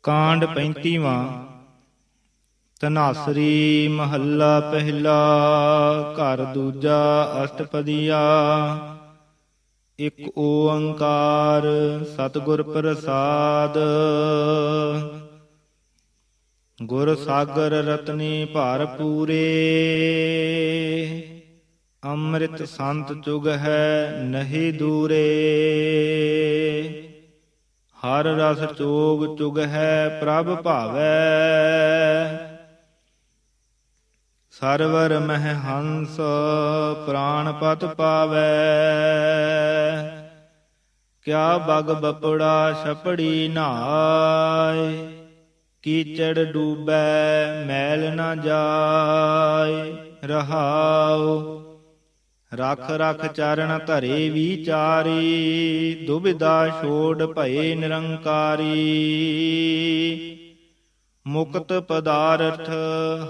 ਕਾਂਡ 35ਵਾਂ। ਧਨਾਸਰੀ ਮਹੱਲਾ ਪਹਿਲਾ। ਘਰ ਦੂਜਾ ਅਸ਼ਟਪਦੀਆ। ਇੱਕ ਓੰਕਾਰ ਸਤਿਗੁਰ ਪ੍ਰਸਾਦ। ਗੁਰ ਸਾਗਰ ਰਤਨੀ ਭਰ ਪੂਰੇ। ਅੰਮ੍ਰਿਤ ਸੰਤ ਚੁਗ ਹੈ ਨਹੀਂ ਦੂਰੇ। ਹਰ ਰਸ ਚੋਗ ਚੁਗ ਹੈ ਪ੍ਰਭ ਭਾਵੈ। ਸਰਵਰ ਮਹਿ ਹੰਸ ਪ੍ਰਾਣ ਪਤ ਪਾਵੈ। ਕਿਆ ਬਗ ਬਪੜਾ ਛਪੜੀ ਨਹਾਇ। ਕੀਚੜ ਡੂਬੈ ਮੈਲ ਨ ਜਾਇ। ਰਹਾਉ ਰਖ ਰਖ ਚਰਨ ਧਰੇ ਵਿਚਾਰੀ। ਦੁਬਿਧਾ ਛੋੜ ਭਏ ਨਿਰੰਕਾਰੀ। ਮੁਕਤ ਪਦਾਰਥ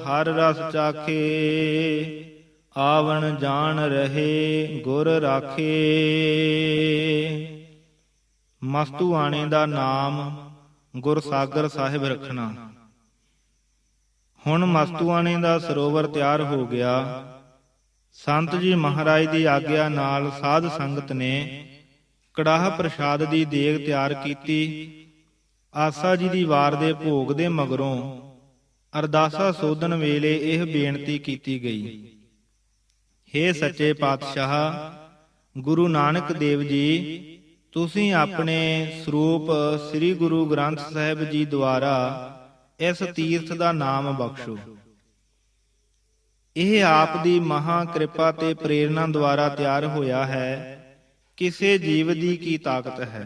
ਹਰ ਰਸ ਚਾਖੇ। ਆਵਣ ਜਾਣ ਰਹੇ ਗੁਰ ਰਾਖੇ। ਮਸਤੂਆਣੇ ਦਾ ਨਾਮ ਗੁਰ ਸਾਗਰ ਸਾਹਿਬ ਰੱਖਣਾ। ਹੁਣ ਮਸਤੂਆਣੇ ਦਾ ਸਰੋਵਰ ਤਿਆਰ ਹੋ ਗਿਆ। ਸੰਤ ਜੀ ਮਹਾਰਾਜ ਦੀ ਆਗਿਆ ਨਾਲ ਸਾਧ ਸੰਗਤ ਨੇ ਕੜਾਹ ਪ੍ਰਸ਼ਾਦ ਦੀ ਦੇਗ ਤਿਆਰ ਕੀਤੀ। ਆਸਾ ਜੀ ਦੀ ਵਾਰ ਦੇ ਭੋਗ ਦੇ ਮਗਰੋਂ ਅਰਦਾਸਾ ਸੋਧਨ ਵੇਲੇ ਇਹ ਬੇਨਤੀ ਕੀਤੀ ਗਈ। ਹੇ ਸੱਚੇ ਪਾਤਸ਼ਾਹ ਗੁਰੂ ਨਾਨਕ ਦੇਵ ਜੀ, ਤੁਸੀਂ ਆਪਣੇ ਸਰੂਪ ਸ੍ਰੀ ਗੁਰੂ ਗ੍ਰੰਥ ਸਾਹਿਬ ਜੀ ਦੁਆਰਾ ਇਸ ਤੀਰਥ ਦਾ ਨਾਮ ਬਖਸ਼ੋ। ਇਹ ਆਪ ਦੀ ਮਹਾ ਕਿਰਪਾ ਤੇ ਪ੍ਰੇਰਣਾ ਦੁਆਰਾ ਤਿਆਰ ਹੋਇਆ ਹੈ। ਕਿਸੇ ਜੀਵ ਦੀ ਕੀ ਤਾਕਤ ਹੈ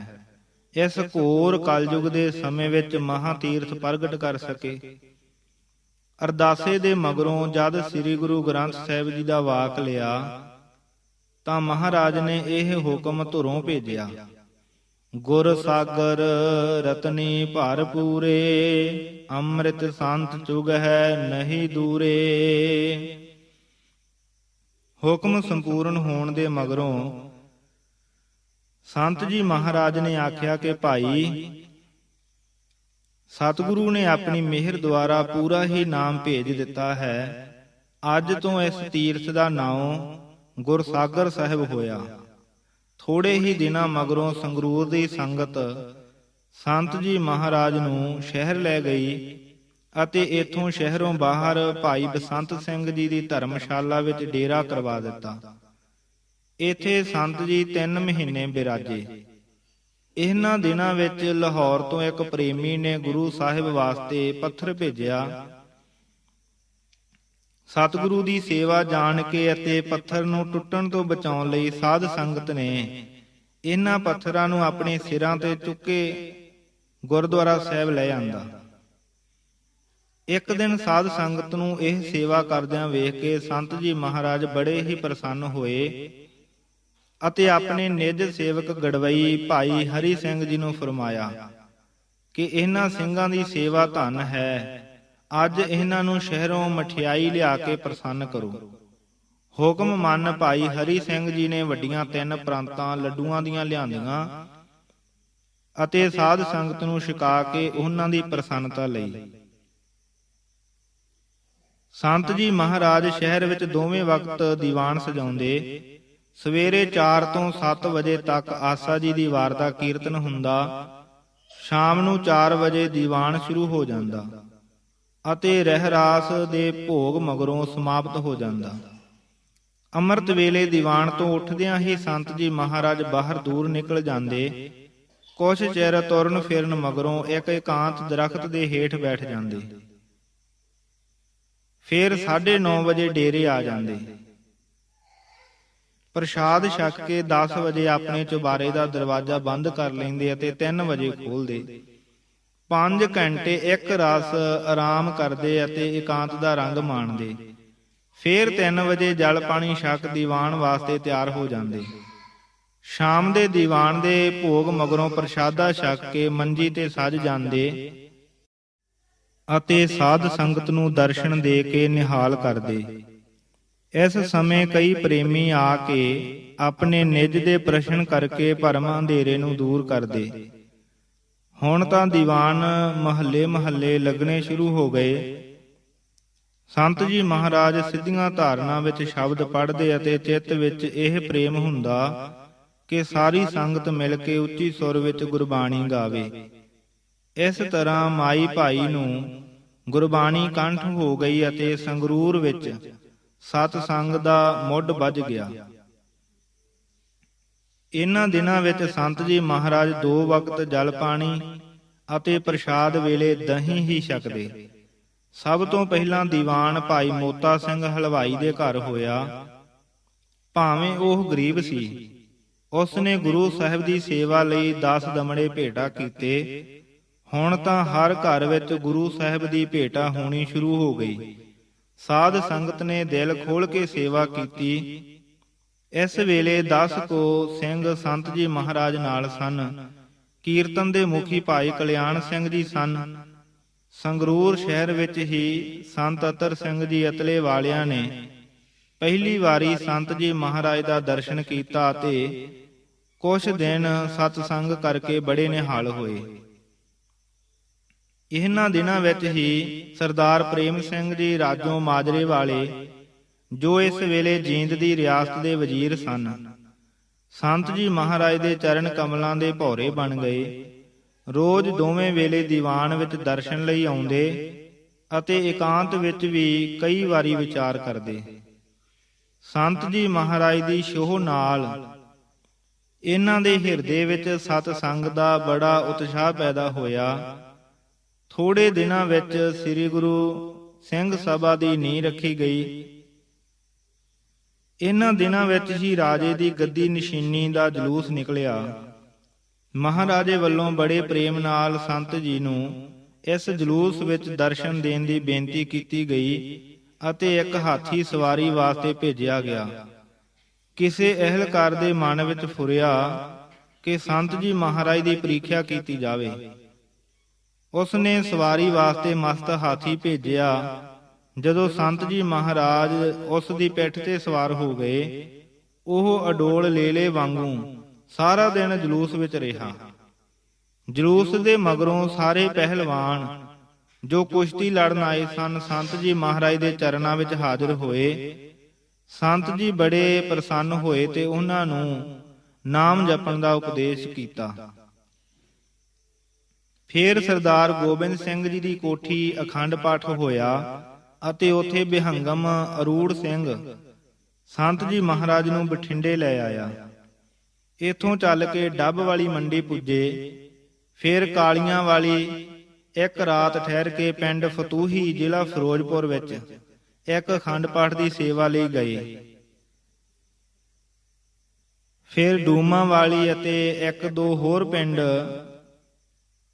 ਇਸ ਘੋਰ ਕਲਯੁਗ ਦੇ ਸਮੇਂ ਵਿੱਚ ਮਹਾ ਤੀਰਥ ਪ੍ਰਗਟ ਕਰ ਸਕੇ। ਅਰਦਾਸੇ ਦੇ ਮਗਰੋਂ ਜਦ ਸ੍ਰੀ ਗੁਰੂ ਗ੍ਰੰਥ ਸਾਹਿਬ ਜੀ ਦਾ ਵਾਕ ਲਿਆ ਤਾਂ ਮਹਾਰਾਜ ਨੇ ਇਹ ਹੁਕਮ ਧੁਰੋਂ ਭੇਜਿਆ। ਗੁਰ ਸਾਗਰ ਰਤਨੀ ਭਰ ਪੂਰੇ। ਅੰਮ੍ਰਿਤ ਸੰਤ ਚੁਗ ਹੈ ਨਹੀਂ ਦੂਰੇ। ਹੁਕਮ ਸੰਪੂਰਨ ਹੋਣ ਦੇ ਮਗਰੋਂ ਸੰਤ ਜੀ ਮਹਾਰਾਜ ਨੇ ਆਖਿਆ ਕਿ ਭਾਈ, ਸਤਿਗੁਰੂ ਨੇ ਆਪਣੀ ਮਿਹਰ ਦੁਆਰਾ ਪੂਰਾ ਹੀ ਨਾਮ ਭੇਜ ਦਿੱਤਾ ਹੈ। ਅੱਜ ਤੋਂ ਇਸ ਤੀਰਥ ਦਾ ਨਾਮ ਗੁਰ ਸਾਗਰ ਸਾਹਿਬ ਹੋਇਆ। ਥੋੜੇ ਹੀ ਦਿਨਾਂ ਮਗਰੋਂ ਸੰਗਰੂਰ ਦੀ ਸੰਗਤ ਸੰਤ ਜੀ ਮਹਾਰਾਜ ਨੂੰ ਸ਼ਹਿਰ ਲੈ ਗਈ ਅਤੇ ਇਥੋਂ ਸ਼ਹਿਰੋਂ ਬਾਹਰ ਭਾਈ ਬਸੰਤ ਸਿੰਘ ਜੀ ਦੀ ਧਰਮਸ਼ਾਲਾ ਵਿੱਚ ਡੇਰਾ ਕਰਵਾ ਦਿੱਤਾ। ਇੱਥੇ ਸੰਤ ਜੀ 3 ਮਹੀਨੇ ਬਿਰਾਜੇ। ਇਹਨਾਂ ਦਿਨਾਂ ਵਿੱਚ ਲਾਹੌਰ ਤੋਂ ਇੱਕ ਪ੍ਰੇਮੀ ਨੇ ਗੁਰੂ ਸਾਹਿਬ ਵਾਸਤੇ ਪੱਥਰ ਭੇਜਿਆ। ਸਤਿਗੁਰੂ ਦੀ ਸੇਵਾ ਜਾਣ ਕੇ ਅਤੇ ਪੱਥਰ ਨੂੰ ਟੁੱਟਣ ਤੋਂ ਬਚਾਉਣ ਲਈ ਸਾਧ ਸੰਗਤ ਨੇ ਇਹਨਾਂ ਪੱਥਰਾਂ ਨੂੰ ਆਪਣੇ ਸਿਰਾਂ ਤੇ ਚੁੱਕ ਕੇ ਗੁਰਦੁਆਰਾ ਸਾਹਿਬ ਲੈ ਆਂਦਾ। ਇੱਕ ਦਿਨ ਸਾਧ ਸੰਗਤ ਨੂੰ ਇਹ ਸੇਵਾ ਕਰਦਿਆਂ ਵੇਖ ਕੇ ਸੰਤ ਜੀ ਮਹਾਰਾਜ ਬੜੇ ਹੀ ਪ੍ਰਸੰਨ ਹੋਏ ਅਤੇ ਆਪਣੇ ਨਿੱਜ ਸੇਵਕ ਗੜਵਈ ਭਾਈ ਹਰੀ ਸਿੰਘ ਜੀ ਨੂੰ ਫਰਮਾਇਆ ਕਿ ਇਹਨਾਂ ਸਿੰਘਾਂ ਦੀ ਸੇਵਾ ਧਨ ਹੈ। ਅੱਜ ਇਹਨਾਂ ਨੂੰ ਸ਼ਹਿਰੋਂ ਮਠਿਆਈ ਲਿਆ ਕੇ ਪ੍ਰਸੰਨ ਕਰੋ। ਹੁਕਮ ਮੰਨ ਭਾਈ ਹਰੀ ਸਿੰਘ ਜੀ ਨੇ ਵੱਡੀਆਂ 3 ਪ੍ਰਾਂਤਾਂ ਲੱਡੂਆਂ ਦੀਆਂ ਲਿਆਂਦੀਆਂ ਅਤੇ ਸਾਧ ਸੰਗਤ ਨੂੰ ਛਕਾ ਕੇ ਉਹਨਾਂ ਦੀ ਪ੍ਰਸੰਨਤਾ ਲਈ। ਸੰਤ ਜੀ ਮਹਾਰਾਜ ਸ਼ਹਿਰ ਵਿੱਚ ਦੋਵੇਂ ਵਕਤ ਦੀਵਾਨ ਸਜਾਉਂਦੇ। ਸਵੇਰੇ 4 ਤੋਂ 7 ਵਜੇ ਤੱਕ ਆਸਾ ਜੀ ਦੀ ਵਾਰ ਦਾ ਕੀਰਤਨ ਹੁੰਦਾ। ਸ਼ਾਮ ਨੂੰ 4 ਵਜੇ ਦੀਵਾਨ ਸ਼ੁਰੂ ਹੋ ਜਾਂਦਾ ਅਤੇ ਰਹਿਰਾਸ ਦੇ ਭੋਗ ਮਗਰੋਂ ਸਮਾਪਤ ਹੋ ਜਾਂਦਾ। ਅੰਮ੍ਰਿਤ ਵੇਲੇ ਦੀਵਾਨ ਤੋਂ ਉੱਠਦਿਆਂ ਹੀ ਸੰਤ ਜੀ ਮਹਾਰਾਜ ਬਾਹਰ ਦੂਰ ਨਿਕਲ ਜਾਂਦੇ। ਕੁਛ ਚਿਰ ਤੁਰਨ ਫਿਰਨ ਮਗਰੋਂ ਇੱਕ ਇਕਾਂਤ ਦਰਖਤ ਦੇ ਹੇਠ ਬੈਠ ਜਾਂਦੇ। ਫਿਰ 9:30 ਵਜੇ ਡੇਰੇ ਆ ਜਾਂਦੇ। ਪ੍ਰਸ਼ਾਦ ਛਕ ਕੇ 10 ਵਜੇ ਆਪਣੇ ਚੁਬਾਰੇ ਦਾ ਦਰਵਾਜ਼ਾ ਬੰਦ ਕਰ ਲੈਂਦੇ ਅਤੇ 3 ਵਜੇ ਖੋਲ੍ਹਦੇ। 5 ਘੰਟੇ ਇੱਕ ਰਸ ਆਰਾਮ ਕਰਦੇ ਅਤੇ ਇਕਾਂਤ ਦਾ ਰੰਗ ਮਾਣਦੇ। ਫਿਰ 3 ਵਜੇ ਜਲ ਪਾਣੀ ਛਕ ਦੀਵਾਨ ਵਾਸਤੇ ਤਿਆਰ ਹੋ ਜਾਂਦੇ। ਸ਼ਾਮ ਦੇ ਦੀਵਾਨ ਦੇ ਭੋਗ ਮਗਰੋਂ ਪ੍ਰਸ਼ਾਦਾ ਛਕ ਕੇ ਮੰਜੀ ਤੇ ਸੱਜ ਜਾਂਦੇ ਅਤੇ ਸਾਧ ਸੰਗਤ ਨੂੰ ਦਰਸ਼ਨ ਦੇ ਕੇ ਨਿਹਾਲ ਕਰਦੇ। ਇਸ ਸਮੇਂ ਕਈ ਪ੍ਰੇਮੀ ਆ ਕੇ ਆਪਣੇ ਨਿੱਜ ਦੇ ਪ੍ਰਸ਼ਨ ਕਰਕੇ ਭਰਮ ਅੰਧੇਰੇ ਨੂੰ ਦੂਰ ਕਰਦੇ। ਹੁਣ ਤਾਂ ਦੀਵਾਨ ਮਹੱਲੇ ਮਹੱਲੇ ਲੱਗਣੇ ਸ਼ੁਰੂ ਹੋ ਗਏ। ਸੰਤ ਜੀ ਮਹਾਰਾਜ ਸਿੱਧੀਆਂ ਧਾਰਨਾ ਵਿੱਚ ਸ਼ਬਦ ਪੜ੍ਹਦੇ ਅਤੇ ਚਿੱਤ ਵਿੱਚ ਇਹ ਪ੍ਰੇਮ ਹੁੰਦਾ ਕਿ ਸਾਰੀ ਸੰਗਤ ਮਿਲ ਕੇ ਉੱਚੀ ਸੁਰ ਵਿੱਚ ਗੁਰਬਾਣੀ ਗਾਵੇ। ਇਸ ਤਰ੍ਹਾਂ ਮਾਈ ਭਾਈ ਨੂੰ ਗੁਰਬਾਣੀ ਕੰਠ ਹੋ ਗਈ ਅਤੇ ਸੰਗਰੂਰ ਵਿੱਚ ਸਤ ਸੰਗ ਦਾ ਮੁੱਢ ਬੱਝ ਗਿਆ। ਇਹਨਾਂ ਦਿਨਾਂ ਵਿੱਚ ਸੰਤ ਜੀ ਮਹਾਰਾਜ 2 ਵਕਤ ਜਲ ਪਾਣੀ ਅਤੇ ਪ੍ਰਸ਼ਾਦ ਵੇਲੇ ਦਹੀਂ ਹੀ ਛਕਦੇ। ਸਭ ਤੋਂ ਪਹਿਲਾਂ ਦੀਵਾਨ ਭਾਈ ਮੋਤਾ ਸਿੰਘ ਹਲਵਾਈ ਦੇ ਘਰ ਹੋਇਆ। ਭਾਵੇਂ ਉਹ ਗਰੀਬ ਸੀ, ਉਸ ਨੇ ਗੁਰੂ ਸਾਹਿਬ ਦੀ ਸੇਵਾ ਲਈ 10 ਦਮੜੇ ਭੇਟਾ ਕੀਤੇ। ਹੁਣ ਤਾਂ ਹਰ ਘਰ ਵਿੱਚ ਗੁਰੂ ਸਾਹਿਬ ਦੀ ਭੇਟਾ ਹੋਣੀ ਸ਼ੁਰੂ ਹੋ ਗਈ। ਸਾਧ ਸੰਗਤ ਨੇ ਦਿਲ ਖੋਲ੍ਹ ਕੇ ਸੇਵਾ ਕੀਤੀ। ਇਸ ਵੇਲੇ 10 ਕੋ ਸਿੰਘ ਸੰਤ ਜੀ ਮਹਾਰਾਜ ਨਾਲ ਸਨ। ਕੀਰਤਨ ਦੇ ਮੁਖੀ ਭਾਈ ਕਲਿਆਣ ਸਿੰਘ ਜੀ ਸਨ। ਸੰਗਰੂਰ ਸ਼ਹਿਰ ਵਿੱਚ ਹੀ ਸੰਤ ਅਤਰ ਸਿੰਘ ਜੀ ਅਤਲੇ ਵਾਲਿਆਂ ਨੇ ਪਹਿਲੀ ਵਾਰੀ ਸੰਤ ਜੀ ਮਹਾਰਾਜ ਦਾ ਦਰਸ਼ਨ ਕੀਤਾ ਅਤੇ ਕੁਝ ਦਿਨ ਸਤਸੰਗ ਕਰਕੇ ਬੜੇ ਨਿਹਾਲ ਹੋਏ। ਇਹਨਾਂ ਦਿਨਾਂ ਵਿੱਚ ਹੀ ਸਰਦਾਰ ਪ੍ਰੇਮ ਸਿੰਘ ਜੀ ਰਾਜੋਂ ਮਾਜਰੇ ਵਾਲੇ, ਜੋ ਇਸ ਵੇਲੇ ਜੀਂਦ ਦੀ ਰਿਆਸਤ ਦੇ ਵਜ਼ੀਰ ਸਨ, ਸੰਤ ਜੀ ਮਹਾਰਾਜ ਦੇ ਚਰਨ ਕਮਲਾਂ ਦੇ ਭੌਰੇ ਬਣ ਗਏ। ਰੋਜ਼ ਦੋਵੇਂ ਵੇਲੇ ਦੀਵਾਨ ਵਿੱਚ ਦਰਸ਼ਨ ਲਈ ਆਉਂਦੇ ਅਤੇ ਇਕਾਂਤ ਵਿੱਚ ਵੀ ਕਈ ਵਾਰੀ ਵਿਚਾਰ ਕਰਦੇ। ਸੰਤ ਜੀ ਮਹਾਰਾਜ ਦੀ ਛੋਹ ਨਾਲ ਇਹਨਾਂ ਦੇ ਹਿਰਦੇ ਵਿੱਚ ਸਤ ਸੰਗ ਦਾ ਬੜਾ ਉਤਸ਼ਾਹ ਪੈਦਾ ਹੋਇਆ। ਥੋੜੇ ਦਿਨਾਂ ਵਿੱਚ ਸ੍ਰੀ ਗੁਰੂ ਸਿੰਘ ਸਭਾ ਦੀ ਨੀਂਹ ਰੱਖੀ ਗਈ। ਇਹਨਾਂ ਦਿਨਾਂ ਵਿੱਚ ਹੀ ਰਾਜੇ ਦੀ ਗੱਦੀ ਨਿਸ਼ੀਨੀ ਦਾ ਜਲੂਸ ਨਿਕਲਿਆ। ਮਹਾਰਾਜੇ ਵੱਲੋਂ ਬੜੇ ਪ੍ਰੇਮ ਨਾਲ ਸੰਤ ਜੀ ਨੂੰ ਇਸ ਜਲੂਸ ਵਿੱਚ ਦਰਸ਼ਨ ਦੇਣ ਦੀ ਬੇਨਤੀ ਕੀਤੀ ਗਈ ਅਤੇ ਇੱਕ ਹਾਥੀ ਸਵਾਰੀ ਵਾਸਤੇ ਭੇਜਿਆ ਗਿਆ। ਕਿਸੇ ਅਹਿਲਕਾਰ ਦੇ ਮਨ ਵਿੱਚ ਫੁਰਿਆ ਕਿ ਸੰਤ ਜੀ ਮਹਾਰਾਜ ਦੀ ਪ੍ਰੀਖਿਆ ਕੀਤੀ ਜਾਵੇ। ਉਸ ਨੇ ਸਵਾਰੀ ਵਾਸਤੇ ਮਸਤ ਹਾਥੀ ਭੇਜਿਆ। ਜਦੋਂ ਸੰਤ ਜੀ ਮਹਾਰਾਜ ਉਸ ਦੀ ਪਿੱਠ ਤੇ ਸਵਾਰ ਹੋ ਗਏ, ਉਹ ਅਡੋਲ ਲੇਲੇ ਵਾਂਗੂ ਸਾਰਾ ਦਿਨ ਜਲੂਸ ਵਿੱਚ ਰਿਹਾ। ਜਲੂਸ ਦੇ ਮਗਰੋਂ ਸਾਰੇ ਪਹਿਲਵਾਨ ਜੋ ਕੁਸ਼ਤੀ ਲੜਨ ਆਏ ਸਨ, ਸੰਤ ਜੀ ਮਹਾਰਾਜ ਦੇ ਚਰਨਾਂ ਵਿੱਚ ਹਾਜ਼ਰ ਹੋਏ। ਸੰਤ ਜੀ ਬੜੇ ਪ੍ਰਸੰਨ ਹੋਏ ਤੇ ਉਹਨਾਂ ਨੂੰ ਨਾਮ ਜਪਣ ਦਾ ਉਪਦੇਸ਼ ਕੀਤਾ। ਫਿਰ ਸਰਦਾਰ ਗੋਬਿੰਦ ਸਿੰਘ ਜੀ ਦੀ ਕੋਠੀ ਅਖੰਡ ਪਾਠ ਹੋਇਆ ਅਤੇ ਉੱਥੇ ਬਿਹੰਗਮ ਅਰੂੜ ਸਿੰਘ ਸੰਤ ਜੀ ਮਹਾਰਾਜ ਨੂੰ ਬਠਿੰਡੇ ਲੈ ਆਇਆ। ਇੱਥੋਂ ਚੱਲ ਕੇ ਡੱਬ ਵਾਲੀ ਮੰਡੀ ਪੁੱਜੇ। ਫਿਰ ਕਾਲੀਆਂ ਵਾਲੀ ਇੱਕ ਰਾਤ ਠਹਿਰ ਕੇ ਪਿੰਡ ਫਤੂਹੀ ਜ਼ਿਲ੍ਹਾ ਫਿਰੋਜ਼ਪੁਰ ਵਿੱਚ ਇੱਕ ਅਖੰਡ ਪਾਠ ਦੀ ਸੇਵਾ ਲਈ ਗਏ। ਫਿਰ ਡੂਮਾ ਵਾਲੀ ਅਤੇ 1-2 ਹੋਰ ਪਿੰਡ,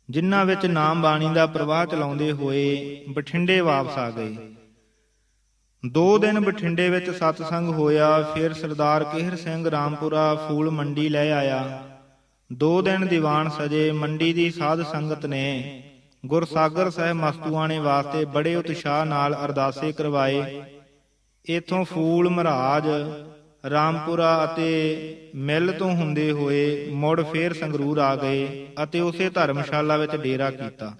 ਜਿਨ੍ਹਾਂ ਵਿੱਚ ਨਾਮ ਬਾਣੀ ਦਾ ਪ੍ਰਵਾਹ ਚਲਾਉਂਦੇ ਹੋਏ ਬਠਿੰਡੇ ਵਾਪਸ ਆ ਗਏ। 2 ਦਿਨ ਬਠਿੰਡੇ ਵਿੱਚ ਸਤਸੰਗ ਹੋਇਆ। ਫਿਰ ਸਰਦਾਰ ਕਿਹਰ ਸਿੰਘ ਰਾਮਪੁਰਾ ਫੂਲ ਮੰਡੀ ਲੈ ਆਇਆ। 2 ਦਿਨ ਦੀਵਾਨ ਸਜੇ। ਮੰਡੀ ਦੀ ਸਾਧ ਸੰਗਤ ਨੇ ਗੁਰਸਾਗਰ ਸਾਹਿਬ ਮਸਤੂਆਣੇ ਵਾਸਤੇ ਬੜੇ ਉਤਸ਼ਾਹ ਨਾਲ ਅਰਦਾਸੇ ਕਰਵਾਏ। ਇਥੋਂ ਫੂਲ ਮਹਾਰਾਜ ਰਾਮਪੁਰਾ ਅਤੇ ਮਿੱਲ ਤੋਂ ਹੁੰਦੇ ਹੋਏ ਮੁੜ ਫੇਰ ਸੰਗਰੂਰ ਆ ਗਏ ਅਤੇ ਉਸੇ ਧਰਮਸ਼ਾਲਾ ਵਿੱਚ ਡੇਰਾ ਕੀਤਾ।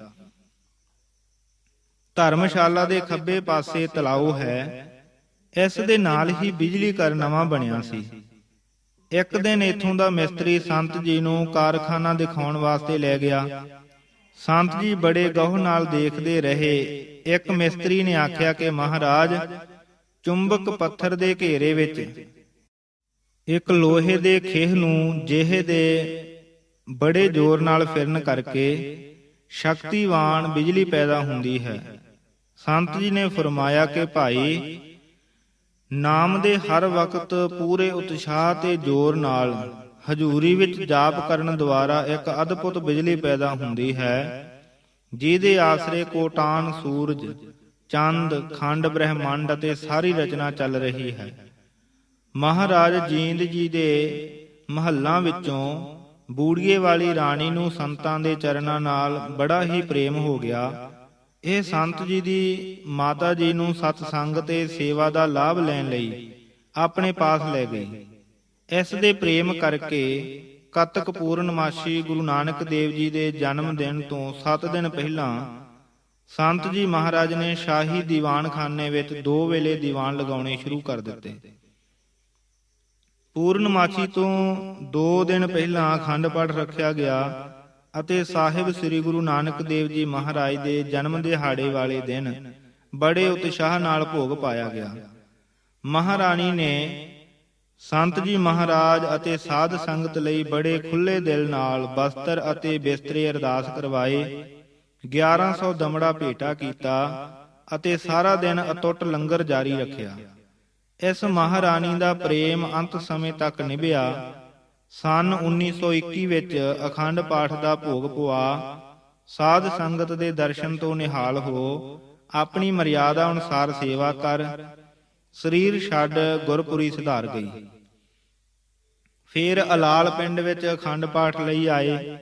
ਧਰਮਸ਼ਾਲਾ ਦੇ ਖੱਬੇ ਪਾਸੇ ਤਲਾਉ ਹੈ। ਇਸ ਦੇ ਨਾਲ ਹੀ ਬਿਜਲੀ ਘਰ ਨਵਾਂ ਬਣਿਆ ਸੀ। ਇੱਕ ਦਿਨ ਇੱਥੋਂ ਦਾ ਮਿਸਤਰੀ ਸੰਤ ਜੀ ਨੂੰ ਕਾਰਖਾਨਾ ਦਿਖਾਉਣ ਵਾਸਤੇ ਲੈ ਗਿਆ। ਸੰਤ ਜੀ ਬੜੇ ਗਹੁ ਨਾਲ ਦੇਖਦੇ ਰਹੇ। ਇੱਕ ਮਿਸਤਰੀ ਨੇ ਆਖਿਆ ਕਿ ਮਹਾਰਾਜ, ਚੁੰਬਕ ਪੱਥਰ ਦੇ ਘੇਰੇ ਵਿੱਚ ਇੱਕ ਲੋਹੇ ਦੇ ਖੇਹ ਨੂੰ ਜਿਹੇ ਦੇ ਬੜੇ ਜ਼ੋਰ ਨਾਲ ਫਿਰਨ ਕਰਕੇ ਸ਼ਕਤੀਵਾਨ ਬਿਜਲੀ ਪੈਦਾ ਹੁੰਦੀ ਹੈ। ਸੰਤ ਜੀ ਨੇ ਫਰਮਾਇਆ ਕਿ ਭਾਈ, ਨਾਮ ਦੇ ਹਰ ਵਕਤ ਪੂਰੇ ਉਤਸ਼ਾਹ ਤੇ ਜ਼ੋਰ ਨਾਲ ਹਜ਼ੂਰੀ ਵਿੱਚ ਜਾਪ ਕਰਨ ਦੁਆਰਾ ਇੱਕ ਅਦਭੁਤ ਬਿਜਲੀ ਪੈਦਾ ਹੁੰਦੀ ਹੈ, ਜਿਹਦੇ ਆਸਰੇ ਕੋਟਾਨ ਸੂਰਜ, ਚੰਦ, ਖੰਡ ਬ੍ਰਹਿਮੰਡ ਅਤੇ ਸਾਰੀ ਰਚਨਾ ਚੱਲ ਰਹੀ ਹੈ। ਮਹਾਰਾਜ ਜੀਂਦ ਜੀ ਦੇ ਮਹੱਲਾਂ ਵਿੱਚੋਂ ਬੂੜੀਏ ਵਾਲੀ ਰਾਣੀ ਨੂੰ ਸੰਤਾਂ ਦੇ ਚਰਨਾਂ ਨਾਲ ਬੜਾ ਹੀ ਪ੍ਰੇਮ ਹੋ ਗਿਆ। ਇਹ ਸੰਤ ਜੀ ਦੀ ਮਾਤਾ ਜੀ ਨੂੰ ਸਤਸੰਗ ਤੇ ਸੇਵਾ ਦਾ ਲਾਭ ਲੈਣ ਲਈ ਆਪਣੇ ਪਾਸ ਲੈ ਗਈ। ਇਸ ਦੇ ਪ੍ਰੇਮ ਕਰਕੇ ਕੱਤਕ ਪੂਰਨਮਾਸ਼ੀ ਗੁਰੂ ਨਾਨਕ ਦੇਵ ਜੀ ਦੇ ਜਨਮ ਦਿਨ ਤੋਂ 7 ਦਿਨ ਪਹਿਲਾਂ ਸੰਤ ਜੀ ਮਹਾਰਾਜ ਨੇ ਸ਼ਾਹੀ ਦੀਵਾਨਖਾਨੇ ਵਿੱਚ 2 ਵੇਲੇ ਦੀਵਾਨ ਲਗਾਉਣੇ ਸ਼ੁਰੂ ਕਰ ਦਿੱਤੇ। ਪੂਰਨਮਾਸ਼ੀ ਤੋਂ 2 ਦਿਨ ਪਹਿਲਾਂ ਅਖੰਡ ਪਾਠ ਰੱਖਿਆ ਗਿਆ ਅਤੇ ਸਾਹਿਬ ਸ੍ਰੀ ਗੁਰੂ ਨਾਨਕ ਦੇਵ ਜੀ ਮਹਾਰਾਜ ਦੇ ਜਨਮ ਦਿਹਾੜੇ ਵਾਲੇ ਦਿਨ ਬੜੇ ਉਤਸ਼ਾਹ ਨਾਲ ਭੋਗ ਪਾਇਆ ਗਿਆ। ਮਹਾਰਾਣੀ ਨੇ ਸੰਤ ਜੀ ਮਹਾਰਾਜ ਅਤੇ ਸਾਧ ਸੰਗਤ ਲਈ ਬੜੇ ਖੁੱਲੇ ਦਿਲ ਨਾਲ ਬਸਤਰ ਅਤੇ ਬਿਸਤਰੇ ਅਰਦਾਸ ਕਰਵਾਏ। 1100 ਦਮੜਾ ਭੇਟਾ ਕੀਤਾ ਅਤੇ ਸਾਰਾ ਦਿਨ ਅਟੁੱਟ ਲੰਗਰ ਜਾਰੀ ਰੱਖਿਆ। ਇਸ ਮਹਾਰਾਣੀ ਦਾ ਪ੍ਰੇਮ ਅੰਤ ਸਮੇਂ ਤੱਕ ਨਿਭਿਆ। ਸੰਨ 1921 ਵਿੱਚ ਅਖੰਡ ਪਾਠ ਦਾ ਭੋਗ ਪਵਾ ਸਾਧ ਸੰਗਤ ਦੇ ਦਰਸ਼ਨ ਤੋਂ ਨਿਹਾਲ ਹੋ ਆਪਣੀ ਮਰਿਆਦਾ ਅਨੁਸਾਰ ਸੇਵਾ ਕਰ ਸਰੀਰ ਛੱਡ ਗੁਰਪੁਰੀ ਸਿਧਾਰ ਗਈ। ਫਿਰ ਅਲਾਲ ਪਿੰਡ ਵਿੱਚ ਅਖੰਡ ਪਾਠ ਲਈ ਆਏ।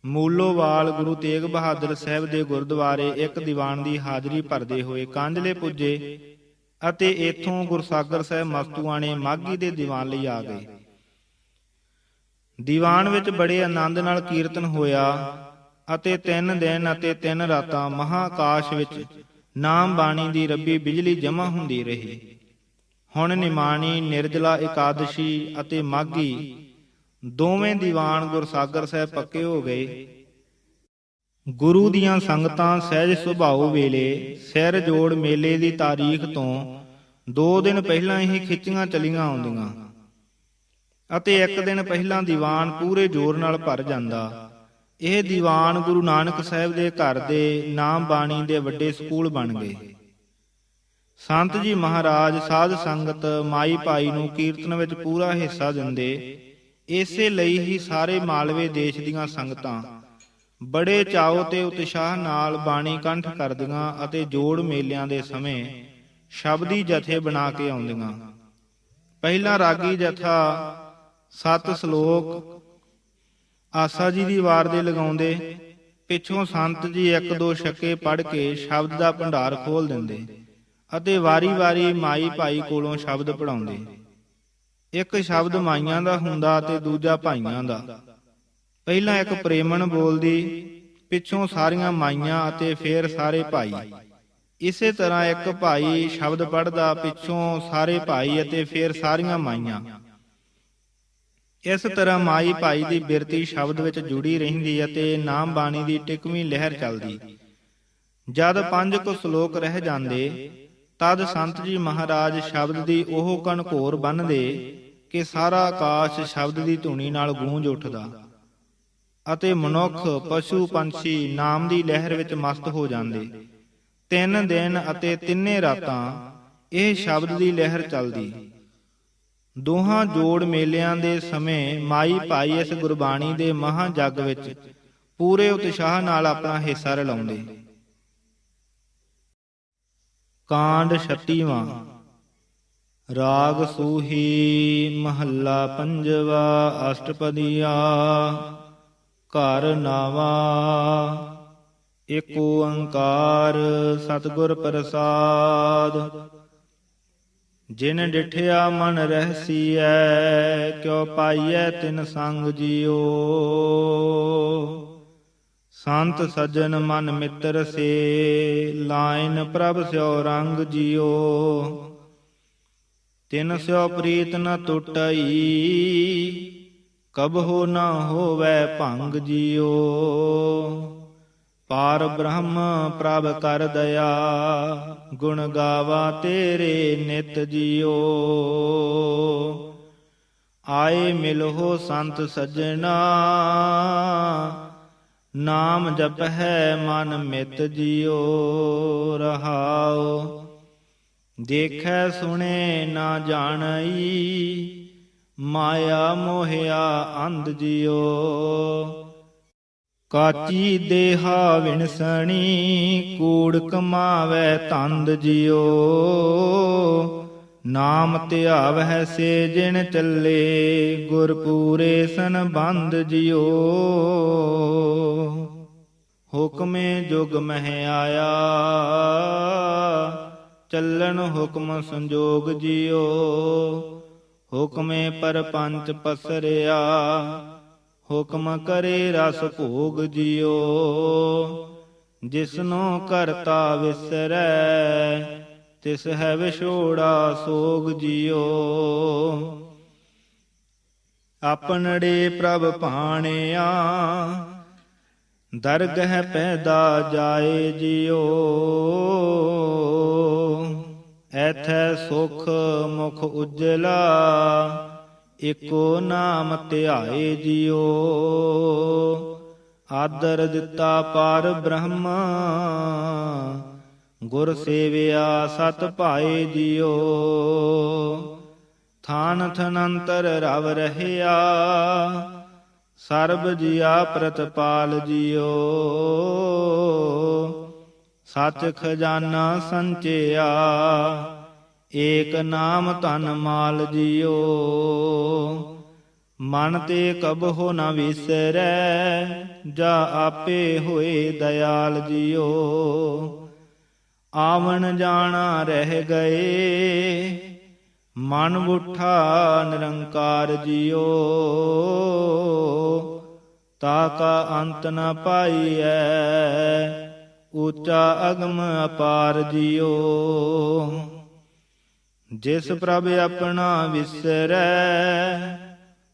ਮੂਲੋਵਾਲ ਗੁਰੂ ਤੇਗ ਬਹਾਦਰ ਸਾਹਿਬ ਦੇ ਗੁਰਦੁਆਰੇ ਇੱਕ ਦੀਵਾਨ ਦੀ ਹਾਜ਼ਰੀ ਭਰਦੇ ਹੋਏ ਕਾਂਜਲੇ ਪੁੱਜੇ ਅਤੇ ਇੱਥੋਂ ਗੁਰਸਾਗਰ ਸਾਹਿਬ ਮਸਤੂਆਣੇ ਮਾਘੀ ਦੇ ਦੀਵਾਨ ਲਈ ਆ ਗਏ। ਦੀਵਾਨ ਵਿੱਚ ਬੜੇ ਆਨੰਦ ਨਾਲ ਕੀਰਤਨ ਹੋਇਆ ਅਤੇ 3 ਦਿਨ ਅਤੇ 3 ਰਾਤਾਂ ਮਹਾਂਕਾਸ਼ ਵਿੱਚ ਨਾਮ ਬਾਣੀ ਦੀ ਰੱਬੀ ਬਿਜਲੀ ਜਮ੍ਹਾਂ ਹੁੰਦੀ ਰਹੀ। ਹੁਣ ਨਿਮਾਣੀ, ਨਿਰਜਲਾ ਇਕਾਦਸ਼ੀ ਅਤੇ ਮਾਘੀ ਦੋਵੇਂ ਦੀਵਾਨ ਗੁਰਸਾਗਰ ਸਾਹਿਬ ਪੱਕੇ ਹੋ ਗਏ। ਗੁਰੂ ਦੀਆਂ ਸੰਗਤਾਂ ਸਹਿਜ ਸੁਭਾਉ ਵੇਲੇ ਸਿਰ ਜੋੜ ਮੇਲੇ ਦੀ ਤਾਰੀਖ ਤੋਂ 2 ਦਿਨ ਪਹਿਲਾਂ ਹੀ ਖਿੱਚੀਆਂ ਚਲੀਆਂ ਆਉਂਦੀਆਂ ਅਤੇ 1 ਦਿਨ ਪਹਿਲਾਂ ਦੀਵਾਨ ਪੂਰੇ ਜ਼ੋਰ ਨਾਲ ਭਰ ਜਾਂਦਾ। ਇਹ ਦੀਵਾਨ ਗੁਰੂ ਨਾਨਕ ਸਾਹਿਬ ਦੇ ਘਰ ਦੇ ਨਾਮ ਬਾਣੀ ਦੇ ਵੱਡੇ ਸਕੂਲ ਬਣ ਗਏ। ਸੰਤ ਜੀ ਮਹਾਰਾਜ ਸਾਧ ਸੰਗਤ ਮਾਈ ਭਾਈ ਨੂੰ ਕੀਰਤਨ ਵਿੱਚ ਪੂਰਾ ਹਿੱਸਾ ਦਿੰਦੇ। ਇਸੇ ਲਈ ਹੀ ਸਾਰੇ ਮਾਲਵੇ ਦੇਸ਼ ਦੀਆਂ ਸੰਗਤਾਂ ਬੜੇ ਚਾਉ ਤੇ ਉਤਸ਼ਾਹ ਨਾਲ ਬਾਣੀ ਕੰਠ ਕਰਦੀਆਂ ਅਤੇ ਜੋੜ ਮੇਲਿਆਂ ਦੇ ਸਮੇਂ ਸ਼ਬਦੀ ਜਥੇ ਬਣਾ ਕੇ ਆਉਂਦੀਆਂ। ਪਹਿਲਾ ਰਾਗੀ ਜਥਾ 7 ਸ਼ਲੋਕ ਆਸਾ ਜੀ ਦੀ ਵਾਰ ਦੇ ਲਗਾਉਂਦੇ। ਪਿੱਛੋਂ ਸੰਤ ਜੀ 1-2 ਛੱਕੇ ਪੜ੍ਹ ਕੇ ਸ਼ਬਦ ਦਾ ਭੰਡਾਰ ਖੋਲ ਦਿੰਦੇ ਅਤੇ ਵਾਰੀ-ਵਾਰੀ ਮਾਈ ਭਾਈ ਕੋਲੋਂ ਸ਼ਬਦ ਪੜ੍ਹਾਉਂਦੇ। ਇੱਕ ਸ਼ਬਦ ਮਾਈਆਂ ਦਾ ਹੁੰਦਾ ਤੇ ਦੂਜਾ ਭਾਈਆਂ ਦਾ। ਪਹਿਲਾਂ ਇੱਕ ਪ੍ਰੇਮਣ ਬੋਲਦੀ, ਪਿੱਛੋਂ ਸਾਰੀਆਂ ਮਾਈਆਂ ਅਤੇ ਫੇਰ ਸਾਰੇ ਭਾਈ। ਇਸੇ ਤਰ੍ਹਾਂ ਇੱਕ ਭਾਈ ਸ਼ਬਦ ਪੜ੍ਹਦਾ, ਪਿੱਛੋਂ ਸਾਰੇ ਭਾਈ ਅਤੇ ਫੇਰ ਸਾਰੀਆਂ ਮਾਈਆਂ। ਇਸ ਤਰ੍ਹਾਂ ਮਾਈ ਭਾਈ ਦੀ ਬਿਰਤੀ ਸ਼ਬਦ ਵਿੱਚ ਜੁੜੀ ਰਹਿੰਦੀ ਅਤੇ ਨਾਮ ਬਾਣੀ ਦੀ ਟਿਕਵੀਂ ਲਹਿਰ ਚੱਲਦੀ। ਜਦ 5 ਕੁ ਸ਼ਲੋਕ ਰਹਿ ਜਾਂਦੇ ਤਦ ਸੰਤ ਜੀ ਮਹਾਰਾਜ ਸ਼ਬਦ ਦੀ ਉਹ ਘਣਘੋਰ ਬੰਨ੍ਹਦੇ ਕਿ ਸਾਰਾ ਆਕਾਸ਼ ਸ਼ਬਦ ਦੀ ਧੁਨੀ ਨਾਲ ਗੂੰਜ ਉੱਠਦਾ ਅਤੇ ਮਨੁੱਖ, ਪਸ਼ੂ, ਪੰਛੀ ਨਾਮ ਦੀ ਲਹਿਰ ਵਿੱਚ ਮਸਤ ਹੋ ਜਾਂਦੇ। 3 ਦਿਨ ਅਤੇ 3 ਰਾਤਾਂ ਇਹ ਸ਼ਬਦ ਦੀ ਲਹਿਰ ਚੱਲਦੀ। ਦੋਹਾਂ ਜੋੜ ਮੇਲਿਆਂ ਦੇ ਸਮੇਂ ਮਾਈ ਭਾਈ ਇਸ ਗੁਰਬਾਣੀ ਦੇ ਮਹਾਂ ਜੱਗ ਵਿੱਚ ਪੂਰੇ ਉਤਸ਼ਾਹ ਨਾਲ ਆਪਣਾ ਹਿੱਸਾ ਰਲਾਉਂਦੇ। ਕਾਂਡ 36ਵਾਂ। ਰਾਗ ਸੂਹੀ ਮਹੱਲਾ 5ਵਾਂ। ਅਸ਼ਟਪਦੀਆ। ਘਰ ਨਾਵਾ। ਏਕ ਓੰਕਾਰ ਸਤਿਗੁਰ ਪ੍ਰਸਾਦ। ਜਿਨ ਡਿਠਿਆ ਮਨ ਰਹਿਸੀਐ ਕਿਉ ਪਾਈਐ ਤਿਨ ਸੰਗ ਜੀਓ। ਸੰਤ ਸੱਜਣ ਮਨ ਮਿੱਤਰ ਸੇ ਲਾਇਨ ਪ੍ਰਭ ਸਿਓ ਰੰਗ ਜੀਓ। ਤਿਨ ਸਿਓ ਪ੍ਰੀਤ ਨ ਟੁੱਟਈ ਕਬਹੁ ਨ ਹੋਵੈ ਭੰਗ ਜੀਓ। ਪਾਰ ਬ੍ਰਹਮ ਪ੍ਰਭ ਕਰ ਦਇਆ ਗੁਣ ਗਾਵਾ ਤੇਰੇ ਨਿਤ ਜੀਓ। ਆਏ ਮਿਲਹੁ ਸੰਤ ਸੱਜਣਾ ਨਾਮ ਜਪਹਿ ਮਨ ਮਿਤ ਜੀਓ। ਰਹਾਉ ਦੇਖੈ ਸੁਣੇ ਨਾ ਜਾਣਈ ਮਾਇਆ ਮੋਹਿਆ ਅੰਧ ਜੀਓ। ਕਾਚੀ ਦੇਹਾ ਵਿਣਸਣੀ ਕੂੜ ਕਮਾਵੈ ਤੰਦ ਜੀਓ। ਨਾਮ ਧਿਆਵਹਿ ਸੇ ਜਿਨ ਚੱਲੇ ਗੁਰ ਪੂਰੇ ਸੰਬੰਧ ਜੀਓ। ਹੁਕਮੇ ਜੁਗ ਮਹਿ ਆਇਆ ਚੱਲਣ ਹੁਕਮ ਸੰਜੋਗ ਜੀਓ। ਹੁਕਮੇ ਪਰਪੰਚ ਪਸਰਿਆ ਹੁਕਮ ਕਰੇ ਰਸ ਭੋਗ ਜਿਉ। ਜਿਸਨੋ ਕਰਤਾ ਵਿਸਰੈ ਤਿਸ ਹੈ ਵਿਛੋੜਾ ਸੋਗ ਜਿਉ। ਆਪਨੜੇ ਪ੍ਰਭ ਭਾਣਿਆ ਦਰਗਹਿ ਪੈਦਾ ਜਾਏ ਜਿਉ। ਐਥੈ ਸੁਖ ਮੁਖ ਉਜਲਾ ਏਕੋ ਨਾਮ ਧਿਆਏ ਜਿਉ। ਆਦਰ ਦਿੱਤਾ ਪਰ ਬ੍ਰਹਮ ਗੁਰ ਸੇਵਿਆ ਸਤ ਭਾਏ ਜਿਉ। ਥਾਨ ਥਨੰਤਰ ਰਵ ਰਹਿਆ ਸਰਬ ਜੀਆ ਪ੍ਰਤਪਾਲ ਜਿਉ। ਸਚ ਖਜ਼ਾਨਾ ਸੰਚਿਆ ਏਕ ਨਾਮ ਧਨ ਮਾਲ ਜਿਉ। ਮਨ ਤੇ ਕਬਹੁ ਨ ਵਿਸਰੈ ਜਾ ਆਪੇ ਹੋਏ ਦਇਆਲ ਜਿਉ। ਆਵਣ ਜਾਣਾ ਰਹਿ ਗਏ ਮਨ ਬੁੱਠਾ ਨਿਰੰਕਾਰ ਜਿਉ। ਤਾ ਕਾ ਅੰਤ ਨ ਪਾਈਐ ਉੱਚਾ ਅਗਮ ਅਪਾਰ ਜਿਉ। ਜਿਸ ਪ੍ਰਭ ਆਪਣਾ ਵਿਸਰੈ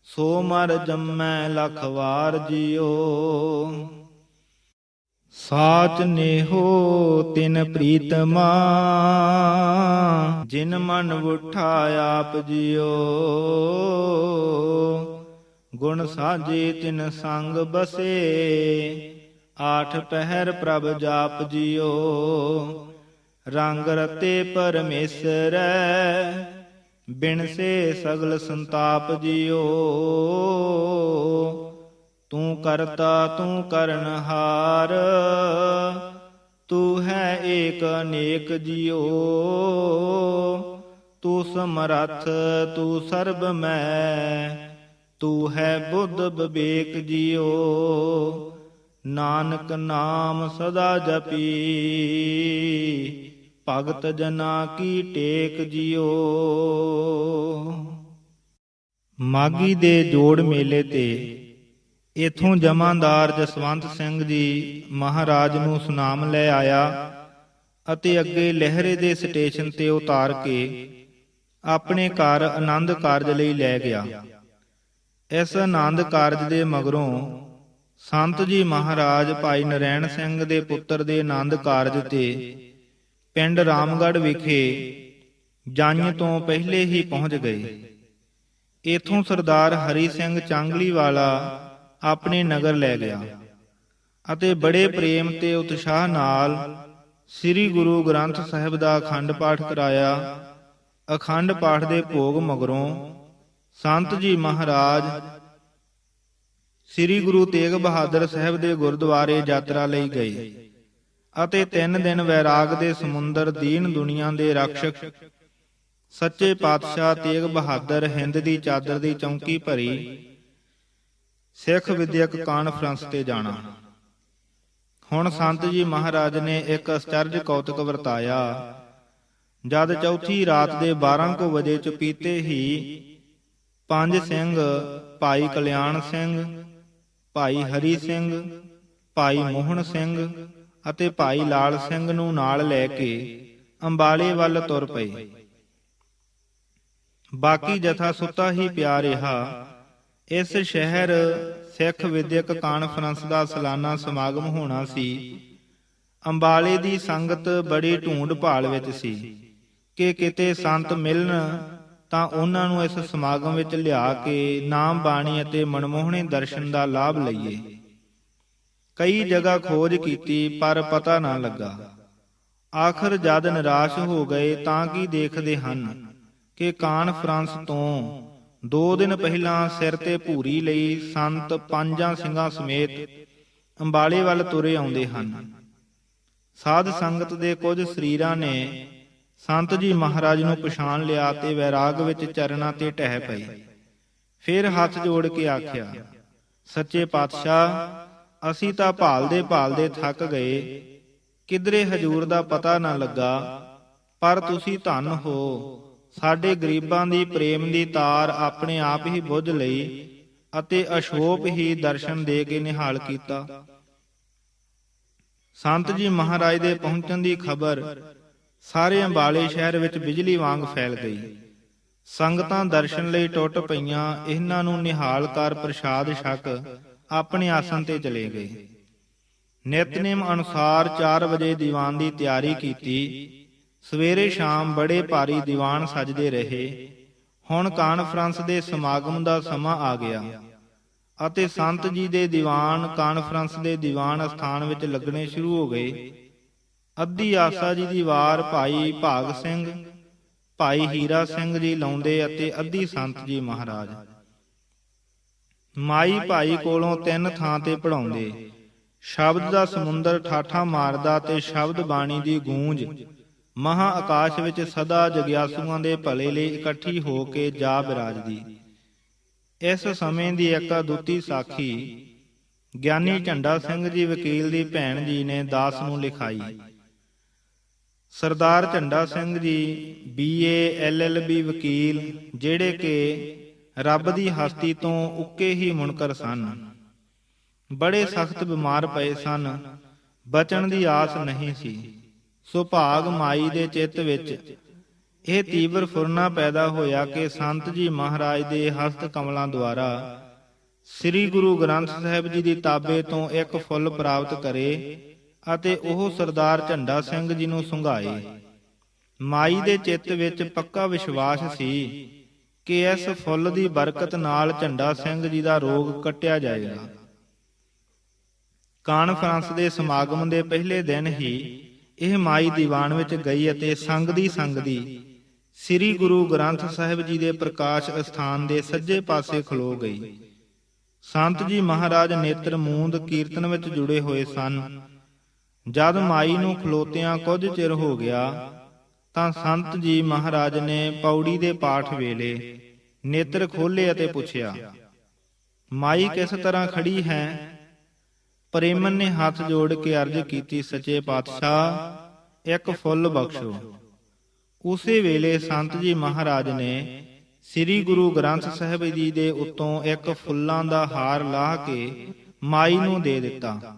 ਸੋ ਮਰ ਜੰਮੈ ਲਖ ਵਾਰ ਜਿਉ। ਸਾਚ ਨੇਹੋ ਤਿਨ ਪ੍ਰੀਤਮਾ ਜਿਨ ਮਨ ਬੁੱਠਾ ਆਪ ਜਿਉ। ਗੁਣ ਸਾਜੇ ਤਿਨ ਸੰਗ ਬਸੇ ਆਠ ਪਹਿਰ ਪ੍ਰਭ ਜਾਪ ਜਿਉ। ਰੰਗ ਰਤੇ ਪਰਮੇਸ਼ਰੈ ਬਿਨ ਸੇ ਸਗਲ ਸੰਤਾਪ ਜਿਉ। ਤੂੰ ਕਰਤਾ ਤੂੰ ਕਰਨਹਾਰ ਤੂੰ ਹੈ ਏਕ ਅਨੇਕ ਜਿਉ। ਤੂੰ ਸਮਰੱਥ ਤੂੰ ਸਰਬ ਮੈਂ ਤੂੰ ਹੈ ਬੁੱਧ ਵਿਵੇਕ ਜਿਉ। ਨਾਨਕ ਨਾਮ ਸਦਾ ਜਪੀ ਭਗਤ ਜਨਾ ਕੀ ਟੇਕ ਜਿਉ। ਮਾਘੀ ਦੇ ਜੋੜ ਮੇਲੇ ਤੇ ਇਥੋਂ ਜਮਾਂਦਾਰ ਜਸਵੰਤ ਸਿੰਘ ਜੀ ਮਹਾਰਾਜ ਨੂੰ ਸੁਨਾਮ ਲੈ ਆਇਆ ਅਤੇ ਅੱਗੇ ਲਹਿਰੇ ਦੇ ਸਟੇਸ਼ਨ ਤੇ ਉਤਾਰ ਕੇ ਆਪਣੇ ਘਰ ਆਨੰਦ ਕਾਰਜ ਲਈ ਲੈ ਗਿਆ। ਇਸ ਆਨੰਦ ਕਾਰਜ ਦੇ ਮਗਰੋਂ ਸੰਤ ਜੀ ਮਹਾਰਾਜ ਭਾਈ ਨਰੈਣ ਸਿੰਘ ਦੇ ਪੁੱਤਰ ਦੇ ਆਨੰਦ ਕਾਰਜ ਤੇ ਪਿੰਡ ਰਾਮਗੜ੍ਹ ਵਿਖੇ ਜੰਝ ਤੋਂ ਪਹਿਲੇ ਹੀ ਪਹੁੰਚ ਗਏ। ਇਥੋਂ ਸਰਦਾਰ ਹਰੀ ਸਿੰਘ ਚਾਂਗਲੀ ਵਾਲਾ ਆਪਣੇ ਨਗਰ ਲੈ ਗਿਆ ਅਤੇ ਬੜੇ ਪ੍ਰੇਮ ਤੇ ਉਤਸ਼ਾਹ ਨਾਲ ਸ੍ਰੀ ਗੁਰੂ ਗ੍ਰੰਥ ਸਾਹਿਬ ਦਾ ਅਖੰਡ ਪਾਠ ਕਰਾਇਆ। ਅਖੰਡ ਪਾਠ ਦੇ ਭੋਗ ਮਗਰੋਂ ਸੰਤ ਜੀ ਮਹਾਰਾਜ ਸ੍ਰੀ ਗੁਰੂ ਤੇਗ ਬਹਾਦਰ ਸਾਹਿਬ ਦੇ ਗੁਰਦੁਆਰੇ ਯਾਤਰਾ ਲਈ ਗਏ ਅਤੇ 3 ਦਿਨ ਵੈਰਾਗ ਦੇ ਸਮੁੰਦਰ ਦੀਨ ਦੁਨੀਆ ਦੇ ਰਕਸ਼ਕ ਸੱਚੇ ਪਾਤਸ਼ਾਹ ਤੇਗ ਬਹਾਦਰ ਹਿੰਦ ਦੀ ਚਾਦਰ ਦੀ ਚੌਂਕੀ ਭਰੀ ਸਿੱਖ ਵਿਦਿਅਕ ਕਾਨਫਰੰਸ ਤੇ ਜਾਣਾ। ਹੁਣ ਸੰਤ ਜੀ ਮਹਾਰਾਜ ਨੇ ਇੱਕ ਅਚਰਜ ਕੌਤਕ ਵਰਤਾਇਆ। ਜਦ ਚੌਥੀ ਰਾਤ ਦੇ 12 ਵਜੇ ਚੁਪੀਤੇ ਹੀ 5 ਸਿੰਘ ਭਾਈ ਕਲਿਆਣ ਸਿੰਘ, ਭਾਈ ਹਰੀ ਸਿੰਘ, ਭਾਈ ਮੋਹਨ ਸਿੰਘ ਅਤੇ ਭਾਈ ਲਾਲ ਸਿੰਘ ਨੂੰ ਨਾਲ ਲੈ ਕੇ ਅੰਬਾਲੇ ਵੱਲ ਤੁਰ ਪਏ। ਬਾਕੀ ਜਥਾ ਸੁੱਤਾ ਹੀ ਪਿਆ ਰਿਹਾ। ਇਸ ਸ਼ਹਿਰ ਸਿੱਖ ਵਿਦਿਅਕ ਕਾਨਫਰੰਸ ਦਾ ਸਾਲਾਨਾ ਸਮਾਗਮ ਹੋਣਾ ਸੀ। ਅੰਬਾਲੇ ਦੀ ਸੰਗਤ ਬੜੀ ਢੂੰਡ ਭਾਲ ਵਿੱਚ ਸੀ ਕਿ ਕਿਤੇ ਸੰਤ ਮਿਲਣ ਤਾਂ ਉਹਨਾਂ ਨੂੰ ਇਸ ਸਮਾਗਮ ਵਿੱਚ ਲਿਆ ਕੇ ਨਾਮ ਬਾਣੀ ਅਤੇ ਮਨਮੋਹਣੇ ਦਰਸ਼ਨ ਦਾ ਲਾਭ ਲਈਏ। ਕਈ ਜਗ੍ਹਾ ਖੋਜ ਕੀਤੀ ਪਰ ਪਤਾ ਨਾ ਲੱਗਾ। ਆਖਰ ਜਦ ਨਿਰਾਸ਼ ਹੋ ਗਏ ਤਾਂ ਕੀ ਦੇਖਦੇ ਹਨ ਕਿ ਕਾਨਫਰੰਸ ਤੋਂ 2 ਦਿਨ ਪਹਿਲਾਂ ਸਿਰ ਤੇ ਭੂਰੀ ਲਈ ਸੰਤ 5 ਸਿੰਘਾਂ ਸਮੇਤ ਅੰਬਾਲੇ ਵੱਲ ਤੁਰੇ ਆਉਂਦੇ ਹਨ। ਸਾਧ ਸੰਗਤ ਦੇ ਕੁਝ ਸਰੀਰਾਂ ਨੇ ਸੰਤ ਜੀ ਮਹਾਰਾਜ ਨੂੰ ਪਛਾਣ ਲਿਆ ਤੇ ਵੈਰਾਗ ਵਿੱਚ ਚਰਨਾਂ ਤੇ ਢਹਿ ਪਏ। ਫਿਰ ਹੱਥ ਜੋੜ ਕੇ ਆਖਿਆ, ਸੱਚੇ ਪਾਤਸ਼ਾਹ, ਅਸੀਂ ਤਾਂ ਭਾਲਦੇ ਥੱਕ ਗਏ, ਕਿਧਰੇ ਹਜੂਰ ਦਾ ਪਤਾ ਨਾ ਲੱਗਾ, ਪਰ ਤੁਸੀਂ ਧੰਨ ਹੋ, ਸਾਡੇ ਗਰੀਬਾਂ ਦੀ ਪ੍ਰੇਮ ਦੀ ਤਾਰ ਆਪਣੇ ਆਪ ਹੀ ਬੁੱਝ ਲਈ ਅਤੇ ਅਸ਼ੋਪ ਹੀ ਦਰਸ਼ਨ ਦੇ ਕੇ ਨਿਹਾਲ ਕੀਤਾ। ਸੰਤ ਜੀ ਮਹਾਰਾਜ ਦੇ ਪਹੁੰਚਣ ਦੀ ਖਬਰ ਸਾਰੇ ਅੰਬਾਲੇ ਸ਼ਹਿਰ ਵਿੱਚ ਬਿਜਲੀ ਵਾਂਗ ਫੈਲ ਗਈ। ਸੰਗਤਾਂ ਦਰਸ਼ਨ ਲਈ ਟੁੱਟ ਪਈਆਂ। ਇਹਨਾਂ ਨੂੰ ਨਿਹਾਲ ਕਰ ਪ੍ਰਸ਼ਾਦ ਛਕ ਆਪਣੇ ਆਸਣ ਤੇ ਚਲੇ ਗਏ। ਨਿਤਨੇਮ ਅਨੁਸਾਰ 4 ਵਜੇ ਦੀਵਾਨ ਦੀ ਤਿਆਰੀ ਕੀਤੀ। ਸਵੇਰੇ ਸ਼ਾਮ ਬੜੇ ਭਾਰੀ ਦੀਵਾਨ ਸਜਦੇ ਰਹੇ। ਹੁਣ ਕਾਨਫਰੰਸ ਦੇ ਸਮਾਗਮ ਦਾ ਸਮਾਂ ਆ ਗਿਆ ਅਤੇ ਸੰਤ ਜੀ ਦੇ ਦੀਵਾਨ ਕਾਨਫਰੰਸ ਦੇ ਦੀਵਾਨ ਅਸਥਾਨ ਵਿੱਚ ਲੱਗਣੇ ਸ਼ੁਰੂ ਹੋ ਗਏ। ਅੱਧੀ ਆਸਾ ਜੀ ਦੀ ਵਾਰ ਭਾਈ ਭਾਗ ਸਿੰਘ, ਭਾਈ ਹੀਰਾ ਸਿੰਘ ਜੀ ਲਾਉਂਦੇ ਅਤੇ ਅੱਧੀ ਸੰਤ ਜੀ ਮਹਾਰਾਜ। ਮਾਈ ਭਾਈ ਕੋਲੋਂ 3 ਥਾਂ ਤੇ ਪੜਾਉਂਦੇ। ਸ਼ਬਦ ਦਾ ਸਮੁੰਦਰ ਠਾਠਾਂ ਮਾਰਦਾ ਤੇ ਸ਼ਬਦ ਬਾਣੀ ਦੀ ਗੂੰਜ ਮਹਾ ਆਕਾਸ਼ ਵਿੱਚ ਸਦਾ ਜਗਿਆਸੂਆਂ ਦੇ ਭਲੇ ਲਈ ਇਕੱਠੀ ਹੋ ਕੇ ਜਾ ਬਿਰਾਜਦੀ। ਇਸ ਸਮੇਂ ਦੀ ਇਕਾਦੁੱਤੀ ਸਾਖੀ ਗਿਆਨੀ ਝੰਡਾ ਸਿੰਘ ਜੀ ਵਕੀਲ ਦੀ ਭੈਣ ਜੀ ਨੇ ਦਾਸ ਨੂੰ ਲਿਖਾਈ। ਸਰਦਾਰ ਝੰਡਾ ਸਿੰਘ ਜੀ BA LLB ਵਕੀਲ, ਜਿਹੜੇ ਕਿ ਰੱਬ ਦੀ ਹਸਤੀ ਤੋਂ ਉੱਕੇ ਹੀ ਮੁਨਕਰ ਸਨ, ਬੜੇ ਸਖਤ ਬਿਮਾਰ ਪਏ ਸਨ। ਬਚਣ ਦੀ ਆਸ ਨਹੀਂ ਸੀ। ਸੁਭਾਗ ਮਾਈ ਦੇ ਚਿੱਤ ਵਿੱਚ ਇਹ ਤੀਬਰ ਫੁਰਨਾ ਪੈਦਾ ਹੋਇਆ ਕਿ ਸੰਤ ਜੀ ਮਹਾਰਾਜ ਦੇ ਹਸਤ ਕਮਲਾਂ ਦੁਆਰਾ ਸ੍ਰੀ ਗੁਰੂ ਗ੍ਰੰਥ ਸਾਹਿਬ ਜੀ ਦੀ ਤਾਬੇ ਤੋਂ ਇੱਕ ਫੁੱਲ ਪ੍ਰਾਪਤ ਕਰੇ ਅਤੇ ਉਹ ਸਰਦਾਰ ਝੰਡਾ ਸਿੰਘ ਜੀ ਨੂੰ ਸੁੰਘਾਏ। ਮਾਈ ਦੇ ਚਿੱਤ ਵਿੱਚ ਪੱਕਾ ਵਿਸ਼ਵਾਸ ਸੀ ਕਿ ਇਸ ਫੁੱਲ ਦੀ ਬਰਕਤ ਨਾਲ ਝੰਡਾ ਸਿੰਘ ਜੀ ਦਾ ਰੋਗ ਕੱਟਿਆ ਜਾਏਗਾ। ਕਾਨਫਰੰਸ ਦੇ ਸਮਾਗਮ ਦੇ ਪਹਿਲੇ ਦਿਨ ਹੀ ਇਹ ਮਾਈ ਦੀਵਾਨ ਵਿੱਚ ਗਈ ਅਤੇ ਸੰਗਦੀ ਸ੍ਰੀ ਗੁਰੂ ਗ੍ਰੰਥ ਸਾਹਿਬ ਜੀ ਦੇ ਪ੍ਰਕਾਸ਼ ਅਸਥਾਨ ਦੇ ਸੱਜੇ ਪਾਸੇ ਖਲੋ ਗਈ। ਸੰਤ ਜੀ ਮਹਾਰਾਜ ਨੇਤਰ ਮੂੰਦ ਕੀਰਤਨ ਵਿੱਚ ਜੁੜੇ ਹੋਏ ਸਨ। ਜਦ ਮਾਈ ਨੂੰ ਖਲੋਤਿਆਂ ਕੁਝ ਚਿਰ ਹੋ ਗਿਆ ਤਾਂ ਸੰਤ ਜੀ ਮਹਾਰਾਜ ਨੇ ਪੌੜੀ ਦੇ ਪਾਠ ਵੇਲੇ ਨੇਤਰ ਖੋਲੇ ਅਤੇ ਪੁੱਛਿਆ, ਮਾਈ ਕਿਸ ਤਰ੍ਹਾਂ ਖੜੀ ਹੈ? ਪ੍ਰੇਮਨ ਨੇ ਹੱਥ ਜੋੜ ਕੇ ਅਰਜ਼ ਕੀਤੀ, ਸੱਚੇ ਪਾਤਸ਼ਾਹ ਇੱਕ ਫੁੱਲ ਬਖਸ਼ੋ। ਉਸੇ ਵੇਲੇ ਸੰਤ ਜੀ ਮਹਾਰਾਜ ਨੇ ਸ੍ਰੀ ਗੁਰੂ ਗ੍ਰੰਥ ਸਾਹਿਬ ਜੀ ਦੇ ਉੱਤੋਂ ਇੱਕ ਫੁੱਲਾਂ ਦਾ ਹਾਰ ਲਾਹ ਕੇ ਮਾਈ ਨੂੰ ਦੇ ਦਿੱਤਾ।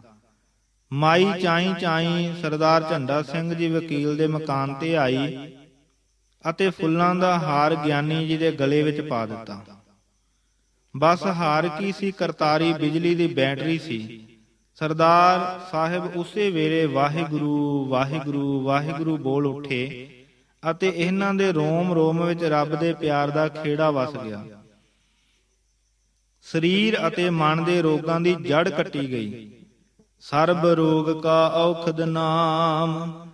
ਮਾਈ ਚਾਈ ਸਰਦਾਰ ਝੰਡਾ ਸਿੰਘ ਜੀ ਵਕੀਲ ਦੇ ਮਕਾਨ ਤੇ ਆਈ ਅਤੇ ਫੁੱਲਾਂ ਦਾ ਹਾਰ ਗਿਆਨੀ ਜੀ ਦੇ ਗਲੇ ਵਿੱਚ ਪਾ ਦਿੱਤਾ। ਬਸ ਹਾਰ ਕੀ ਸੀ, ਕਰਤਾਰੀ ਬਿਜਲੀ ਦੀ ਬੈਟਰੀ ਸੀ। ਸਰਦਾਰ ਸਾਹਿਬ ਉਸੇ ਵੇਲੇ ਵਾਹਿਗੁਰੂ ਵਾਹਿਗੁਰੂ ਵਾਹਿਗੁਰੂ ਬੋਲ ਉੱਠੇ ਅਤੇ ਇਹਨਾਂ ਦੇ ਰੋਮ ਰੋਮ ਵਿੱਚ ਰੱਬ ਦੇ ਪਿਆਰ ਦਾ ਖੇੜਾ ਵਸ ਗਿਆ। ਸਰੀਰ ਅਤੇ ਮਨ ਦੇ ਰੋਗਾਂ ਦੀ ਜੜ ਕੱਟੀ ਗਈ। ਸਰਬ ਰੋਗ ਕਾ ਔਖਦ ਨਾਮ।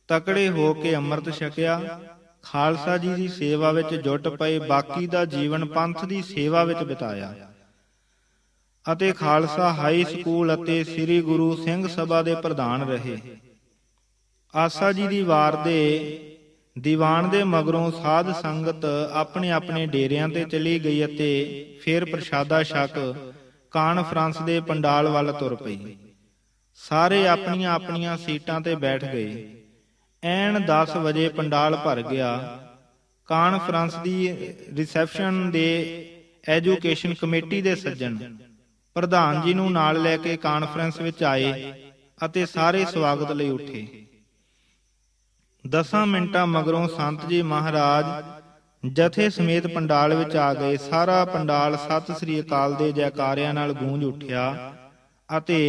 ਤਕੜੇ ਹੋ ਕੇ ਅੰਮ੍ਰਿਤ ਛਕਿਆ। ਖਾਲਸਾ ਜੀ ਦੀ ਸੇਵਾ ਵਿੱਚ ਜੁਟ ਪਏ। ਬਾਕੀ ਦਾ ਜੀਵਨ ਪੰਥ ਦੀ ਸੇਵਾ ਵਿੱਚ ਬਿਤਾਇਆ ਅਤੇ ਖਾਲਸਾ ਹਾਈ ਸਕੂਲ ਅਤੇ ਸ੍ਰੀ ਗੁਰੂ ਸਿੰਘ ਸਭਾ ਦੇ ਪ੍ਰਧਾਨ ਰਹੇ। ਆਸਾ ਜੀ ਦੀ ਵਾਰ ਦੇ ਦੀਵਾਨ ਦੇ ਮਗਰੋਂ ਸਾਧ ਸੰਗਤ ਆਪਣੇ ਆਪਣੇ ਡੇਰਿਆਂ ਤੇ ਚਲੀ ਗਈ ਅਤੇ ਫਿਰ ਪ੍ਰਸ਼ਾਦਾ ਛਕ ਕਾਨਫਰੰਸ ਦੇ ਪੰਡਾਲ ਵੱਲ ਤੁਰ ਪਈ। ਸਾਰੇ ਆਪਣੀਆਂ ਆਪਣੀਆਂ ਸੀਟਾਂ ਤੇ ਬੈਠ ਗਏ। ਐਨ 10 ਵਜੇ ਪੰਡਾਲ ਭਰ ਗਿਆ। ਕਾਨਫਰੰਸ ਦੀ ਰਿਸੈਪਸ਼ਨ ਦੇ ਐਜੂਕੇਸ਼ਨ ਕਮੇਟੀ ਦੇ ਸੱਜਣ ਪ੍ਰਧਾਨ ਜੀ ਨੂੰ ਨਾਲ ਲੈ ਕੇ ਕਾਨਫਰੰਸ ਵਿੱਚ ਆਏ ਅਤੇ ਸਾਰੇ ਸਵਾਗਤ ਲਈ ਉੱਠੇ। 10 ਮਿੰਟਾਂ ਮਗਰੋਂ ਸੰਤ ਜੀ ਮਹਾਰਾਜ ਜਥੇ ਸਮੇਤ ਪੰਡਾਲ ਵਿੱਚ ਆ ਗਏ। ਸਾਰਾ ਪੰਡਾਲ ਸਤਿ ਸ੍ਰੀ ਅਕਾਲ ਦੇ ਜੈਕਾਰਿਆਂ ਨਾਲ ਗੂੰਜ ਉੱਠਿਆ ਅਤੇ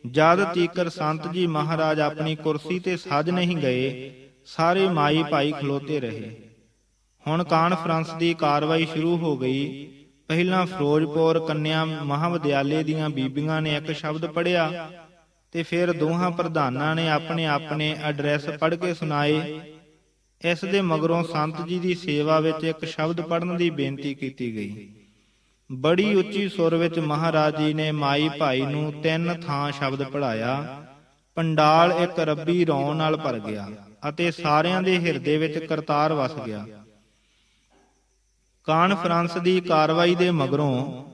ਜਦ ਤੀਕਰ ਸੰਤ ਜੀ ਮਹਾਰਾਜ ਆਪਣੀ ਕੁਰਸੀ ਤੇ ਸੱਜ ਨਹੀਂ ਗਏ, ਸਾਰੇ ਮਾਈ ਭਾਈ ਖਲੋਤੇ ਰਹੇ। ਹੁਣ ਕਾਨਫਰੰਸ ਦੀ ਕਾਰਵਾਈ ਸ਼ੁਰੂ ਹੋ ਗਈ। ਪਹਿਲਾਂ ਫਿਰੋਜ਼ਪੁਰ ਕੰਨਿਆ ਮਹਾਵਿਦਿਆਲੇ ਦੀਆਂ ਬੀਬੀਆਂ ਨੇ ਇੱਕ ਸ਼ਬਦ ਪੜ੍ਹਿਆ ਤੇ ਫਿਰ ਦੋਹਾਂ ਪ੍ਰਧਾਨਾਂ ਨੇ ਆਪਣੇ ਆਪਣੇ ਐਡਰੈਸ ਪੜ੍ਹ ਕੇ ਸੁਣਾਏ। ਇਸ ਦੇ ਮਗਰੋਂ ਸੰਤ ਜੀ ਦੀ ਸੇਵਾ ਵਿੱਚ ਇੱਕ ਸ਼ਬਦ ਪੜ੍ਹਨ ਦੀ ਬੇਨਤੀ ਕੀਤੀ ਗਈ। ਬੜੀ ਉੱਚੀ ਸੁਰ ਵਿੱਚ ਮਹਾਰਾਜ ਜੀ ਨੇ ਮਾਈ ਭਾਈ ਨੂੰ 3 ਥਾਂ ਸ਼ਬਦ ਪੜ੍ਹਾਇਆ। ਪੰਡਾਲ ਇੱਕ ਰੱਬੀ ਰੌਂ ਨਾਲ ਭਰ ਗਿਆ ਅਤੇ ਸਾਰਿਆਂ ਦੇ ਹਿਰਦੇ ਵਿੱਚ ਕਰਤਾਰ ਵਸ ਗਿਆ। ਕਾਨਫਰੰਸ ਦੀ ਕਾਰਵਾਈ ਦੇ ਮਗਰੋਂ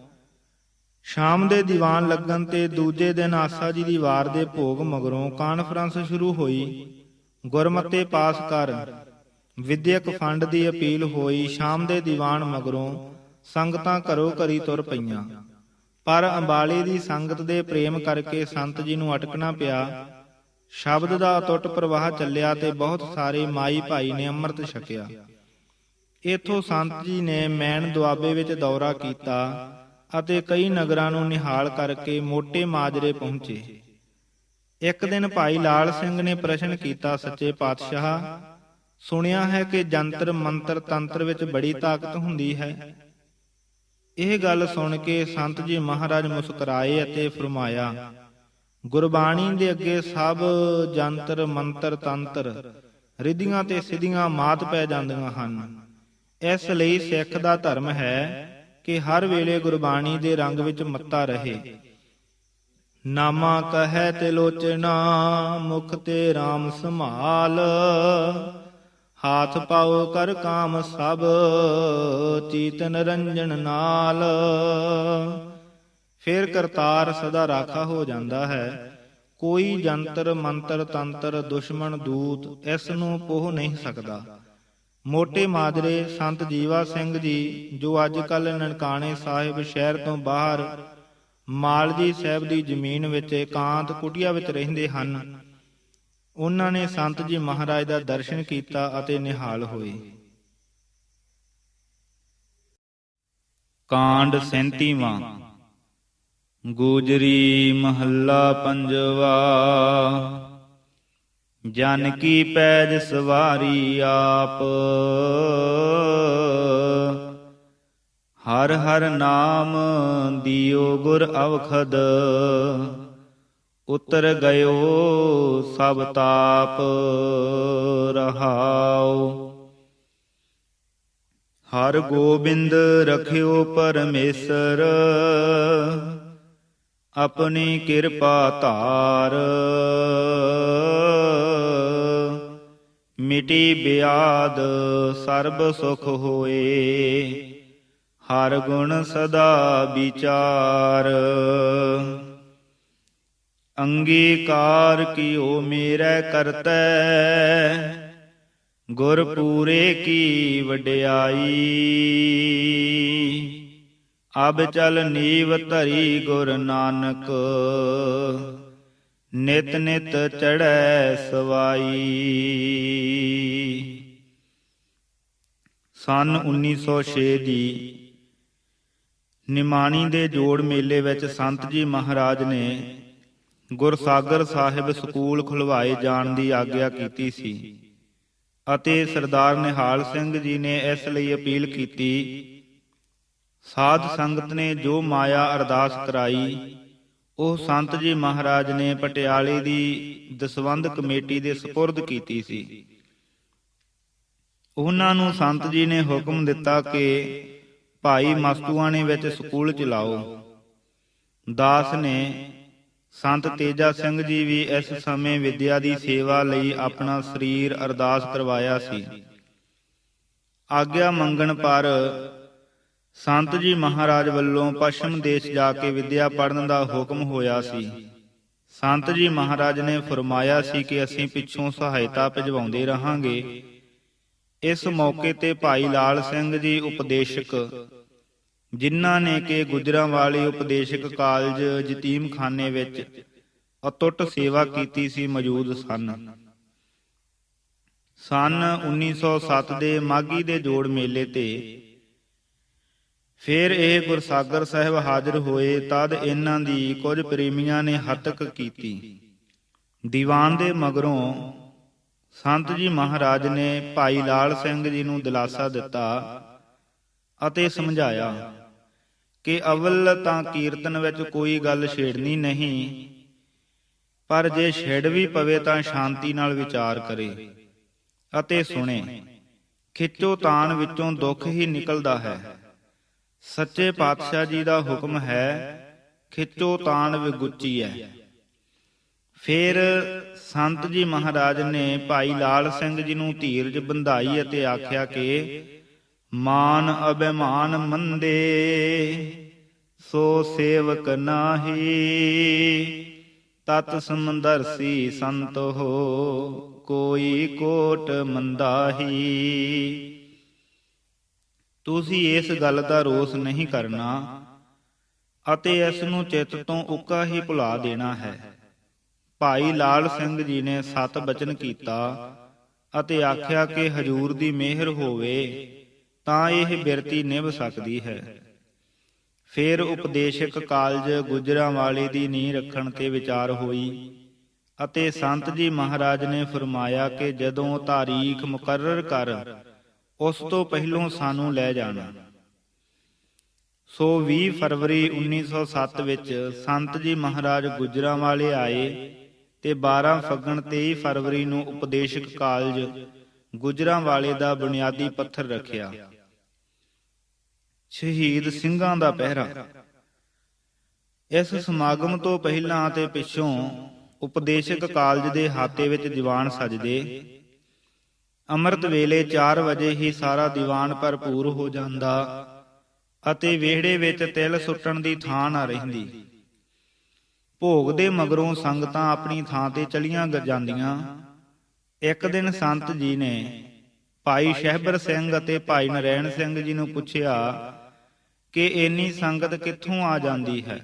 ਸ਼ਾਮ ਦੇ ਦੀਵਾਨ ਲੱਗਣ ਤੇ ਦੂਜੇ ਦਿਨ ਆਸਾ ਜੀ ਦੀ ਵਾਰ ਦੇ ਭੋਗ ਮਗਰੋਂ ਕਾਨਫਰੰਸ ਸ਼ੁਰੂ ਹੋਈ। ਗੁਰਮਤੇ ਪਾਸ ਕਰ ਵਿਦਿਅਕ ਫੰਡ ਦੀ ਅਪੀਲ ਹੋਈ। ਸ਼ਾਮ ਦੇ ਦੀਵਾਨ ਮਗਰੋਂ ਸੰਗਤਾਂ ਘਰੋ ਘਰੀ ਤੁਰ ਪਈਆਂ। ਪਰ ਅੰਬਾਲੇ ਦੀ ਸੰਗਤ ਦੇ ਪ੍ਰੇਮ ਕਰਕੇ ਸੰਤ ਜੀ ਨੂੰ ਅਟਕਣਾ ਪਿਆ। ਸ਼ਬਦ ਦਾ ਅਟੁੱਟ ਪ੍ਰਵਾਹ ਚੱਲਿਆ ਤੇ ਬਹੁਤ ਸਾਰੇ ਮਾਈ ਭਾਈ ਨੇ ਅੰਮ੍ਰਿਤ ਛਕਿਆ। ਇੱਥੋਂ ਸੰਤ ਜੀ ਨੇ ਮੈਣ ਦੁਆਬੇ ਵਿੱਚ ਦੌਰਾ ਕੀਤਾ ਅਤੇ ਕਈ ਨਗਰਾਂ ਨੂੰ ਨਿਹਾਲ ਕਰਕੇ ਮੋਟੇ ਮਾਜਰੇ ਪਹੁੰਚੇ। ਇੱਕ ਦਿਨ ਭਾਈ ਲਾਲ ਸਿੰਘ ਨੇ ਪ੍ਰਸ਼ਨ ਕੀਤਾ, ਸੱਚੇ ਪਾਤਸ਼ਾਹ, ਸੁਣਿਆ ਹੈ ਕਿ ਜੰਤਰ ਮੰਤਰ ਤੰਤਰ ਵਿੱਚ ਬੜੀ ਤਾਕਤ ਹੁੰਦੀ ਹੈ। ਇਹ ਗੱਲ ਸੁਣ ਕੇ ਸੰਤ ਜੀ ਮਹਾਰਾਜ ਮੁਸਕਰਾਏ ਅਤੇ ਫਰਮਾਇਆ, ਗੁਰਬਾਣੀ ਦੇ ਅੱਗੇ ਸਭ ਜੰਤਰ ਮੰਤਰ ਤੰਤਰ ਰਿੱਧੀਆਂ ਤੇ ਸਿੱਧੀਆਂ ਮਾਤ ਪੈ ਜਾਂਦੀਆਂ ਹਨ। ਇਸ ਲਈ ਸਿੱਖ ਦਾ ਧਰਮ ਹੈ ਕਿ ਹਰ ਵੇਲੇ ਗੁਰਬਾਣੀ ਦੇ ਰੰਗ ਵਿੱਚ ਮੱਤਾ ਰਹੇ। ਨਾਮਾ ਕਹੈ ਤੇ ਲੋਚਨਾ ਮੁਖ ਤੇ RAM ਸੰਭਾਲ, ਹਾਥ ਪਾਓ ਕਰ ਕਾਮ ਸਭ ਚੀਤਨ ਰੰਜਨ ਨਾਲ। ਫਿਰ ਕਰਤਾਰ ਸਦਾ ਰਾਖਾ ਹੋ ਜਾਂਦਾ ਹੈ। ਕੋਈ ਜੰਤਰ ਮੰਤਰ ਤੰਤਰ ਦੁਸ਼ਮਣ ਦੂਤ ਇਸ ਨੂੰ ਪੋਹ ਨਹੀਂ ਸਕਦਾ। ਮੋਟੇ ਮਾਜਰੇ ਸੰਤ ਜੀਵਾ ਸਿੰਘ ਜੀ, ਜੋ ਅੱਜ ਕੱਲ੍ਹ ਨਨਕਾਣੇ ਸਾਹਿਬ ਸ਼ਹਿਰ ਤੋਂ ਬਾਹਰ ਮਾਲਜੀ ਸਾਹਿਬ ਦੀ ਜ਼ਮੀਨ ਵਿੱਚ ਇਕਾਂਤ ਕੁਟੀਆ ਵਿੱਚ ਰਹਿੰਦੇ ਹਨ, ਉਹਨਾਂ ਨੇ ਸੰਤ ਜੀ ਮਹਾਰਾਜ ਦਾ ਦਰਸ਼ਨ ਕੀਤਾ ਅਤੇ ਨਿਹਾਲ ਹੋਏ। ਕਾਂਡ 37ਵਾਂ। ਗੋਜਰੀ ਮਹੱਲਾ ਪੰਜਵਾ। ਜਨ ਕੀ ਪੈਜ ਸਵਾਰੀ ਆਪ, ਹਰ ਹਰ ਨਾਮ ਦਿਓ ਗੁਰ ਅਵਖਦ। ਉਤਰ ਗਇਓ ਸਭ ਤਾਪ ਰਹਾਉ। ਹਰ ਗੋਬਿੰਦ ਰਖਿਓ ਪਰਮੇਸ਼ਰ, ਆਪਣੀ ਕਿਰਪਾ ਧਾਰ। ਮਿਟੀ ਬਿਆਦ ਸਰਬ ਸੁਖ ਹੋਏ, ਹਰ ਗੁਣ ਸਦਾ ਵਿਚਾਰ। ਅੰਗੀਕਾਰ ਕੀਓ ਮੇਰੇ ਕਰਤੈ, ਗੁਰ ਪੂਰੇ ਕੀ ਵਡਿਆਈ। ਅਬ ਚਲ ਨੀਵ ਧਰੀ ਗੁਰ ਨਾਨਕ, ਨਿਤ ਨਿਤ ਚੜ੍ਹੈ ਸਵਾਈ। ਸੰਨ 1906 ਦੀ ਨਿਮਾਣੀ ਦੇ ਜੋੜ ਮੇਲੇ ਵਿੱਚ ਸੰਤ ਜੀ ਮਹਾਰਾਜ ਨੇ ਗੁਰਸਾਗਰ ਸਾਹਿਬ ਸਕੂਲ ਖੁਲਵਾਏ ਜਾਣ ਦੀ ਆਗਿਆ ਕੀਤੀ ਸੀ ਅਤੇ ਸਰਦਾਰ ਨਿਹਾਲ ਸਿੰਘ ਜੀ ਨੇ ਇਸ ਲਈ ਅਪੀਲ ਕੀਤੀ। ਸਾਧ ਸੰਗਤ ਨੇ ਜੋ ਮਾਇਆ ਅਰਦਾਸ ਕਰਾਈ, ਉਹ ਸੰਤ ਜੀ ਮਹਾਰਾਜ ਨੇ ਪਟਿਆਲੇ ਦੀ ਦਸਵੰਧ ਕਮੇਟੀ ਦੇ ਸਪੁਰਦ ਕੀਤੀ ਸੀ। ਉਹਨਾਂ ਨੂੰ ਸੰਤ ਜੀ ਨੇ ਹੁਕਮ ਦਿੱਤਾ ਕਿ ਭਾਈ ਮਸਤੂਆਣੇ ਵਿੱਚ ਸਕੂਲ ਚਲਾਓ। ਦਾਸ ਨੇ ਸੰਤ ਤੇਜਾ ਸਿੰਘ ਜੀ ਵੀ ਇਸ ਸਮੇਂ ਵਿਦਿਆ ਦੀ ਸੇਵਾ ਲਈ ਆਪਣਾ ਸਰੀਰ ਅਰਦਾਸ ਕਰਵਾਇਆ ਸੀ। ਆਗਿਆ ਮੰਗਣ ਪਰ ਸੰਤ ਜੀ ਮਹਾਰਾਜ ਵੱਲੋਂ ਪੱਛਮ ਦੇਸ਼ ਜਾ ਕੇ ਵਿਦਿਆ ਪੜ੍ਹਨ ਦਾ ਹੁਕਮ ਹੋਇਆ ਸੀ। ਸੰਤ ਜੀ ਮਹਾਰਾਜ ਨੇ ਫਰਮਾਇਆ ਸੀ ਕਿ ਅਸੀਂ ਪਿੱਛੋਂ ਸਹਾਇਤਾ ਭਿਜਵਾਉਂਦੇ ਰਹਾਂਗੇ। ਇਸ ਮੌਕੇ ਤੇ ਭਾਈ ਲਾਲ ਸਿੰਘ ਜੀ ਉਪਦੇਸ਼ਕ, ਜਿਨ੍ਹਾਂ ਨੇ ਕਿ ਗੁਜਰਾਂਵਾਲੇ ਉਪਦੇਸ਼ਕ ਕਾਲਜ ਯਤੀਮਖਾਨੇ ਵਿੱਚ ਅਟੁੱਟ ਸੇਵਾ ਕੀਤੀ ਸੀ, ਮੌਜੂਦ ਸਨ। ਸੰਨ 1907 ਦੇ ਮਾਘੀ ਦੇ ਜੋੜ ਮੇਲੇ ਤੇ ਫਿਰ ਇਹ ਗੁਰਸਾਗਰ ਸਾਹਿਬ ਹਾਜ਼ਰ ਹੋਏ। ਤਦ ਇਹਨਾਂ ਦੀ ਕੁਝ ਪ੍ਰੇਮੀਆਂ ਨੇ ਹੱਤਕ ਕੀਤੀ। ਦੀਵਾਨ ਦੇ ਮਗਰੋਂ ਸੰਤ ਜੀ ਮਹਾਰਾਜ ਨੇ ਭਾਈ ਲਾਲ ਸਿੰਘ ਜੀ ਨੂੰ ਦਿਲਾਸਾ ਦਿੱਤਾ ਅਤੇ ਸਮਝਾਇਆ ਕਿ ਅਵਲ ਤਾਂ ਕੀਰਤਨ ਵਿੱਚ ਕੋਈ ਗੱਲ ਛੇੜਨੀ ਨਹੀਂ, ਪਰ ਜੇ ਛੇੜ ਵੀ ਪਵੇ ਤਾਂ ਸ਼ਾਂਤੀ ਨਾਲ ਵਿਚਾਰ ਕਰੇ ਅਤੇ ਸੁਣੇ। ਖਿੱਚੋ ਤਾਣ ਵਿੱਚੋਂ ਦੁੱਖ ਹੀ ਨਿਕਲਦਾ ਹੈ। ਸੱਚੇ ਪਾਤਸ਼ਾਹ ਜੀ ਦਾ ਹੁਕਮ ਹੈ, ਖਿੱਚੋ ਤਾਣ ਵਿਗੁੱਚੀ ਹੈ। ਫਿਰ ਸੰਤ ਜੀ ਮਹਾਰਾਜ ਨੇ ਭਾਈ ਲਾਲ ਸਿੰਘ ਜੀ ਨੂੰ ਧੀਰਜ ਬੰਧਾਈ ਅਤੇ ਆਖਿਆ ਕਿ ਮਾਨ ਅਭਿਮਾਨ ਮੰਦੇ ਸੋ ਸੇਵਕ ਨਾਹੀ, ਤਤ ਸਮੰਦਰਸੀ ਸੰਤ ਹੋ ਕੋਈ ਕੋਟ ਮੰਦਾਹੀ। ਤੁਸੀਂ ਇਸ ਗੱਲ ਦਾ ਰੋਸ ਨਹੀਂ ਕਰਨਾ। ਅਤੇ ਇਸ ਨੂੰ ਚਿੱਤ ਤੋਂ ਉੱਕਾ ਹੀ ਭੁਲਾ ਦੇਣਾ ਹੈ। ਭਾਈ ਲਾਲ ਸਿੰਘ ਜੀ ਨੇ 7 ਬਚਨ ਕੀਤਾ ਅਤੇ ਆਖਿਆ ਕਿ ਹਜ਼ੂਰ ਦੀ ਮਿਹਰ ਹੋਵੇ ਤਾਂ ਇਹ ਬਿਰਤੀ ਨਿਭ ਸਕਦੀ ਹੈ। ਫਿਰ ਉਪਦੇਸ਼ਕ ਕਾਲਜ ਗੁਜਰਾਂਵਾਲੇ ਦੀ ਨੀਂਹ ਰੱਖਣ ਤੇ ਵਿਚਾਰ ਹੋਈ ਅਤੇ ਸੰਤ ਜੀ ਮਹਾਰਾਜ ਨੇ ਫਰਮਾਇਆ ਕਿ ਜਦੋਂ ਤਾਰੀਖ ਮੁਕਰਰ ਕਰ ਉਸ ਤੋਂ ਪਹਿਲੋਂ ਸਾਨੂੰ ਲੈ ਜਾਣਾ। ਸੋ 20 ਫਰਵਰੀ 1907 ਵਿੱਚ ਸੰਤ ਜੀ ਮਹਾਰਾਜ ਗੁਜਰਾਂਵਾਲੇ ਆਏ ਤੇ 12 ਫੱਗਣ 23 ਫਰਵਰੀ ਨੂੰ ਉਪਦੇਸ਼ਕ ਕਾਲਜ ਗੁਜਰਾਂਵਾਲੇ ਦਾ ਬੁਨਿਆਦੀ ਪੱਥਰ ਰੱਖਿਆ। ਸ਼ਹੀਦ ਸਿੰਘਾਂ ਦਾ ਪਹਿਰਾ। ਇਸ ਸਮਾਗਮ ਤੋਂ ਪਹਿਲਾਂ ਤੇ ਪਿੱਛੋਂ ਉਪਦੇਸ਼ਕ ਕਾਲਜ ਦੇ ਹਾਤੇ ਵਿੱਚ ਦੀਵਾਨ ਸਜਦੇ। ਅੰਮ੍ਰਿਤ ਵੇਲੇ 4 ਵਜੇ ਹੀ ਸਾਰਾ ਦੀਵਾਨ ਭਰਪੂਰ ਹੋ ਜਾਂਦਾ ਅਤੇ ਵਿਹੜੇ ਵਿੱਚ ਤਿਲ ਸੁੱਟਣ ਦੀ ਥਾਂ ਨਾ ਰਹਿੰਦੀ। ਭੋਗ ਦੇ ਮਗਰੋਂ ਸੰਗਤਾਂ ਆਪਣੀ ਥਾਂ ਤੇ ਚਲੀਆਂ ਜਾਂਦੀਆਂ। ਇੱਕ ਦਿਨ ਸੰਤ ਜੀ ਨੇ ਭਾਈ ਸ਼ਹਿਬਰ ਸਿੰਘ ਅਤੇ ਭਾਈ ਨਰੈਣ ਸਿੰਘ ਜੀ ਨੂੰ ਪੁੱਛਿਆ ਕਿ ਇੰਨੀ ਸੰਗਤ ਕਿੱਥੋਂ ਆ ਜਾਂਦੀ ਹੈ।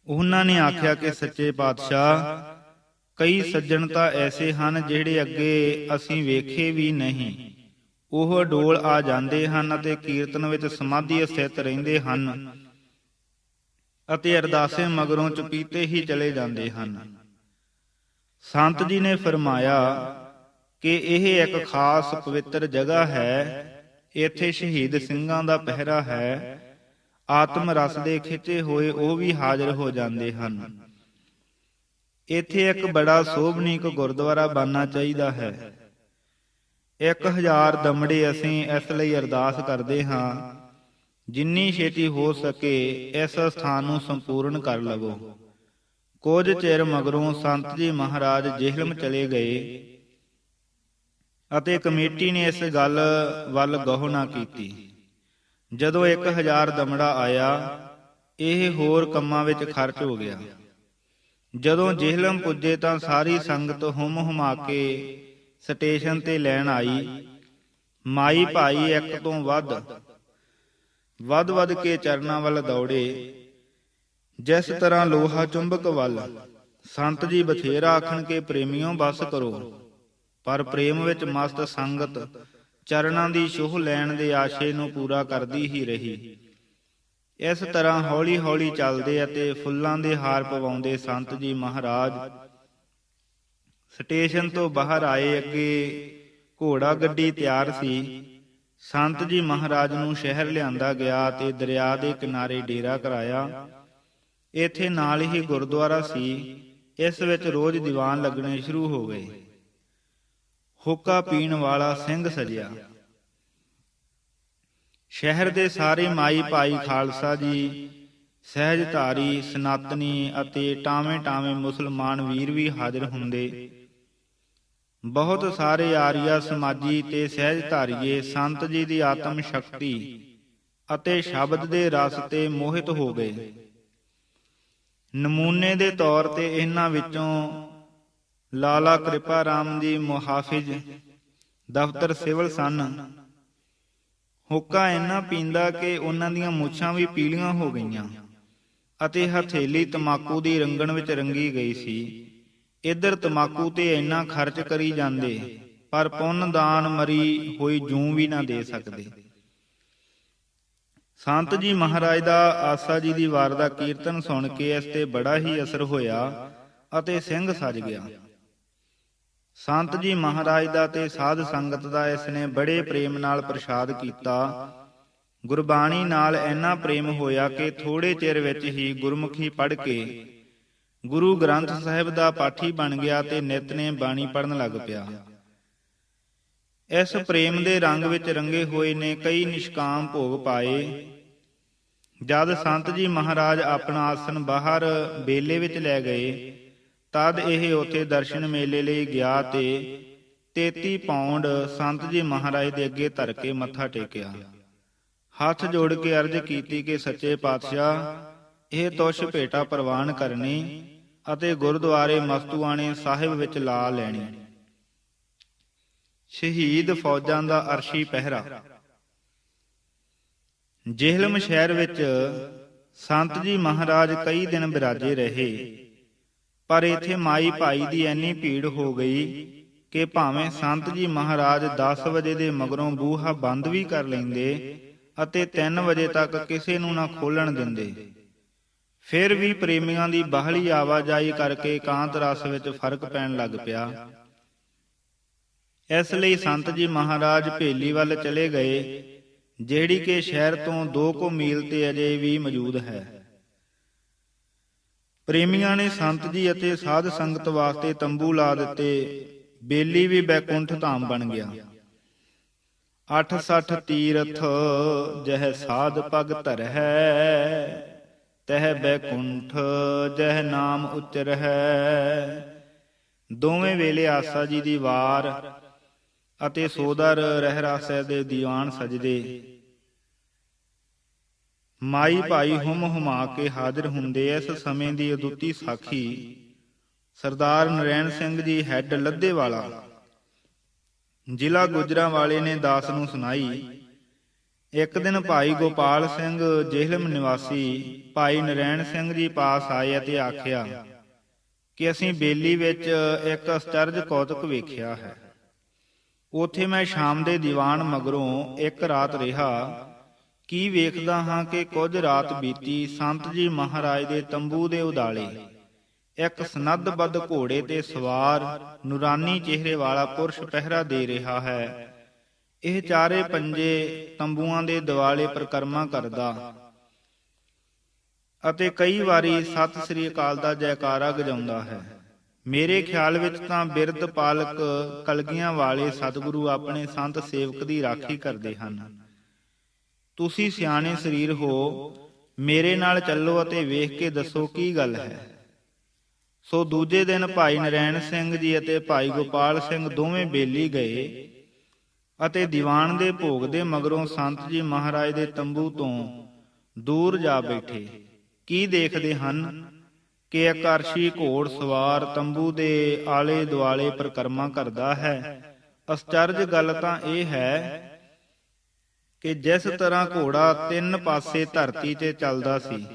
ਉਹਨਾਂ ਨੇ ਆਖਿਆ ਕਿ ਸੱਚੇ ਪਾਤਸ਼ਾਹ, ਕਈ ਸੱਜਣ ਤਾਂ ਐਸੇ ਹਨ ਜਿਹੜੇ ਅੱਗੇ ਅਸੀਂ ਵੇਖੇ ਵੀ ਨਹੀਂ। ਉਹ ਡੋਲ ਆ ਜਾਂਦੇ ਹਨ ਅਤੇ ਕੀਰਤਨ ਵਿੱਚ ਸਮਾਧੀ ਸਥਿਤ ਰਹਿੰਦੇ ਹਨ ਅਤੇ ਅਰਦਾਸੇ ਮਗਰੋਂ ਚੁਪੀਤੇ ਹੀ ਚਲੇ ਜਾਂਦੇ ਹਨ। ਸੰਤ ਜੀ ਨੇ ਫਰਮਾਇਆ ਕਿ ਇਹ ਇੱਕ ਖਾਸ ਪਵਿੱਤਰ ਜਗ੍ਹਾ ਹੈ। ਇੱਥੇ ਸ਼ਹੀਦ ਸਿੰਘਾਂ ਦਾ ਪਹਿਰਾ ਹੈ। ਆਤਮ ਰਸ ਦੇ ਖਿੱਚੇ ਹੋਏ ਉਹ ਵੀ ਹਾਜ਼ਰ ਹੋ ਜਾਂਦੇ ਹਨ। ਇੱਥੇ ਇੱਕ ਬੜਾ ਸੋਭਨੀਕ ਗੁਰਦੁਆਰਾ ਬਣਨਾ ਚਾਹੀਦਾ ਹੈ। 1000 ਦਮੜੇ ਅਸੀਂ ਇਸ ਲਈ ਅਰਦਾਸ ਕਰਦੇ ਹਾਂ, ਜਿੰਨੀ ਛੇਤੀ ਹੋ ਸਕੇ ਇਸ ਸਥਾਨ ਨੂੰ ਸੰਪੂਰਨ ਕਰ ਲਵੋ। ਕੁਝ ਚਿਰ ਮਗਰੋਂ ਸੰਤ ਜੀ ਮਹਾਰਾਜ ਜੇਹਲਮ ਚਲੇ ਗਏ ਅਤੇ ਕਮੇਟੀ ਨੇ ਇਸ ਗੱਲ ਵੱਲ ਗਹੁ ਨਾ ਕੀਤੀ। ਜਦੋਂ 1000 ਦਮੜਾ ਆਇਆ, ਇਹ ਹੋਰ ਕੰਮਾਂ ਵਿੱਚ ਖਰਚ ਹੋ ਗਿਆ। ਜਦੋਂ ਜੇਹਲਮ ਪੁੱਜੇ ਤਾਂ ਸਾਰੀ ਸੰਗਤ ਹੁਮ ਹੁਮਾ ਕੇ ਸਟੇਸ਼ਨ ਤੇ ਲੈਣ ਆਈ। ਮਾਈ ਭਾਈ ਇੱਕ ਤੋਂ ਵੱਧ ਕੇ ਚਰਨਾਂ ਵੱਲ ਦੌੜੇ, ਜਿਸ ਤਰ੍ਹਾਂ ਲੋਹਾ ਚੁੰਬਕ ਵੱਲ। ਸੰਤ ਜੀ ਬਥੇਰਾ ਆਖਣ ਕੇ ਪ੍ਰੇਮੀਓ ਬਸ ਕਰੋ, ਪਰ ਪ੍ਰੇਮ ਵਿੱਚ ਮਸਤ ਸੰਗਤ ਚਰਨਾਂ ਦੀ ਛੋਹ ਲੈਣ ਦੇ ਆਸ਼ੇ ਨੂੰ ਪੂਰਾ ਕਰਦੀ ਹੀ ਰਹੀ। ਇਸ ਤਰ੍ਹਾਂ ਹੌਲੀ ਹੌਲੀ ਚੱਲਦੇ ਅਤੇ ਫੁੱਲਾਂ ਦੇ ਹਾਰ ਪਵਾਉਂਦੇ ਸੰਤ ਜੀ ਮਹਾਰਾਜ ਸਟੇਸ਼ਨ ਤੋਂ ਬਾਹਰ ਆਏ। ਅੱਗੇ ਘੋੜਾ ਗੱਡੀ ਤਿਆਰ ਸੀ। ਸੰਤ ਜੀ ਮਹਾਰਾਜ ਨੂੰ ਸ਼ਹਿਰ ਲਿਆਂਦਾ ਗਿਆ ਤੇ ਦਰਿਆ ਦੇ ਕਿਨਾਰੇ ਡੇਰਾ ਕਰਾਇਆ। ਇੱਥੇ ਨਾਲ ਹੀ ਗੁਰਦੁਆਰਾ ਸੀ। ਇਸ ਵਿੱਚ ਰੋਜ਼ ਦੀਵਾਨ ਲੱਗਣੇ ਸ਼ੁਰੂ ਹੋ ਗਏ। ਹੁੱਕਾ ਪੀਣ ਵਾਲਾ ਸਿੰਘ ਸਜਿਆ। ਸ਼ਹਿਰ ਦੇ ਸਾਰੇ ਮਾਈ ਭਾਈ ਖਾਲਸਾ ਜੀ, ਸਹਿਜਧਾਰੀ, ਸਨਾਤਨੀ ਅਤੇ ਟਾਵੇਂ ਟਾਵੇਂ ਮੁਸਲਮਾਨ ਵੀਰ ਵੀ ਹਾਜ਼ਰ ਹੁੰਦੇ। ਬਹੁਤ ਸਾਰੇ ਆਰੀਆ ਸਮਾਜੀ ਤੇ ਸਹਿਜਧਾਰੀਏ ਸੰਤ ਜੀ ਦੀ ਆਤਮ ਸ਼ਕਤੀ ਅਤੇ ਸ਼ਬਦ ਦੇ ਰਸ ਤੇ ਮੋਹਿਤ ਹੋ ਗਏ। ਨਮੂਨੇ ਦੇ ਤੌਰ ਤੇ ਇਹਨਾਂ ਵਿੱਚੋਂ ਲਾਲਾ ਕਿਰਪਾ ਰਾਮ ਜੀ ਮੁਹਾਫਿਜ਼ ਦਫ਼ਤਰ ਸਿਵਲ ਸਨ। ਹੁੱਕਾ ਇੰਨਾ ਪੀਂਦਾ ਕਿ ਉਹਨਾਂ ਦੀਆਂ ਮੁੱਛਾਂ ਵੀ ਪੀਲੀਆਂ ਹੋ ਗਈਆਂ ਅਤੇ ਹਥੇਲੀ ਤਮਾਕੂ ਦੀ ਰੰਗਣ ਵਿੱਚ ਰੰਗੀ ਗਈ ਸੀ। ਇੱਧਰ ਤਮਾਕੂ ਤੇ ਇੰਨਾ ਖਰਚ ਕਰੀ ਜਾਂਦੇ, ਪਰ ਪੁੰਨ ਦਾਨ ਮਰੀ ਹੋਈ ਜੂੰ ਵੀ ਨਾ ਦੇ ਸਕਦੇ। ਸੰਤ ਜੀ ਮਹਾਰਾਜ ਦਾ ਆਸਾ ਜੀ ਦੀ ਵਾਰ ਦਾ ਕੀਰਤਨ ਸੁਣ ਕੇ ਇਸ ਤੇ ਬੜਾ ਹੀ ਅਸਰ ਹੋਇਆ ਅਤੇ ਸਿੰਘ ਸਜ ਗਿਆ। ਸੰਤ ਜੀ ਮਹਾਰਾਜ ਦਾ ਤੇ ਸਾਧ ਸੰਗਤ ਦਾ ਇਸ ਨੇ ਬੜੇ ਪ੍ਰੇਮ ਨਾਲ ਪ੍ਰਸ਼ਾਦ ਕੀਤਾ। ਗੁਰਬਾਣੀ ਨਾਲ ਇੰਨਾ ਪ੍ਰੇਮ ਹੋਇਆ ਕਿ ਥੋੜੇ ਚਿਰ ਵਿੱਚ ਹੀ ਗੁਰਮੁਖੀ ਪੜ੍ਹ ਕੇ ਗੁਰੂ ਗ੍ਰੰਥ ਸਾਹਿਬ ਦਾ ਪਾਠੀ ਬਣ ਗਿਆ ਤੇ ਨਿਤਨੇਮ ਬਾਣੀ ਪੜ੍ਹਨ ਲੱਗ ਪਿਆ। ਇਸ ਪ੍ਰੇਮ ਦੇ ਰੰਗ ਵਿੱਚ ਰੰਗੇ ਹੋਏ ਨੇ ਕਈ ਨਿਸ਼ਕਾਮ ਭੋਗ ਪਾਏ। ਜਦ ਸੰਤ ਜੀ ਮਹਾਰਾਜ ਆਪਣਾ ਆਸਣ ਬਾਹਰ ਬੇਲੇ ਵਿੱਚ ਲੈ ਗਏ, ਤਦ ਇਹ ਉੱਥੇ ਦਰਸ਼ਨ ਮੇਲੇ ਲਈ ਗਿਆ ਤੇ 33 ਪੌਂਡ ਸੰਤ ਜੀ ਮਹਾਰਾਜ ਦੇ ਅੱਗੇ ਧਰ ਕੇ ਮੱਥਾ ਟੇਕਿਆ। ਹੱਥ ਜੋੜ ਕੇ ਅਰਜ਼ ਕੀਤੀ ਕਿ ਸੱਚੇ ਪਾਤਸ਼ਾਹ, ਇਹ ਤੁਛ ਭੇਟਾ ਪ੍ਰਵਾਨ ਕਰਨੀ ਅਤੇ ਗੁਰਦੁਆਰੇ ਮਸਤੂਆਣੇ ਸਾਹਿਬ ਵਿੱਚ ਲਾ ਲੈਣੀ। ਸ਼ਹੀਦ ਫੌਜਾਂ ਦਾ ਅਰਸ਼ੀ ਪਹਿਰਾ। ਜੇਹਲਮ ਸ਼ਹਿਰ ਵਿੱਚ ਸੰਤ ਜੀ ਮਹਾਰਾਜ ਕਈ ਦਿਨ ਬਿਰਾਜੇ ਰਹੇ, ਪਰ ਇੱਥੇ ਮਾਈ ਭਾਈ ਦੀ ਇੰਨੀ ਭੀੜ ਹੋ ਗਈ ਕਿ ਭਾਵੇਂ ਸੰਤ ਜੀ ਮਹਾਰਾਜ 10 ਵਜੇ ਦੇ ਮਗਰੋਂ ਬੂਹਾ ਬੰਦ ਵੀ ਕਰ ਲੈਂਦੇ ਅਤੇ 3 ਵਜੇ ਤੱਕ ਕਿਸੇ ਨੂੰ ਨਾ ਖੋਲਣ ਦਿੰਦੇ, ਫਿਰ ਵੀ ਪ੍ਰੇਮੀਆਂ ਦੀ ਬਾਹਲੀ ਆਵਾਜਾਈ ਕਰਕੇ ਇਕਾਂਤ ਰਸ ਵਿੱਚ ਫਰਕ ਪੈਣ ਲੱਗ ਪਿਆ। ਇਸ ਲਈ ਸੰਤ ਜੀ ਮਹਾਰਾਜ ਭੇਲੀ ਵੱਲ ਚਲੇ ਗਏ, ਜਿਹੜੀ ਕਿ ਸ਼ਹਿਰ ਤੋਂ 2 ਕੁ ਮੀਲ ਤੇ ਅਜੇ ਵੀ ਮੌਜੂਦ ਹੈ। ਪ੍ਰੇਮੀਆਂ ਨੇ ਸੰਤ ਜੀ ਅਤੇ ਸਾਧ ਸੰਗਤ ਵਾਸਤੇ ਤੰਬੂ ਲਾ ਦਿੱਤੇ। ਬੇਲੀ ਵੀ ਬੈਕੁੰਠ ਧਾਮ ਬਣ ਗਿਆ। 68 ਤੀਰਥ ਜਹ ਸਾਧ ਪਗ ਧਰਹਿ, ਤਹ ਬੈਕੁੰਠ ਜਹ ਨਾਮ ਉਚਰਹਿ। ਦੋਵੇਂ ਵੇਲੇ ਆਸਾ ਜੀ ਦੀ ਵਾਰ ਅਤੇ ਸੋਦਰ ਰਹਿਰਾ ਸਾਹਿਬ ਦੇ ਦੀਵਾਨ ਸਜਦੇ। ਮਾਈ ਭਾਈ ਹੁਮ ਹੁਮਾ ਕੇ ਹਾਜ਼ਰ ਹੁੰਦੇ। ਇਸ ਸਮੇਂ ਦੀ ਅਦੁੱਤੀ ਸਾਖੀ ਸਰਦਾਰ ਨਰੈਣ ਸਿੰਘ ਜੀ ਹੈੱਡ ਲੱਧੇਵਾਲਾ ਜ਼ਿਲ੍ਹਾ ਗੁਜਰਾਂਵਾਲੇ ਨੇ ਦਾਸ ਨੂੰ ਸੁਣਾਈ। ਇੱਕ ਦਿਨ ਭਾਈ ਗੋਪਾਲ ਸਿੰਘ ਜੇਹਲਮ ਨਿਵਾਸੀ ਭਾਈ ਨਰੈਣ ਸਿੰਘ ਜੀ ਪਾਸ ਆਏ ਅਤੇ ਆਖਿਆ ਕਿ ਅਸੀਂ ਬੇਲੀ ਵਿੱਚ ਇੱਕ ਅਸਚਰਜ ਕੌਤਕ ਵੇਖਿਆ ਹੈ। ਉੱਥੇ ਮੈਂ ਸ਼ਾਮ ਦੇ ਦੀਵਾਨ ਮਗਰੋਂ ਇੱਕ ਰਾਤ ਰਿਹਾ। ਕੀ ਵੇਖਦਾ ਹਾਂ ਕਿ ਕੁਝ ਰਾਤ ਬੀਤੀ ਸੰਤ ਜੀ ਮਹਾਰਾਜ ਦੇ ਤੰਬੂ ਦੇ ਉਦਾਲੇ ਇੱਕ ਸਨੱਧ-ਬੱਧ ਘੋੜੇ ਤੇ ਸਵਾਰ ਨੂਰਾਨੀ ਚਿਹਰੇ ਵਾਲਾ ਪੁਰਸ਼ ਪਹਿਰਾ ਦੇ ਰਿਹਾ ਹੈ। ਇਹ ਚਾਰੇ ਪੰਜੇ ਤੰਬੂਆਂ ਦੇ ਦੁਆਲੇ ਪਰਿਕਰਮਾ ਕਰਦਾ ਅਤੇ ਕਈ ਵਾਰੀ ਸਤਿ ਸ੍ਰੀ ਅਕਾਲ ਦਾ ਜੈਕਾਰਾ ਗਜਾਉਂਦਾ ਹੈ। ਮੇਰੇ ਖਿਆਲ ਵਿੱਚ ਤਾਂ ਬਿਰਧ ਪਾਲਕ ਕਲਗੀਆਂ ਵਾਲੇ ਸਤਿਗੁਰੂ ਆਪਣੇ ਸੰਤ ਸੇਵਕ ਦੀ ਰਾਖੀ ਕਰਦੇ ਹਨ। ਤੁਸੀਂ ਸਿਆਣੇ ਸਰੀਰ ਹੋ, ਮੇਰੇ ਨਾਲ ਚੱਲੋ ਅਤੇ ਵੇਖ ਕੇ ਦੱਸੋ ਕੀ ਗੱਲ ਹੈ। ਸੋ ਦੂਜੇ ਦਿਨ ਭਾਈ ਨਰੈਣ ਸਿੰਘ ਜੀ ਅਤੇ ਭਾਈ ਗੋਪਾਲ ਸਿੰਘ ਦੋਵੇਂ ਬੇਲੀ ਗਏ ਅਤੇ ਦੀਵਾਨ ਦੇ ਭੋਗ ਦੇ ਮਗਰੋਂ ਸੰਤ ਜੀ ਮਹਾਰਾਜ ਦੇ ਤੰਬੂ ਤੋਂ ਦੂਰ ਜਾ ਬੈਠੇ। ਕੀ ਦੇਖਦੇ ਹਨ ਕਿ ਇੱਕ ਅਰਸ਼ੀ ਘੋੜ ਸਵਾਰ ਤੰਬੂ ਦੇ ਆਲੇ ਦੁਆਲੇ ਪਰਿਕਰਮਾ ਕਰਦਾ ਹੈ। ਅਸਚਰਜ ਗੱਲ ਤਾਂ ਇਹ ਹੈ ਕਿ ਜਿਸ ਤਰ੍ਹਾਂ ਘੋੜਾ 3 ਪਾਸੇ ਧਰਤੀ ਤੇ ਚੱਲਦਾ ਸੀ,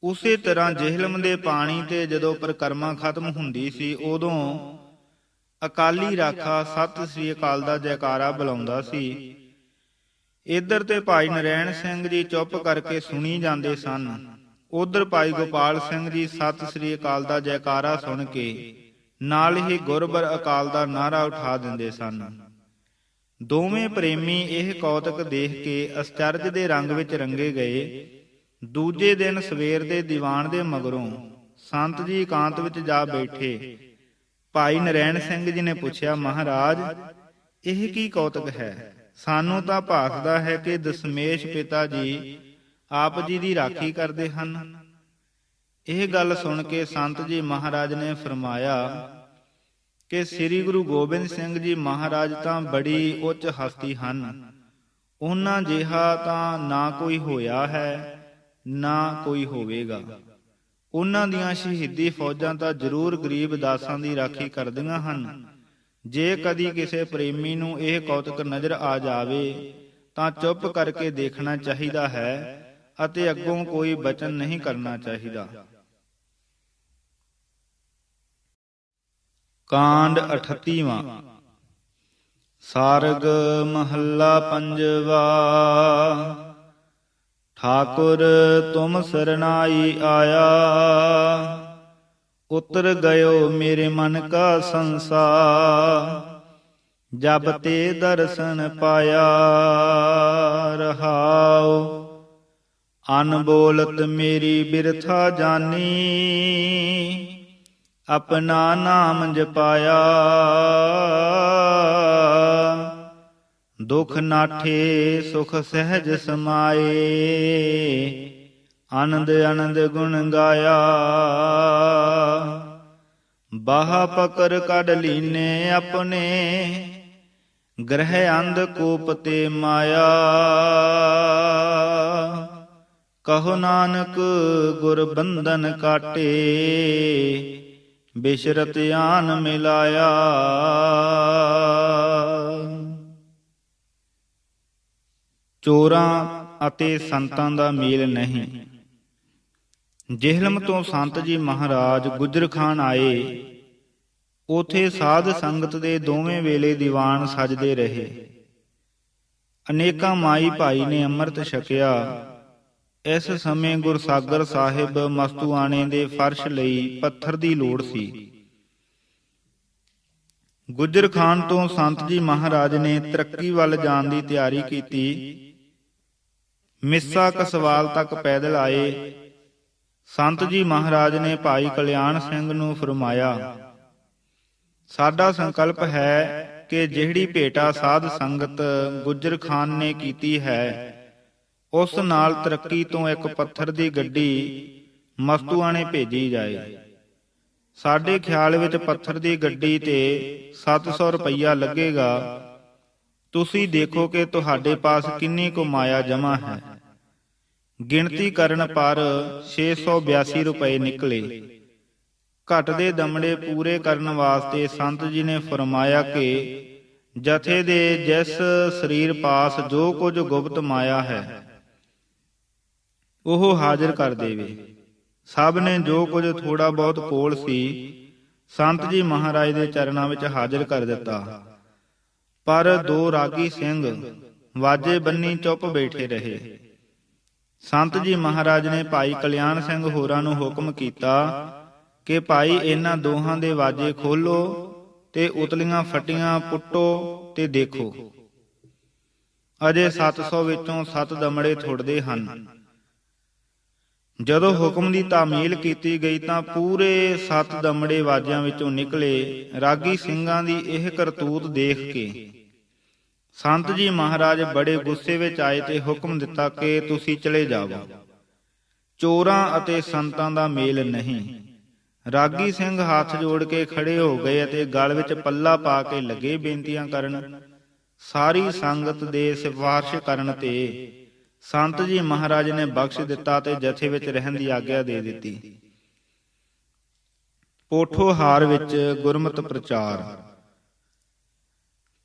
ਉਸੇ ਤਰ੍ਹਾਂ ਜੇਹਲਮ ਦੇ ਪਾਣੀ ਤੇ ਜਦੋਂ ਪਰਿਕਰਮਾ ਖਤਮ ਹੁੰਦੀ ਸੀ, ਉਦੋਂ ਅਕਾਲੀ ਰਾਖਾ ਸਤਿ ਸ੍ਰੀ ਅਕਾਲ ਦਾ ਜੈਕਾਰਾ ਬੁਲਾਉਂਦਾ ਸੀ। ਇੱਧਰ ਤੇ ਭਾਈ ਨਰੈਣ ਸਿੰਘ ਜੀ ਚੁੱਪ ਕਰਕੇ ਸੁਣੀ ਜਾਂਦੇ ਸਨ, ਉਧਰ ਭਾਈ ਗੋਪਾਲ ਸਿੰਘ ਜੀ ਸਤਿ ਸ੍ਰੀ ਅਕਾਲ ਦਾ ਜੈਕਾਰਾ ਸੁਣ ਕੇ ਨਾਲ ਹੀ ਗੁਰਬਰ ਅਕਾਲ ਦਾ ਨਾਅਰਾ ਉਠਾ ਦਿੰਦੇ ਸਨ। ਦੋਵੇਂ ਪ੍ਰੇਮੀ ਇਹ ਕੌਤਕ ਦੇਖ ਕੇ ਅਸਚਰਜ ਦੇ ਰੰਗ ਵਿੱਚ ਰੰਗੇ ਗਏ। ਦੂਜੇ ਦਿਨ ਸਵੇਰ ਦੇ ਦੀਵਾਨ ਦੇ ਮਗਰੋਂ ਸੰਤ ਜੀ ਇਕਾਂਤ ਵਿੱਚ ਜਾ ਬੈਠੇ। ਭਾਈ ਨਰੈਣ ਸਿੰਘ ਜੀ ਨੇ ਪੁੱਛਿਆ, ਮਹਾਰਾਜ ਇਹ ਕੀ ਕੌਤਕ ਹੈ? ਸਾਨੂੰ ਤਾਂ ਭਾਸਦਾ ਹੈ ਕਿ ਦਸ਼ਮੇਸ਼ ਪਿਤਾ ਜੀ ਆਪ ਜੀ ਦੀ ਰਾਖੀ ਕਰਦੇ ਹਨ। ਇਹ ਗੱਲ ਸੁਣ ਕੇ ਸੰਤ ਜੀ ਮਹਾਰਾਜ ਨੇ ਫਰਮਾਇਆ ਕਿ ਸ੍ਰੀ ਗੁਰੂ ਗੋਬਿੰਦ ਸਿੰਘ ਜੀ ਮਹਾਰਾਜ ਤਾਂ ਬੜੀ ਉੱਚ ਹਸਤੀ ਹਨ। ਉਹਨਾਂ ਜਿਹਾ ਤਾਂ ਨਾ ਕੋਈ ਹੋਇਆ ਹੈ, ਨਾ ਕੋਈ ਹੋਵੇਗਾ। ਉਹਨਾਂ ਦੀਆਂ ਸ਼ਹੀਦੀ ਫੌਜਾਂ ਤਾਂ ਜ਼ਰੂਰ ਗਰੀਬ ਦਾਸਾਂ ਦੀ ਰਾਖੀ ਕਰਦੀਆਂ ਹਨ। ਜੇ ਕਦੀ ਕਿਸੇ ਪ੍ਰੇਮੀ ਨੂੰ ਇਹ ਕੌਤਕ ਨਜ਼ਰ ਆ ਜਾਵੇ ਤਾਂ ਚੁੱਪ ਕਰਕੇ ਦੇਖਣਾ ਚਾਹੀਦਾ ਹੈ ਅਤੇ ਅੱਗੋਂ ਕੋਈ ਬਚਨ ਨਹੀਂ ਕਰਨਾ ਚਾਹੀਦਾ। ਕਾਂਡ 38ਵਾਂ। ਸਾਰਗ ਮਹੱਲਾ ਪੰਜਵਾ। ਠਾਕੁਰ ਤੁਮ ਸਰਨਾਈ ਆਇਆ, ਉਤਰ ਗਇਓ ਮੇਰੇ ਮਨ ਕਾ ਸੰਸਾ। ਜਬ ਤੇ ਦਰਸ਼ਨ ਪਾਇਆ ਰਹਾਉ, ਅਨਬੋਲਤ ਮੇਰੀ ਬਿਰਥਾ ਜਾਨੀ। ਆਪਣਾ ਨਾਮ ਜਪਾਇਆ, ਦੁਖ ਨਾਠੇ ਸੁਖ ਸਹਿਜ ਸਮਾਏ। ਆਨੰਦ ਆਨੰਦ ਗੁਣ ਗਾਇਆ, ਬਾਹ ਪਕਰ ਕੱਢ ਲੀਨੇ ਆਪਣੇ। ਗ੍ਰਹਿ ਅੰਧ ਕੂਪ ਤੇ ਮਾਇਆ, ਕਹੋ ਨਾਨਕ ਗੁਰ ਬੰਧਨ ਕਾਟੇ। ਬਿਸ਼ਰਤ ਆਨ ਮਿਲਾਇਆ। ਚੋਰਾਂ ਅਤੇ ਸੰਤਾਂ ਦਾ ਮੇਲ ਨਹੀਂ। ਜਿਹਲਮ ਤੋਂ ਸੰਤ ਜੀ ਮਹਾਰਾਜ ਗੁਜਰ ਖਾਨ ਆਏ, ਉਥੇ ਸਾਧ ਸੰਗਤ ਦੇ ਦੋਵੇਂ ਵੇਲੇ ਦੀਵਾਨ ਸਜਦੇ ਰਹੇ। ਅਨੇਕਾਂ ਮਾਈ ਭਾਈ ਨੇ ਅੰਮ੍ਰਿਤ ਛਕਿਆ। ਇਸ ਸਮੇਂ ਗੁਰਸਾਗਰ ਸਾਹਿਬ ਮਸਤੂਆਣੇ ਦੇ ਫਰਸ਼ ਲਈ ਪੱਥਰ ਦੀ ਲੋੜ ਸੀ। ਗੁਜਰ ਖਾਨ ਤੋਂ ਸੰਤ ਜੀ ਮਹਾਰਾਜ ਨੇ ਤਰੱਕੀ ਵੱਲ ਜਾਣ ਦੀ ਤਿਆਰੀ ਕੀਤੀ। ਮਿੱਸਾ ਕਸਵਾਲ ਤੱਕ ਪੈਦਲ ਆਏ। ਸੰਤ ਜੀ ਮਹਾਰਾਜ ਨੇ ਭਾਈ ਕਲਿਆਣ ਸਿੰਘ ਨੂੰ ਫਰਮਾਇਆ, ਸਾਡਾ ਸੰਕਲਪ ਹੈ ਕਿ ਜਿਹੜੀ ਭੇਟਾ ਸਾਧ ਸੰਗਤ ਗੁਜਰ ਖਾਨ ਨੇ ਕੀਤੀ ਹੈ, ਉਸ ਨਾਲ ਤਰੱਕੀ ਤੋਂ ਇੱਕ ਪੱਥਰ ਦੀ ਗੱਡੀ ਮਸਤੂਆਣੇ ਭੇਜੀ ਜਾਏ। ਸਾਡੇ ਖਿਆਲ ਵਿੱਚ ਪੱਥਰ ਦੀ ਗੱਡੀ ਤੇ 700 ਰੁਪਈਆ ਲੱਗੇਗਾ। ਤੁਸੀਂ ਦੇਖੋ ਕਿ ਤੁਹਾਡੇ ਪਾਸ ਕਿੰਨੀ ਕੁ ਮਾਇਆ ਜਮ੍ਹਾਂ ਹੈ। ਗਿਣਤੀ ਕਰਨ ਪਰ 682 ਰੁਪਏ ਨਿਕਲੇ। ਘਟ ਦੇ ਦਮੜੇ ਪੂਰੇ ਕਰਨ ਵਾਸਤੇ ਸੰਤ ਜੀ ਨੇ ਫਰਮਾਇਆ ਕਿ ਜਥੇ ਦੇ ਜਿਸ ਸਰੀਰ ਪਾਸ ਜੋ ਕੁਝ ਗੁਪਤ ਮਾਇਆ ਹੈ, ਉਹ ਹਾਜ਼ਰ ਕਰ ਦੇਵੇ। ਸਭ ਨੇ ਜੋ ਕੁਝ ਥੋੜਾ ਬਹੁਤ ਕੋਲ ਸੀ, ਸੰਤ ਜੀ ਮਹਾਰਾਜ ਦੇ ਚਰਨਾਂ ਵਿੱਚ ਹਾਜ਼ਰ ਕਰ ਦਿੱਤਾ। ਪਰ ਦੋ ਰਾਗੀ ਸਿੰਘ ਵਾਜੇ ਬੰਨੀ ਚੁੱਪ ਬੈਠੇ ਰਹੇ। ਸੰਤ ਜੀ ਮਹਾਰਾਜ ਨੇ ਭਾਈ ਕਲਿਆਣ ਸਿੰਘ ਹੋਰਾਂ ਨੂੰ ਹੁਕਮ ਕੀਤਾ ਕਿ ਭਾਈ ਇਹਨਾਂ ਦੋਹਾਂ ਦੇ ਵਾਜੇ ਖੋਲੋ ਤੇ ਉਤਲੀਆਂ ਫੱਟੀਆਂ ਪੁੱਟੋ ਤੇ ਦੇਖੋ। ਅਜੇ 700 ਵਿੱਚੋਂ 7 ਦਮੜੇ ਥੁੜਦੇ ਹਨ। ਜਦੋਂ ਹੁਕਮ ਦੀ ਤਾਮੀਲ ਕੀਤੀ ਗਈ ਤਾਂ ਪੂਰੇ 7 ਦਮੜੇ ਵਾਜਿਆਂ ਵਿੱਚੋਂ ਨਿਕਲੇ। ਰਾਗੀ ਸਿੰਘਾਂ ਦੀ ਇਹ ਕਰਤੂਤ ਦੇਖ ਕੇ ਸੰਤ ਜੀ ਮਹਾਰਾਜ ਬੜੇ ਗੁੱਸੇ ਵਿੱਚ ਆਏ ਤੇ ਹੁਕਮ ਦਿੱਤਾ ਕਿ ਤੁਸੀਂ ਚਲੇ ਜਾਓ, ਚੋਰਾਂ ਅਤੇ ਸੰਤਾਂ ਦਾ ਮੇਲ ਨਹੀਂ। ਰਾਗੀ ਸਿੰਘ ਹੱਥ ਜੋੜ ਕੇ ਖੜੇ ਹੋ ਗਏ ਅਤੇ ਗਲ ਵਿੱਚ ਪੱਲਾ ਪਾ ਕੇ ਲੱਗੇ ਬੇਨਤੀਆਂ ਕਰਨ। ਸਾਰੀ ਸੰਗਤ ਦੇ ਸਿਫਾਰਿਸ਼ ਕਰਨ ਤੇ ਸੰਤ ਜੀ ਮਹਾਰਾਜ ਨੇ ਬਖਸ਼ ਦਿੱਤਾ ਤੇ ਜਥੇ ਵਿੱਚ ਰਹਿਣ ਦੀ ਆਗਿਆ ਦੇ ਦਿੱਤੀ। ਪੋਠੋਹਾਰ ਵਿੱਚ ਗੁਰਮਤਿ ਪ੍ਰਚਾਰ।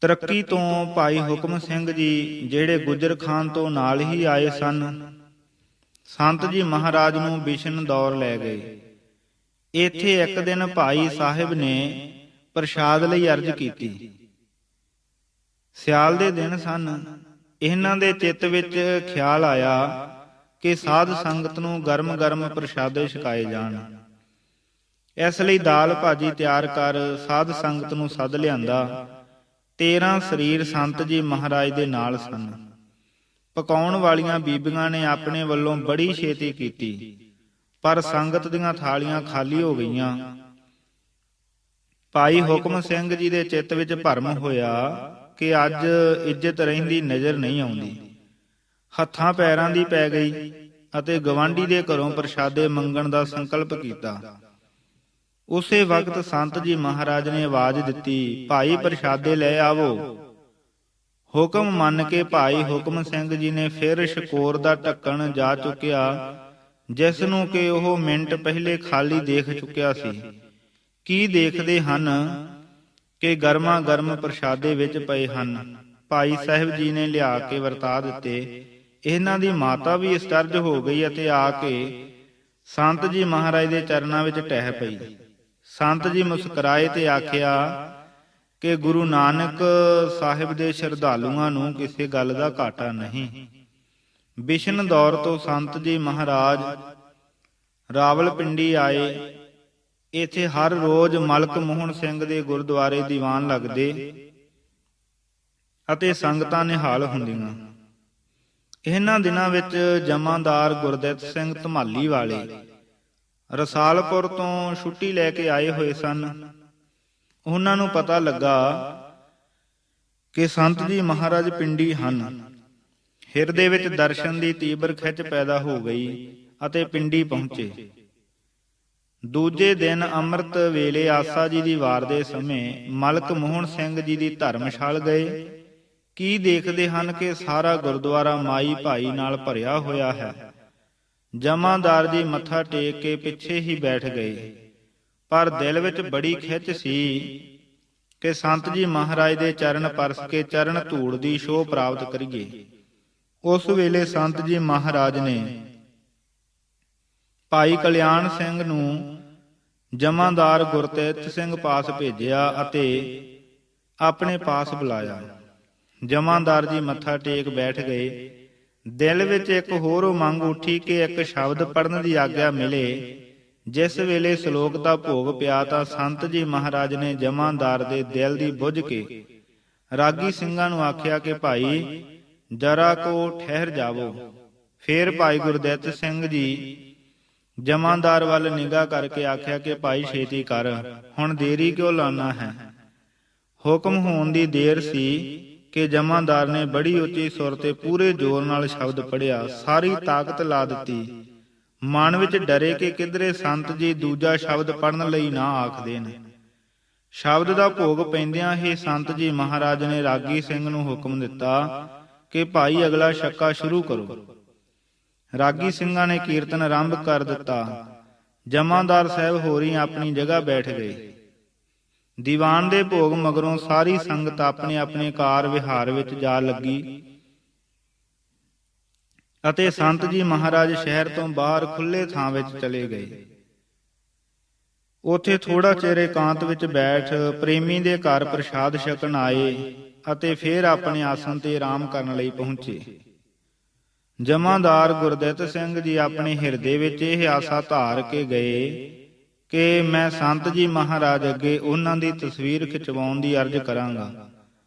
ਤਰੱਕੀ ਤੋਂ ਭਾਈ ਹੁਕਮ ਸਿੰਘ ਜੀ, ਜਿਹੜੇ ਗੁਜਰ ਖਾਨ ਤੋਂ ਨਾਲ ਹੀ ਆਏ ਸਨ, ਸੰਤ ਜੀ ਮਹਾਰਾਜ ਨੂੰ ਬਿਸ਼ਨ ਦੌਰ ਲੈ ਗਏ। ਇੱਥੇ ਇੱਕ ਦਿਨ ਭਾਈ ਸਾਹਿਬ ਨੇ ਪ੍ਰਸ਼ਾਦ ਲਈ ਅਰਜ਼ ਕੀਤੀ। ਸਿਆਲ ਦੇ ਦਿਨ ਸਨ। ਇਹਨਾਂ ਦੇ ਚਿੱਤ ਵਿੱਚ ਖਿਆਲ ਆਇਆ ਕਿ ਸਾਧ ਸੰਗਤ ਨੂੰ ਗਰਮ ਗਰਮ ਪ੍ਰਸ਼ਾਦੇ ਛਕਾਏ ਜਾਣ। ਇਸ ਲਈ ਦਾਲ ਭਾਜੀ ਤਿਆਰ ਕਰ ਸਾਧ ਸੰਗਤ ਨੂੰ ਸੱਦ ਲਿਆਂਦਾ। 13 ਸਰੀਰ ਸੰਤ ਜੀ ਮਹਾਰਾਜ ਦੇ ਨਾਲ ਸਨ। ਪਕਾਉਣ ਵਾਲੀਆਂ ਬੀਬੀਆਂ ਨੇ ਆਪਣੇ ਵੱਲੋਂ ਬੜੀ ਛੇਤੀ ਕੀਤੀ, ਪਰ ਸੰਗਤ ਦੀਆਂ ਥਾਲੀਆਂ ਖਾਲੀ ਹੋ ਗਈਆਂ। ਭਾਈ ਹੁਕਮ ਸਿੰਘ ਜੀ ਦੇ ਚਿੱਤ ਵਿੱਚ ਭਰਮ ਹੋਇਆ ਕਿ ਅੱਜ ਇੱਜ਼ਤ ਰਹਿੰਦੀ ਨਜ਼ਰ ਨਹੀਂ ਆਉਂਦੀ। ਹੱਥਾਂ ਪੈਰਾਂ ਦੀ ਪੈ ਗਈ ਅਤੇ ਗਵਾਂਢੀ ਦੇ ਘਰੋਂ ਪ੍ਰਸ਼ਾਦੇ ਮੰਗਣ ਦਾ ਸੰਕਲਪ ਕੀਤਾ। ਉਸੇ ਵਕਤ ਸੰਤ ਜੀ ਮਹਾਰਾਜ ਨੇ ਆਵਾਜ਼ ਦਿੱਤੀ, ਭਾਈ ਪ੍ਰਸ਼ਾਦੇ ਲੈ ਆਵੋ। ਹੁਕਮ ਮੰਨ ਕੇ ਭਾਈ ਹੁਕਮ ਸਿੰਘ ਜੀ ਨੇ ਫਿਰ ਸ਼ਕੋਰ ਦਾ ਢੱਕਣ ਜਾ ਚੁੱਕਿਆ, ਜਿਸ ਨੂੰ ਕਿ ਉਹ ਮਿੰਟ ਪਹਿਲੇ ਖਾਲੀ ਦੇਖ ਚੁੱਕਿਆ ਸੀ। ਕੀ ਦੇਖਦੇ ਹਨ ਕਿ ਗਰਮਾ ਗਰਮ ਪ੍ਰਸ਼ਾਦੇ ਵਿੱਚ ਪਏ ਹਨ। ਭਾਈ ਸਾਹਿਬ ਜੀ ਨੇ ਲਿਆ ਕੇ ਵਰਤਾ ਦਿੱਤੇ। ਇਹਨਾਂ ਦੀ ਮਾਤਾ ਵੀ ਅਸਚਰਜ ਹੋ ਗਈ ਅਤੇ ਆ ਕੇ ਸੰਤ ਜੀ ਮਹਾਰਾਜ ਦੇ ਚਰਨਾਂ ਵਿੱਚ ਟਹਿ ਪਈ। ਸੰਤ ਜੀ ਮੁਸਕਰਾਏ ਤੇ ਆਖਿਆ ਕਿ ਗੁਰੂ ਨਾਨਕ ਸਾਹਿਬ ਦੇ ਸ਼ਰਧਾਲੂਆਂ ਨੂੰ ਕਿਸੇ ਗੱਲ ਦਾ ਘਾਟਾ ਨਹੀਂ। ਬਿਸ਼ਨ ਦੌਰ ਤੋਂ ਸੰਤ ਜੀ ਮਹਾਰਾਜ ਰਾਵਲਪਿੰਡੀ ਆਏ। ਇੱਥੇ ਹਰ ਰੋਜ਼ ਮਲਕ ਮੋਹਨ ਸਿੰਘ ਦੇ ਗੁਰਦੁਆਰੇ ਦੀਵਾਨ ਲੱਗਦੇ ਅਤੇ ਸੰਗਤਾਂ ਨਿਹਾਲ ਹੁੰਦੀਆਂ। ਇਹਨਾਂ ਦਿਨਾਂ ਵਿੱਚ ਜਮਾਂਦਾਰ ਗੁਰਦਿੱਤ ਸਿੰਘ ਧਮਾਲੀ ਵਾਲੇ ਰਸਾਲਪੁਰ ਤੋਂ ਛੁੱਟੀ ਲੈ ਕੇ ਆਏ ਹੋਏ ਸਨ। ਉਹਨਾਂ ਨੂੰ ਪਤਾ ਲੱਗਾ ਕਿ ਸੰਤ ਜੀ ਮਹਾਰਾਜ ਪਿੰਡੀ ਹਨ। ਹਿਰਦੇ ਵਿੱਚ ਦਰਸ਼ਨ ਦੀ ਤੀਬਰ ਖਿੱਚ ਪੈਦਾ ਹੋ ਗਈ ਅਤੇ ਪਿੰਡੀ ਪਹੁੰਚੇ। ਦੂਜੇ ਦਿਨ ਅੰਮ੍ਰਿਤ ਵੇਲੇ ਆਸਾ ਜੀ ਦੀ ਵਾਰ ਦੇ ਸਮੇਂ ਮਲਕ ਮੋਹਨ ਸਿੰਘ ਜੀ ਦੀ ਧਰਮਸ਼ਾਲ ਗਏ। ਕੀ ਦੇਖਦੇ ਹਨ ਕਿ ਸਾਰਾ ਗੁਰਦੁਆਰਾ ਮਾਈ ਭਾਈ ਨਾਲ ਭਰਿਆ ਹੋਇਆ ਹੈ। ਜਮਾਂਦਾਰ ਜੀ ਮੱਥਾ ਟੇਕ ਕੇ ਪਿੱਛੇ ਹੀ ਬੈਠ ਗਏ, ਪਰ ਦਿਲ ਵਿੱਚ ਬੜੀ ਖਿੱਚ ਸੀ ਕਿ ਸੰਤ ਜੀ ਮਹਾਰਾਜ ਦੇ ਚਰਨ ਪਰਸ ਕੇ ਚਰਨ ਧੂੜ ਦੀ ਛੋਹ ਪ੍ਰਾਪਤ ਕਰੀਏ। ਉਸ ਵੇਲੇ ਸੰਤ ਜੀ ਮਹਾਰਾਜ ਨੇ ਭਾਈ ਕਲਿਆਣ ਸਿੰਘ ਨੂੰ ਜਮਾਂਦਾਰ ਗੁਰਤਿੱਤ ਸਿੰਘ ਪਾਸ ਭੇਜਿਆ ਅਤੇ ਆਪਣੇ ਪਾਸ ਬੁਲਾਇਆ। ਜਮਾਂਦਾਰ ਜੀ ਮੱਥਾ ਟੇਕ ਬੈਠ ਗਏ। ਦਿਲ ਵਿੱਚ ਇੱਕ ਹੋਰ ਉਮੰਗ ਉੱਠੀ ਕਿ ਇੱਕ ਸ਼ਬਦ ਪੜ੍ਹਨ ਦੀ ਆਗਿਆ ਮਿਲੇ। ਜਿਸ ਵੇਲੇ ਸ਼ਲੋਕ ਦਾ ਭੋਗ ਪਿਆ ਤਾਂ ਸੰਤ ਜੀ ਮਹਾਰਾਜ ਨੇ ਜਮਾਂਦਾਰ ਦੇ ਦਿਲ ਦੀ ਬੁੱਝ ਕੇ ਰਾਗੀ ਸਿੰਘਾਂ ਨੂੰ ਆਖਿਆ ਕਿ ਭਾਈ ਜਰਾ ਕੋ ਠਹਿਰ ਜਾਵੋ। ਫੇਰ ਭਾਈ ਗੁਰਦਿੱਤ ਸਿੰਘ ਜੀ ਜਮਾਂਦਾਰ ਵੱਲ ਨਿਗਾਹ ਕਰਕੇ ਆਖਿਆ ਕਿ ਭਾਈ ਛੇਤੀ ਕਰ, ਹੁਣ ਦੇਰੀ ਕਿਉਂ ਲਾਉਣਾ ਹੈ। ਹੁਕਮ ਹੋਣ ਦੀ ਦੇਰ ਸੀ ਕਿ ਜਮਾਂਦਾਰ ਨੇ ਬੜੀ ਉੱਚੀ ਸੁਰ ਤੇ ਪੂਰੇ ਜ਼ੋਰ ਨਾਲ ਸ਼ਬਦ ਪੜ੍ਹਿਆ। ਸਾਰੀ ਤਾਕਤ ਲਾ ਦਿੱਤੀ। ਮਨ ਵਿੱਚ ਡਰੇ ਕਿ ਕਿਧਰੇ ਸੰਤ ਜੀ ਦੂਜਾ ਸ਼ਬਦ ਪੜ੍ਹਨ ਲਈ ਨਾ ਆਖ ਦੇਣ। ਸ਼ਬਦ ਦਾ ਭੋਗ ਪੈਂਦਿਆਂ ਹੀ ਸੰਤ ਜੀ ਮਹਾਰਾਜ ਨੇ ਰਾਗੀ ਸਿੰਘ ਨੂੰ ਹੁਕਮ ਦਿੱਤਾ ਕਿ ਭਾਈ ਅਗਲਾ ਛੱਕਾ ਸ਼ੁਰੂ ਕਰੋ। ਰਾਗੀ ਸਿੰਘਾਂ ਨੇ ਕੀਰਤਨ ਆਰੰਭ ਕਰ ਦਿੱਤਾ। ਜਮਾਂਦਾਰ ਸਾਹਿਬ ਹੋਰੀ ਆਪਣੀ ਜਗ੍ਹਾ ਬੈਠ ਗਏ। ਦੀਵਾਨ ਦੇ ਭੋਗ ਮਗਰੋਂ ਸਾਰੀ ਸੰਗਤ ਆਪਣੇ ਆਪਣੇ ਕਾਰ ਵਿਹਾਰ ਵਿੱਚ ਜਾ ਲੱਗੀ ਅਤੇ ਸੰਤ ਜੀ ਮਹਾਰਾਜ ਸ਼ਹਿਰ ਤੋਂ ਬਾਹਰ ਖੁੱਲੇ ਥਾਂ ਵਿੱਚ ਚਲੇ ਗਏ। ਉੱਥੇ ਥੋੜਾ ਚਿਰ ਇਕਾਂਤ ਵਿੱਚ ਬੈਠ ਪ੍ਰੇਮੀ ਦੇ ਘਰ ਪ੍ਰਸ਼ਾਦ ਛਕਣ ਆਏ ਅਤੇ ਫਿਰ ਆਪਣੇ ਆਸਣ ਤੇ ਆਰਾਮ ਕਰਨ ਲਈ ਪਹੁੰਚੇ। ਜਮਾਂਦਾਰ ਗੁਰਦਿੱਤ ਸਿੰਘ ਜੀ ਆਪਣੇ ਹਿਰਦੇ ਵਿੱਚ ਇਹ ਆਸਾ ਧਾਰ ਕੇ ਗਏ ਕਿ ਮੈਂ ਸੰਤ ਜੀ ਮਹਾਰਾਜ ਅੱਗੇ ਉਹਨਾਂ ਦੀ ਤਸਵੀਰ ਖਿਚਵਾਉਣ ਦੀ ਅਰਜ਼ ਕਰਾਂਗਾ।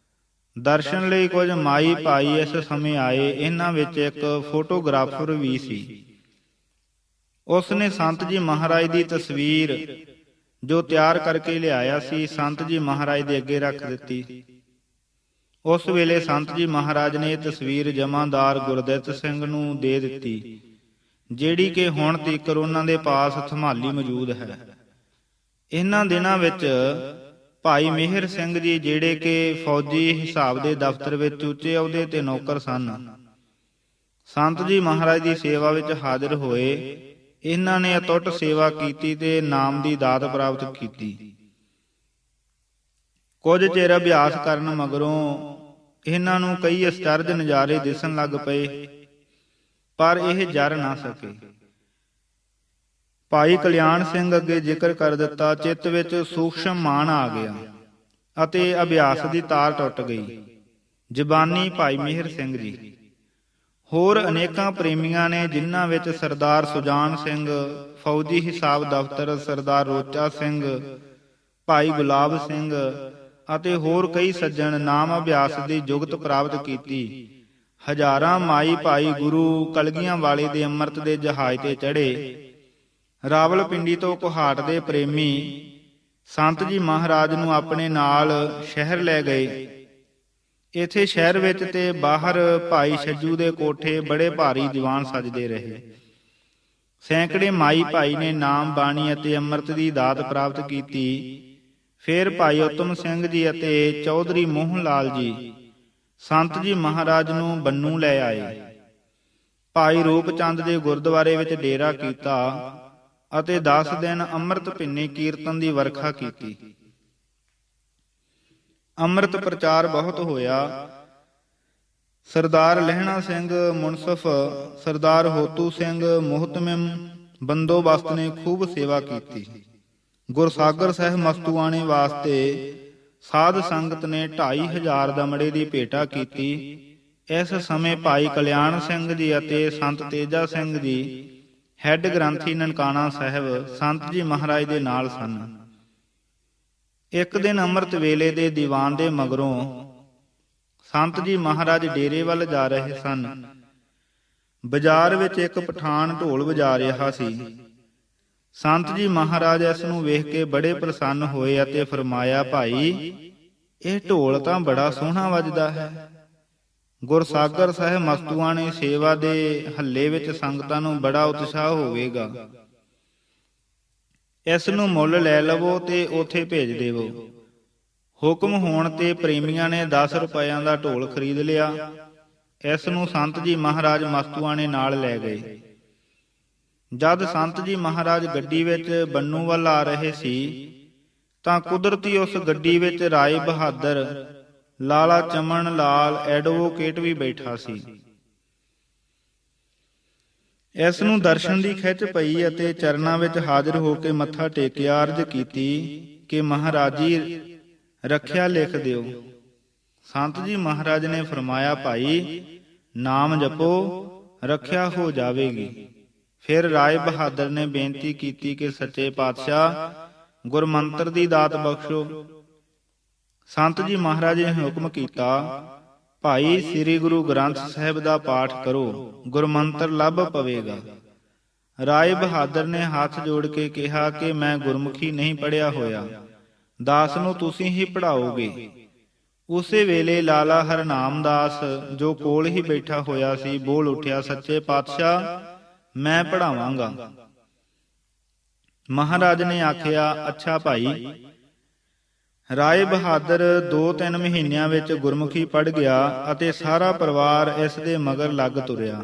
ਦਰਸ਼ਨ ਲਈ ਕੁਝ ਮਾਈ ਭਾਈ ਇਸ ਸਮੇਂ ਆਏ। ਇਹਨਾਂ ਵਿੱਚ ਇੱਕ ਫੋਟੋਗ੍ਰਾਫਰ ਵੀ ਸੀ। ਉਸ ਨੇ ਸੰਤ ਜੀ ਮਹਾਰਾਜ ਦੀ ਤਸਵੀਰ ਜੋ ਤਿਆਰ ਕਰਕੇ ਲਿਆਇਆ ਸੀ ਸੰਤ ਜੀ ਮਹਾਰਾਜ ਦੇ ਅੱਗੇ ਰੱਖ ਦਿੱਤੀ। ਉਸ ਵੇਲੇ ਸੰਤ ਜੀ ਮਹਾਰਾਜ ਨੇ ਇਹ ਤਸਵੀਰ ਜਮਾਂਦਾਰ ਗੁਰਦਿੱਤ ਸਿੰਘ ਨੂੰ ਦੇ ਦਿੱਤੀ, ਜਿਹੜੀ ਕਿ ਹੁਣ ਤੀਕਰ ਉਹਨਾਂ ਦੇ ਪਾਸ ਸੰਭਾਲੀ ਮੌਜੂਦ ਹੈ। ਇਹਨਾਂ ਦਿਨਾਂ ਵਿੱਚ ਭਾਈ ਮਿਹਰ ਸਿੰਘ ਜੀ, ਜਿਹੜੇ ਕਿ ਫੌਜੀ ਹਿਸਾਬ ਦੇ ਦਫ਼ਤਰ ਵਿੱਚ ਉੱਚੇ ਅਹੁਦੇ ਤੇ ਨੌਕਰ ਸਨ, ਸੰਤ ਜੀ ਮਹਾਰਾਜ ਦੀ ਸੇਵਾ ਵਿੱਚ ਹਾਜ਼ਰ ਹੋਏ। ਇਹਨਾਂ ਨੇ ਅਟੁੱਟ ਸੇਵਾ ਕੀਤੀ ਤੇ ਨਾਮ ਦੀ ਦਾਤ ਪ੍ਰਾਪਤ ਕੀਤੀ। ਕੁਝ ਚਿਰ ਅਭਿਆਸ ਕਰਨ ਮਗਰੋਂ ਇਹਨਾਂ ਨੂੰ ਕਈ ਅਚਰਜ ਨਜ਼ਾਰੇ ਦਿਸਣ ਲੱਗ ਪਏ, ਪਰ ਇਹ ਜਰ ਨਾ ਸਕੇ। ਭਾਈ ਕਲਿਆਣ ਸਿੰਘ ਅੱਗੇ ਜ਼ਿਕਰ ਕਰ ਦਿੱਤਾ। ਚਿੱਤ ਵਿੱਚ ਸੂਖਸ਼ਮ ਮਾਨ ਆ ਗਿਆ ਅਤੇ ਅਭਿਆਸ ਦੀ ਤਾਰ ਟੁੱਟ ਗਈ। ਜ਼ਬਾਨੀ ਭਾਈ ਮਿਹਰ ਸਿੰਘ ਜੀ। ਹੋਰ ਅਨੇਕਾਂ ਪ੍ਰੇਮੀਆਂ ਨੇ, ਜਿਨ੍ਹਾਂ ਵਿੱਚ ਸਰਦਾਰ ਸੁਜਾਨ ਸਿੰਘ, ਫੌਜੀ ਹਿਸਾਬ ਦਫ਼ਤਰ ਸਰਦਾਰ ਰੋਚਾ ਸਿੰਘ, ਭਾਈ ਗੁਲਾਬ ਸਿੰਘ ਅਤੇ ਹੋਰ ਕਈ ਸੱਜਣ ਨਾਮ ਅਭਿਆਸ ਦੀ ਜੁਗਤ ਪ੍ਰਾਪਤ ਕੀਤੀ। ਹਜ਼ਾਰਾਂ ਮਾਈ ਭਾਈ ਗੁਰੂ ਕਲਗੀਆਂ ਵਾਲੇ ਦੇ ਅੰਮ੍ਰਿਤ ਦੇ ਜਹਾਜ਼ ਤੇ ਚੜ੍ਹੇ। ਰਾਵਲਪਿੰਡੀ ਤੋਂ ਕੁਹਾਟ ਦੇ ਪ੍ਰੇਮੀ ਸੰਤ ਜੀ ਮਹਾਰਾਜ ਨੂੰ ਆਪਣੇ ਨਾਲ ਸ਼ਹਿਰ ਲੈ ਗਏ। ਇੱਥੇ ਸ਼ਹਿਰ ਵਿੱਚ ਤੇ ਬਾਹਰ ਭਾਈ ਛੱਜੂ ਦੇ ਕੋਠੇ ਬੜੇ ਭਾਰੀ ਦੀਵਾਨ ਸਜਦੇ ਰਹੇ। ਸੈਂਕੜੇ ਮਾਈ ਭਾਈ ਨੇ ਨਾਮ ਬਾਣੀ ਅਤੇ ਅੰਮ੍ਰਿਤ ਦੀ ਦਾਤ ਪ੍ਰਾਪਤ ਕੀਤੀ। ਫਿਰ ਭਾਈ ਉਤਮ ਸਿੰਘ ਜੀ ਅਤੇ ਚੌਧਰੀ ਮੋਹਨ ਲਾਲ ਜੀ ਸੰਤ ਜੀ ਮਹਾਰਾਜ ਨੂੰ ਬੰਨੂ ਲੈ ਆਏ। ਭਾਈ ਰੂਪ ਚੰਦ ਦੇ ਗੁਰਦੁਆਰੇ ਵਿੱਚ ਡੇਰਾ ਕੀਤਾ ਅਤੇ 10 ਦਿਨ ਅੰਮ੍ਰਿਤ ਭਿੰਨੇ ਕੀਰਤਨ ਦੀ ਵਰਖਾ ਕੀਤੀ। ਅੰਮ੍ਰਿਤ ਪ੍ਰਚਾਰ ਬਹੁਤ ਹੋਇਆ। ਸਰਦਾਰ ਲਹਿਣਾ ਸਿੰਘ ਮੁਨਸਫ, ਸਰਦਾਰ ਹੋਤੂ ਸਿੰਘ ਮੁਹਤਮਿਮ ਬੰਦੋਬਸਤ ਨੇ ਖੂਬ ਸੇਵਾ ਕੀਤੀ। ਗੁਰਸਾਗਰ ਸਾਹਿਬ ਮਸਤੂਆਣੇ ਵਾਸਤੇ ਸਾਧ ਸੰਗਤ ਨੇ 2500 ਦਮੜੇ ਦੀ ਭੇਟਾ ਕੀਤੀ। ਇਸ ਸਮੇਂ ਭਾਈ ਕਲਿਆਣ ਸਿੰਘ ਜੀ ਅਤੇ ਸੰਤ ਤੇਜਾ ਸਿੰਘ ਜੀ ਹੈੱਡ ਗ੍ਰੰਥੀ ਨਨਕਾਣਾ ਸਾਹਿਬ ਸੰਤ ਜੀ ਮਹਾਰਾਜ ਦੇ ਨਾਲ ਸਨ। ਇੱਕ ਦਿਨ ਅੰਮ੍ਰਿਤ ਵੇਲੇ ਦੇ ਦੀਵਾਨ ਦੇ ਮਗਰੋਂ ਸੰਤ ਜੀ ਮਹਾਰਾਜ ਡੇਰੇ ਵੱਲ ਜਾ ਰਹੇ ਸਨ। ਬਾਜ਼ਾਰ ਵਿੱਚ ਇੱਕ ਪਠਾਨ ਢੋਲ ਵਜਾ ਰਿਹਾ ਸੀ। ਸੰਤ ਜੀ ਮਹਾਰਾਜ ਇਸ ਨੂੰ ਵੇਖ ਕੇ ਬੜੇ ਪ੍ਰਸੰਨ ਹੋਏ ਅਤੇ ਫਰਮਾਇਆ, ਭਾਈ ਇਹ ਢੋਲ ਤਾਂ ਬੜਾ ਸੋਹਣਾ ਵੱਜਦਾ ਹੈ। ਗੁਰਸਾਗਰ ਸਾਹਿਬ ਮਸਤੂਆਣੇ ਸੇਵਾ ਦੇ ਹੱਲੇ ਵਿੱਚ ਸੰਗਤਾਂ ਨੂੰ ਬੜਾ ਉਤਸ਼ਾਹ ਹੋਵੇਗਾ। ਇਸ ਨੂੰ ਮੁੱਲ ਲੈ ਲਵੋ ਤੇ ਉੱਥੇ ਭੇਜ ਦੇਵੋ। ਹੁਕਮ ਹੋਣ ਤੇ ਪ੍ਰੇਮੀਆਂ ਨੇ 10 ਰੁਪਇਆਂ ਦਾ ਢੋਲ ਖਰੀਦ ਲਿਆ। ਇਸ ਨੂੰ ਸੰਤ ਜੀ ਮਹਾਰਾਜ ਮਸਤੂਆਣੇ ਨਾਲ ਲੈ ਗਏ। ਜਦ ਸੰਤ ਜੀ ਮਹਾਰਾਜ ਗੱਡੀ ਵਿੱਚ ਬੰਨੂ ਵੱਲ ਆ ਰਹੇ ਸੀ ਤਾਂ ਕੁਦਰਤੀ ਉਸ ਗੱਡੀ ਵਿੱਚ ਰਾਏ ਬਹਾਦਰ, ਲਾਲਾ ਚਮਨ ਲਾਲ ਐਡਵੋਕੇਟ ਵੀ ਬੈਠਾ ਸੀ। ਇਸ ਨੂੰ ਦਰਸ਼ਨ ਦੀ ਖਿੱਚ ਪਈ ਅਤੇ ਚਰਨਾਂ ਵਿੱਚ ਹਾਜ਼ਰ ਹੋ ਕੇ ਮੱਥਾ ਟੇਕਿਆ। ਅਰਜ਼ ਕੀਤੀ ਕਿ ਮਹਾਰਾਜੀ ਰੱਖਿਆ ਲਿਖ ਦਿਓ। ਸੰਤ ਜੀ ਮਹਾਰਾਜ ਨੇ ਫਰਮਾਇਆ, ਭਾਈ ਨਾਮ ਜਪੋ, ਰੱਖਿਆ ਹੋ ਜਾਵੇਗੀ। ਫਿਰ ਰਾਏ ਬਹਾਦਰ ਨੇ ਬੇਨਤੀ ਕੀਤੀ ਕਿ ਸੱਚੇ ਪਾਤਸ਼ਾਹ ਗੁਰਮੰਤਰ ਦੀ ਦਾਤ ਬਖਸ਼ੋ। ਸੰਤ ਜੀ ਮਹਾਰਾਜ ਨੇ ਹੁਕਮ ਕੀਤਾ, ਭਾਈ ਸ੍ਰੀ ਗੁਰੂ ਗ੍ਰੰਥ ਸਾਹਿਬ ਦਾ ਪਾਠ ਕਰੋ, ਗੁਰਮੰਤਰ ਲੱਭ ਪਵੇਗਾ। ਰਾਏ ਬਹਾਦਰ ਨੇ ਹੱਥ ਜੋੜ ਕੇ ਕਿਹਾ ਕਿ ਮੈਂ ਗੁਰਮੁਖੀ ਨਹੀਂ ਪੜ੍ਹਿਆ ਹੋਇਆ, ਦਾਸ ਨੂੰ ਤੁਸੀਂ ਹੀ ਪੜ੍ਹਾਓਗੇ। ਉਸੇ ਵੇਲੇ ਲਾਲਾ ਹਰਨਾਮ ਦਾਸ ਜੋ ਕੋਲ ਹੀ ਬੈਠਾ ਹੋਇਆ ਸੀ ਬੋਲ ਉੱਠਿਆ, ਸੱਚੇ ਪਾਤਸ਼ਾਹ ਮੈਂ ਪੜ੍ਹਾਵਾਂਗਾ। ਮਹਾਰਾਜ ਨੇ ਆਖਿਆ, ਅੱਛਾ ਭਾਈ। ਰਾਏ ਬਹਾਦਰ 2-3 ਮਹੀਨਿਆਂ ਵਿੱਚ ਗੁਰਮੁਖੀ ਪੜ੍ਹ ਗਿਆ ਅਤੇ ਸਾਰਾ ਪਰਿਵਾਰ ਇਸ ਦੇ ਮਗਰ ਲੱਗ ਤੁਰਿਆ।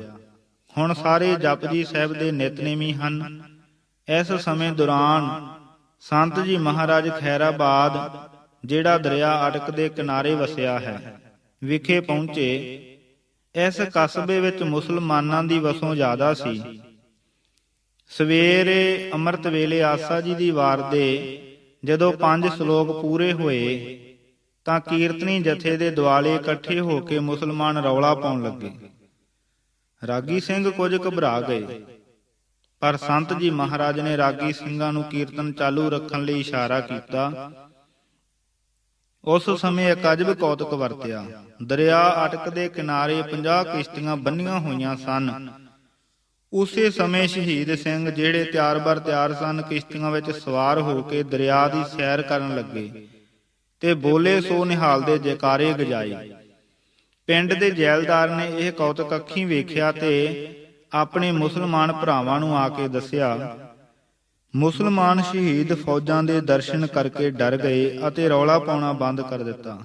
ਹੁਣ ਸਾਰੇ ਜਪਜੀ ਸਾਹਿਬ ਦੇ ਨਿਤਨੇਮੀ ਹਨ। ਇਸ ਸਮੇਂ ਦੌਰਾਨ ਸੰਤ ਜੀ ਮਹਾਰਾਜ ਖੈਰਾਬਾਦ, ਜਿਹੜਾ ਦਰਿਆ ਅਟਕ ਦੇ ਕਿਨਾਰੇ ਵਸਿਆ ਹੈ, ਵਿਖੇ ਪਹੁੰਚੇ। ਇਸ ਕਸਬੇ ਵਿੱਚ ਮੁਸਲਮਾਨਾਂ ਦੀ ਵਸੋਂ ਜ਼ਿਆਦਾ ਸੀ। ਸਵੇਰੇ ਅੰਮ੍ਰਿਤ ਵੇਲੇ ਆਸਾ ਜੀ ਦੀ ਵਾਰ ਦੇ ਜਦੋਂ 5 ਸ਼ਲੋਕ ਪੂਰੇ ਹੋਏ ਤਾਂ ਕੀਰਤਨੀ ਜਥੇ ਦੇ ਦੁਆਲੇ ਇਕੱਠੇ ਹੋ ਕੇ ਮੁਸਲਮਾਨ ਰੌਲਾ ਪਾਉਣ ਲੱਗੇ। ਰਾਗੀ ਸਿੰਘ ਕੁਝ ਘਬਰਾ ਗਏ, ਪਰ ਸੰਤ ਜੀ ਮਹਾਰਾਜ ਨੇ ਰਾਗੀ ਸਿੰਘਾਂ ਨੂੰ ਕੀਰਤਨ ਚਾਲੂ ਰੱਖਣ ਲਈ ਇਸ਼ਾਰਾ ਕੀਤਾ। ਉਸ ਸਮੇਂ ਇੱਕ ਅਜਬ ਕੌਤਕ ਵਰਤਿਆ। ਦਰਿਆ ਅਟਕ ਦੇ ਕਿਨਾਰੇ 50 ਕਿਸ਼ਤੀਆਂ ਬੰਨੀਆਂ ਹੋਈਆਂ ਸਨ। ਉਸੇ ਸਮੇਂ ਸ਼ਹੀਦ ਸਿੰਘ, ਜਿਹੜੇ ਤਿਆਰ ਬਰ ਤਿਆਰ ਸਨ, ਕਿਸ਼ਤੀਆਂ ਵਿੱਚ ਸਵਾਰ ਹੋ ਕੇ ਦਰਿਆ ਦੀ ਸੈਰ ਕਰਨ ਲੱਗੇ ਤੇ ਬੋਲੇ ਸੋ ਨਿਹਾਲਦੇ ਜੈਕਾਰੇ ਗਜਾਏ। ਪਿੰਡ ਦੇ ਜੈਲਦਾਰ ਨੇ ਇਹ ਕੌਤਕ ਅੱਖੀਂ ਵੇਖਿਆ ਤੇ ਆਪਣੇ ਮੁਸਲਮਾਨ ਭਰਾਵਾਂ ਨੂੰ ਆ ਕੇ ਦੱਸਿਆ। ਮੁਸਲਮਾਨ ਸ਼ਹੀਦ ਫੌਜਾਂ ਦੇ ਦਰਸ਼ਨ ਕਰਕੇ ਡਰ ਗਏ ਅਤੇ ਰੌਲਾ ਪਾਉਣਾ ਬੰਦ ਕਰ ਦਿੱਤਾ।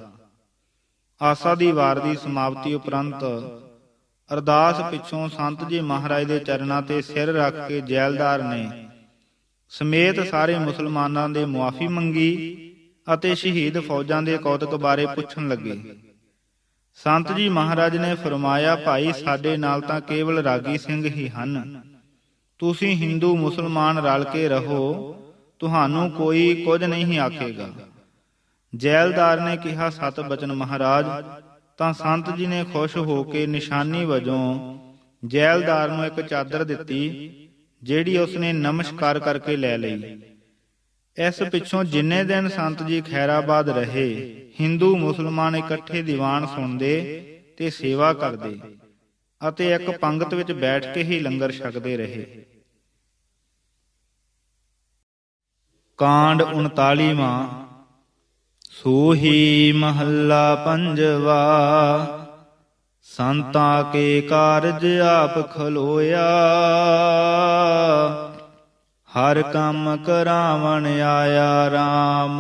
ਆਸਾ ਦੀ ਵਾਰ ਦੀ ਸਮਾਪਤੀ ਉਪਰੰਤ ਅਰਦਾਸ ਪਿੱਛੋਂ ਸੰਤ ਜੀ ਮਹਾਰਾਜ ਦੇ ਚਰਨਾਂ ਤੇ ਸਿਰ ਰੱਖ ਕੇ ਜੈਲਦਾਰ ਨੇ ਸਮੇਤ ਸਾਰੇ ਮੁਸਲਮਾਨਾਂ ਦੇ ਮੁਆਫੀ ਮੰਗੀ ਅਤੇ ਸ਼ਹੀਦ ਫੌਜਾਂ ਦੇ ਕੌਤਕ ਬਾਰੇ ਪੁੱਛਣ ਲੱਗੇ। ਸੰਤ ਜੀ ਮਹਾਰਾਜ ਨੇ ਫਰਮਾਇਆ, ਭਾਈ ਸਾਡੇ ਨਾਲ ਤਾਂ ਕੇਵਲ ਰਾਗੀ ਸਿੰਘ ਹੀ ਹਨ। ਤੁਸੀਂ ਹਿੰਦੂ ਮੁਸਲਮਾਨ ਰਲ ਕੇ ਰਹੋ, ਤੁਹਾਨੂੰ ਕੋਈ ਕੁਝ ਨਹੀਂ ਆਖੇਗਾ। ਜੈਲਦਾਰ ਨੇ ਕਿਹਾ, ਸਤ ਬਚਨ ਮਹਾਰਾਜ। ਤਾਂ ਸੰਤ ਜੀ ਨੇ ਖੁਸ਼ ਹੋ ਕੇ ਨਿਸ਼ਾਨੀ ਵਜੋਂ ਜੈਲਦਾਰ ਨੂੰ ਇੱਕ ਚਾਦਰ ਦਿੱਤੀ, ਜਿਹੜੀ ਉਸਨੇ ਨਮਸਕਾਰ ਕਰਕੇ ਲੈ ਲਈ। ਇਸ ਪਿੱਛੋਂ ਜਿੰਨੇ ਦਿਨ ਸੰਤ ਜੀ ਖੈਰਾਬਾਦ ਰਹੇ, ਹਿੰਦੂ ਮੁਸਲਮਾਨ ਇਕੱਠੇ ਦੀਵਾਨ ਸੁਣਦੇ ਤੇ ਸੇਵਾ ਕਰਦੇ ਅਤੇ ਇੱਕ ਪੰਗਤ ਵਿੱਚ ਬੈਠ ਕੇ ਹੀ ਲੰਗਰ ਛਕਦੇ ਰਹੇ। ਕਾਂਡ 39ਵਾਂ। ਸੋਹੀ ਮਹੱਲਾ ਪੰਜਵਾ। ਸੰਤਾਂ ਕੇ ਕਾਰਜ ਆਪ ਖਲੋਇਆ, ਹਰ ਕੰਮ ਕਰਾਵਣ ਆਇਆ RAM।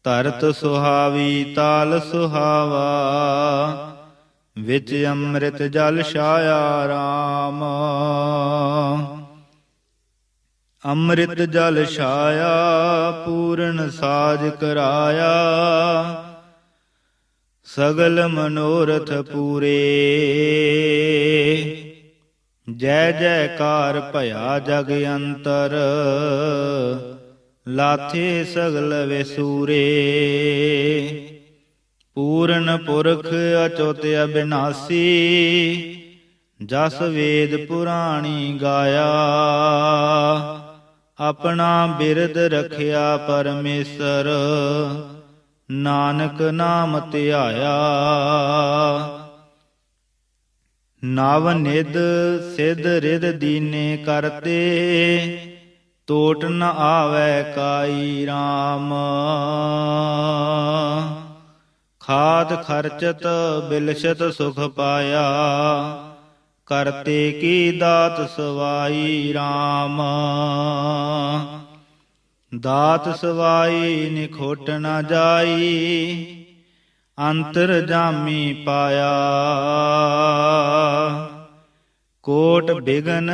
ਧਰਤ ਸੁਹਾਵੀ ਤਾਲ ਸੁਹਾਵਾ, ਵਿੱਚ ਅੰਮ੍ਰਿਤ ਜਲ ਛਾਇਆ RAM। ਅੰਮ੍ਰਿਤ ਜਲ ਛਾਇਆ, ਪੂਰਨ ਸਾਜ ਕਰਾਇਆ, ਸਗਲ ਮਨੋਰਥ ਪੂਰੇ। ਜੈ ਜੈਕਾਰ ਭਇਆ ਜਗ ਅੰਤਰ, ਲਾਥੇ ਸਗਲ ਵਿਸੂਰੇ। ਪੂਰਨ ਪੁਰਖ ਅਚੁੱਤ ਅਬਿਨਾਸੀ, ਜਸ ਵੇਦ ਪੁਰਾਣੀ ਗਾਇਆ। ਆਪਣਾ ਬਿਰਦ ਰਖਿਆ ਪਰਮੇਸ਼ਰ, ਨਾਨਕ ਨਾਮ ਧਿਆਇਆ। ਨਵ ਨਿਧ ਸਿਧ ਰਿਧ ਦੀਨੇ ਕਰਤੇ, ਟੋਟ ਨ ਆਵੈ ਕਾਈ RAM। ਖਾਦ ਖਰਚਤ ਬਿਲਸ਼ਤ ਸੁਖ ਪਾਇਆ, ਕਰਤੇ ਕੀ ਦਾਤ ਸਵਾਈ RAM। ਦਾਤ ਸਵਾਈ ਨਿਖੋਟ ਨ ਜਾਈ, ਅੰਤਰ ਜਾਮੀ ਪਾਇਆ। ਕੋਟ ਬਿਗਨ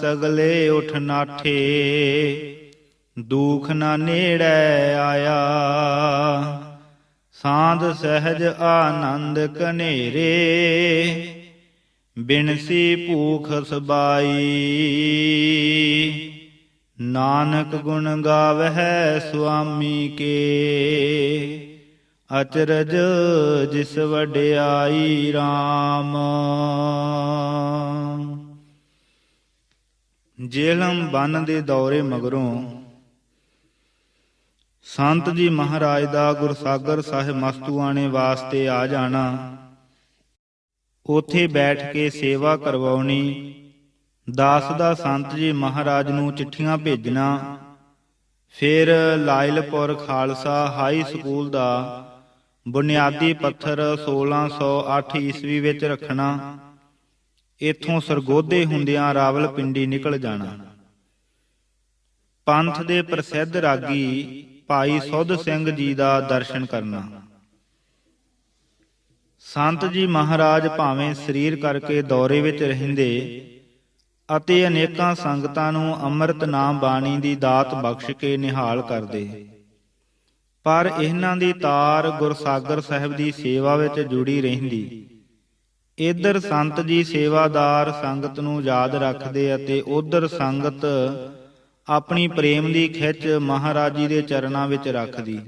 ਸਗਲੇ ਉਠ ਨਾਠੇ, ਦੁਖ ਨ ਨੇੜੈ ਆਇਆ। ਸਾਧ ਸਹਿਜ ਆਨੰਦ ਕਨੇਰੇ, ਬਿਨਸੀ ਭੂਖ ਸਬਾਈ। ਨਾਨਕ ਗੁਣ ਗਾਵਹਿ ਸੁਆਮੀ ਕੇ, ਅਚਰਜ ਜਿਸ ਵਡਿਆਈ RAM। ਜੇਹਲਮ ਬੰਨ ਦੇ ਦੌਰੇ ਮਗਰੋਂ ਸੰਤ ਜੀ ਮਹਾਰਾਜ ਦਾ ਗੁਰਸਾਗਰ ਸਾਹਿਬ ਮਸਤੂਆਣੇ ਵਾਸਤੇ ਆ ਜਾਣਾ, ਉਥੇ ਬੈਠ ਕੇ ਸੇਵਾ ਕਰਵਾਉਣੀ, ਦਾਸ ਦਾ ਸੰਤ ਜੀ ਮਹਾਰਾਜ ਨੂੰ ਚਿੱਠੀਆਂ ਭੇਜਣਾ, ਫਿਰ ਲਾਇਲਪੁਰ ਖਾਲਸਾ ਹਾਈ ਸਕੂਲ ਦਾ ਬੁਨਿਆਦੀ ਪੱਥਰ 1608 ਈਸਵੀ ਵਿੱਚ ਰੱਖਣਾ, ਇੱਥੋਂ ਸਰਗੋਧੇ ਹੁੰਦਿਆਂ ਰਾਵਲਪਿੰਡੀ ਨਿਕਲ ਜਾਣਾ। ਪੰਥ ਦੇ ਪ੍ਰਸਿੱਧ ਰਾਗੀ ਭਾਈ ਸੁੱਧ ਸਿੰਘ ਜੀ ਦਾ ਦਰਸ਼ਨ ਕਰਨਾ। ਸੰਤ ਜੀ ਮਹਾਰਾਜ ਭਾਵੇਂ ਸਰੀਰ ਕਰਕੇ ਦੌਰੇ ਵਿੱਚ ਰਹਿੰਦੇ ਅਤੇ ਅਨੇਕਾਂ ਸੰਗਤਾਂ ਨੂੰ ਅੰਮ੍ਰਿਤ ਨਾਮ ਬਾਣੀ ਦੀ ਦਾਤ ਬਖਸ਼ ਕੇ ਨਿਹਾਲ ਕਰਦੇ, ਪਰ ਇਹਨਾਂ ਦੀ ਤਾਰ ਗੁਰਸਾਗਰ ਸਾਹਿਬ ਦੀ ਸੇਵਾ ਵਿੱਚ ਜੁੜੀ ਰਹਿੰਦੀ। ਇੱਧਰ ਸੰਤ ਜੀ ਸੇਵਾਦਾਰ ਸੰਗਤ ਨੂੰ ਯਾਦ ਰੱਖਦੇ ਅਤੇ ਉੱਧਰ ਸੰਗਤ ਆਪਣੀ ਪ੍ਰੇਮ ਦੀ ਖਿੱਚ ਮਹਾਰਾਜ ਜੀ ਦੇ ਚਰਨਾਂ ਵਿੱਚ ਰੱਖਦੀ।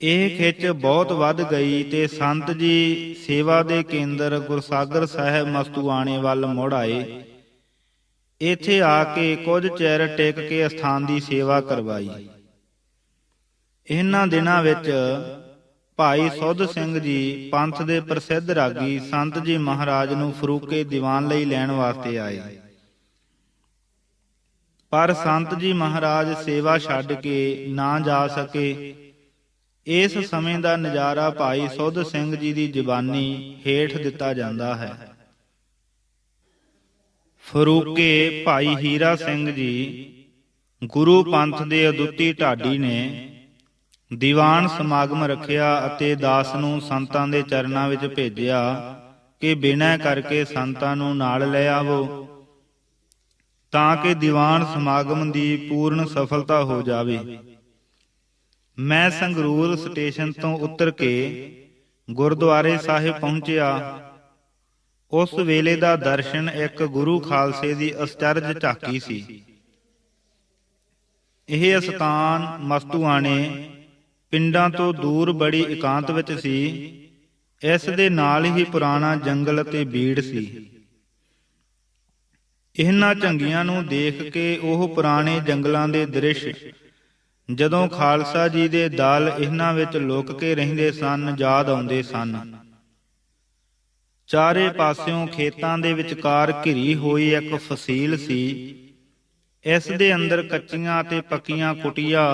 ਇਹ ਖਿੱਚ ਬਹੁਤ ਵੱਧ ਗਈ ਤੇ ਸੰਤ ਜੀ ਸੇਵਾ ਦੇ ਕੇਂਦਰ ਗੁਰਸਾਗਰ ਸਾਹਿਬ ਮਸਤੂਆਣੇ ਵੱਲ ਮੁੜ ਆਏ। ਇੱਥੇ ਆ ਕੇ ਕੁਝ ਚਿਰ ਟਿਕ ਕੇ ਅਸਥਾਨ ਦੀ ਸੇਵਾ ਕਰਵਾਈ। ਇਹਨਾਂ ਦਿਨਾਂ ਵਿੱਚ ਭਾਈ ਸੁੱਧ ਸਿੰਘ ਜੀ ਪੰਥ ਦੇ ਪ੍ਰਸਿੱਧ ਰਾਗੀ ਸੰਤ ਜੀ ਮਹਾਰਾਜ ਨੂੰ ਫਰੂਕੇ ਦੀਵਾਨ ਲਈ ਲੈਣ ਵਾਸਤੇ ਆਏ, ਪਰ ਸੰਤ ਜੀ ਮਹਾਰਾਜ ਸੇਵਾ ਛੱਡ ਕੇ ਨਾ ਜਾ ਸਕੇ। ਇਸ ਸਮੇਂ ਦਾ ਨਜ਼ਾਰਾ ਭਾਈ ਸੁੱਧ ਸਿੰਘ ਜੀ ਦੀ ਜ਼ੁਬਾਨੀ ਹੇਠ ਦਿੱਤਾ ਜਾਂਦਾ ਹੈ। ਫਰੂਕੇ ਭਾਈ ਹੀਰਾ ਸਿੰਘ ਜੀ ਗੁਰੂ ਪੰਥ ਦੇ ਅਦੁੱਤੀ ਢਾਡੀ ਨੇ ਦੀਵਾਨ ਸਮਾਗਮ ਰੱਖਿਆ ਅਤੇ ਦਾਸ ਨੂੰ ਸੰਤਾਂ ਦੇ ਚਰਨਾਂ ਵਿੱਚ ਭੇਜਿਆ ਕਿ ਬਿਨੈ ਕਰਕੇ ਸੰਤਾਂ ਨੂੰ ਨਾਲ ਲੈ ਆਵੋ, ਤਾਂ ਕਿ ਦੀਵਾਨ ਸਮਾਗਮ ਦੀ ਪੂਰਨ ਸਫਲਤਾ ਹੋ ਜਾਵੇ। ਮੈਂ ਸੰਗਰੂਰ ਸਟੇਸ਼ਨ ਤੋਂ ਉਤਰ ਕੇ ਗੁਰਦੁਆਰੇ ਸਾਹਿਬ ਪਹੁੰਚਿਆ। ਉਸ ਵੇਲੇ ਦਾ ਦਰਸ਼ਨ ਇੱਕ ਗੁਰੂ ਖਾਲਸੇ ਦੀ ਅਸਚਰਜ ਝਾਕੀ ਸੀ। ਇਹ ਅਸਥਾਨ ਮਸਤੂਆਣੇ ਪਿੰਡਾਂ ਤੋਂ ਦੂਰ ਬੜੀ ਇਕਾਂਤ ਵਿੱਚ ਸੀ। ਇਸ ਦੇ ਨਾਲ ਹੀ ਪੁਰਾਣਾ ਜੰਗਲ ਅਤੇ ਬੀੜ ਸੀ। ਇਹਨਾਂ ਝੰਗੀਆਂ ਨੂੰ ਦੇਖ ਕੇ ਉਹ ਪੁਰਾਣੇ ਜੰਗਲਾਂ ਦੇ ਦ੍ਰਿਸ਼ ਜਦੋਂ ਖਾਲਸਾ ਜੀ ਦੇ ਦਲ ਇਹਨਾਂ ਵਿੱਚ ਲੁਕ ਕੇ ਰਹਿੰਦੇ ਸਨ ਯਾਦ ਆਉਂਦੇ ਸਨ। ਚਾਰੇ ਪਾਸਿਓਂ ਖੇਤਾਂ ਦੇ ਵਿਚਕਾਰ ਘਿਰੀ ਹੋਈ ਇੱਕ ਫਸੀਲ ਸੀ। ਇਸ ਦੇ ਅੰਦਰ ਕੱਚੀਆਂ ਅਤੇ ਪੱਕੀਆਂ ਕੁਟੀਆਂ,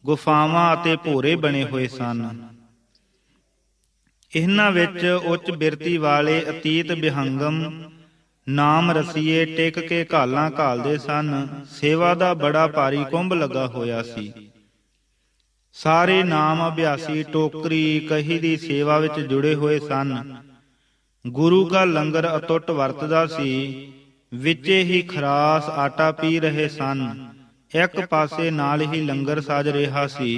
ਗੁਫਾਵਾਂ ਅਤੇ ਭੋਰੇ ਬਣੇ ਹੋਏ ਸਨ। ਇਹਨਾਂ ਵਿੱਚ ਉੱਚ ਬਿਰਤੀ ਵਾਲੇ ਅਤੀਤ ਵਿਹੰਗਮ ਨਾਮ ਰਸੀਏ ਟਿਕ ਕੇ ਘਾਲਾਂ ਘਾਲਦੇ ਸਨ। ਸੇਵਾ ਦਾ ਬੜਾ ਭਾਰੀ ਕੁੰਭ ਲੱਗਾ ਹੋਇਆ ਸੀ। ਸਾਰੇ ਨਾਮ ਅਭਿਆਸੀ ਟੋਕਰੀ ਕਹੀ ਦੀ ਸੇਵਾ ਵਿੱਚ ਜੁੜੇ ਹੋਏ ਸਨ। ਗੁਰੂ ਕਾ ਲੰਗਰ ਅਟੁੱਟ ਵਰਤਦਾ ਸੀ। ਵਿੱਚੇ ਹੀ ਖਰਾਸ ਆਟਾ ਪੀ ਰਹੇ ਸਨ। ਇੱਕ ਪਾਸੇ ਨਾਲ ਹੀ ਲੰਗਰ ਸਾਜ ਰਿਹਾ ਸੀ।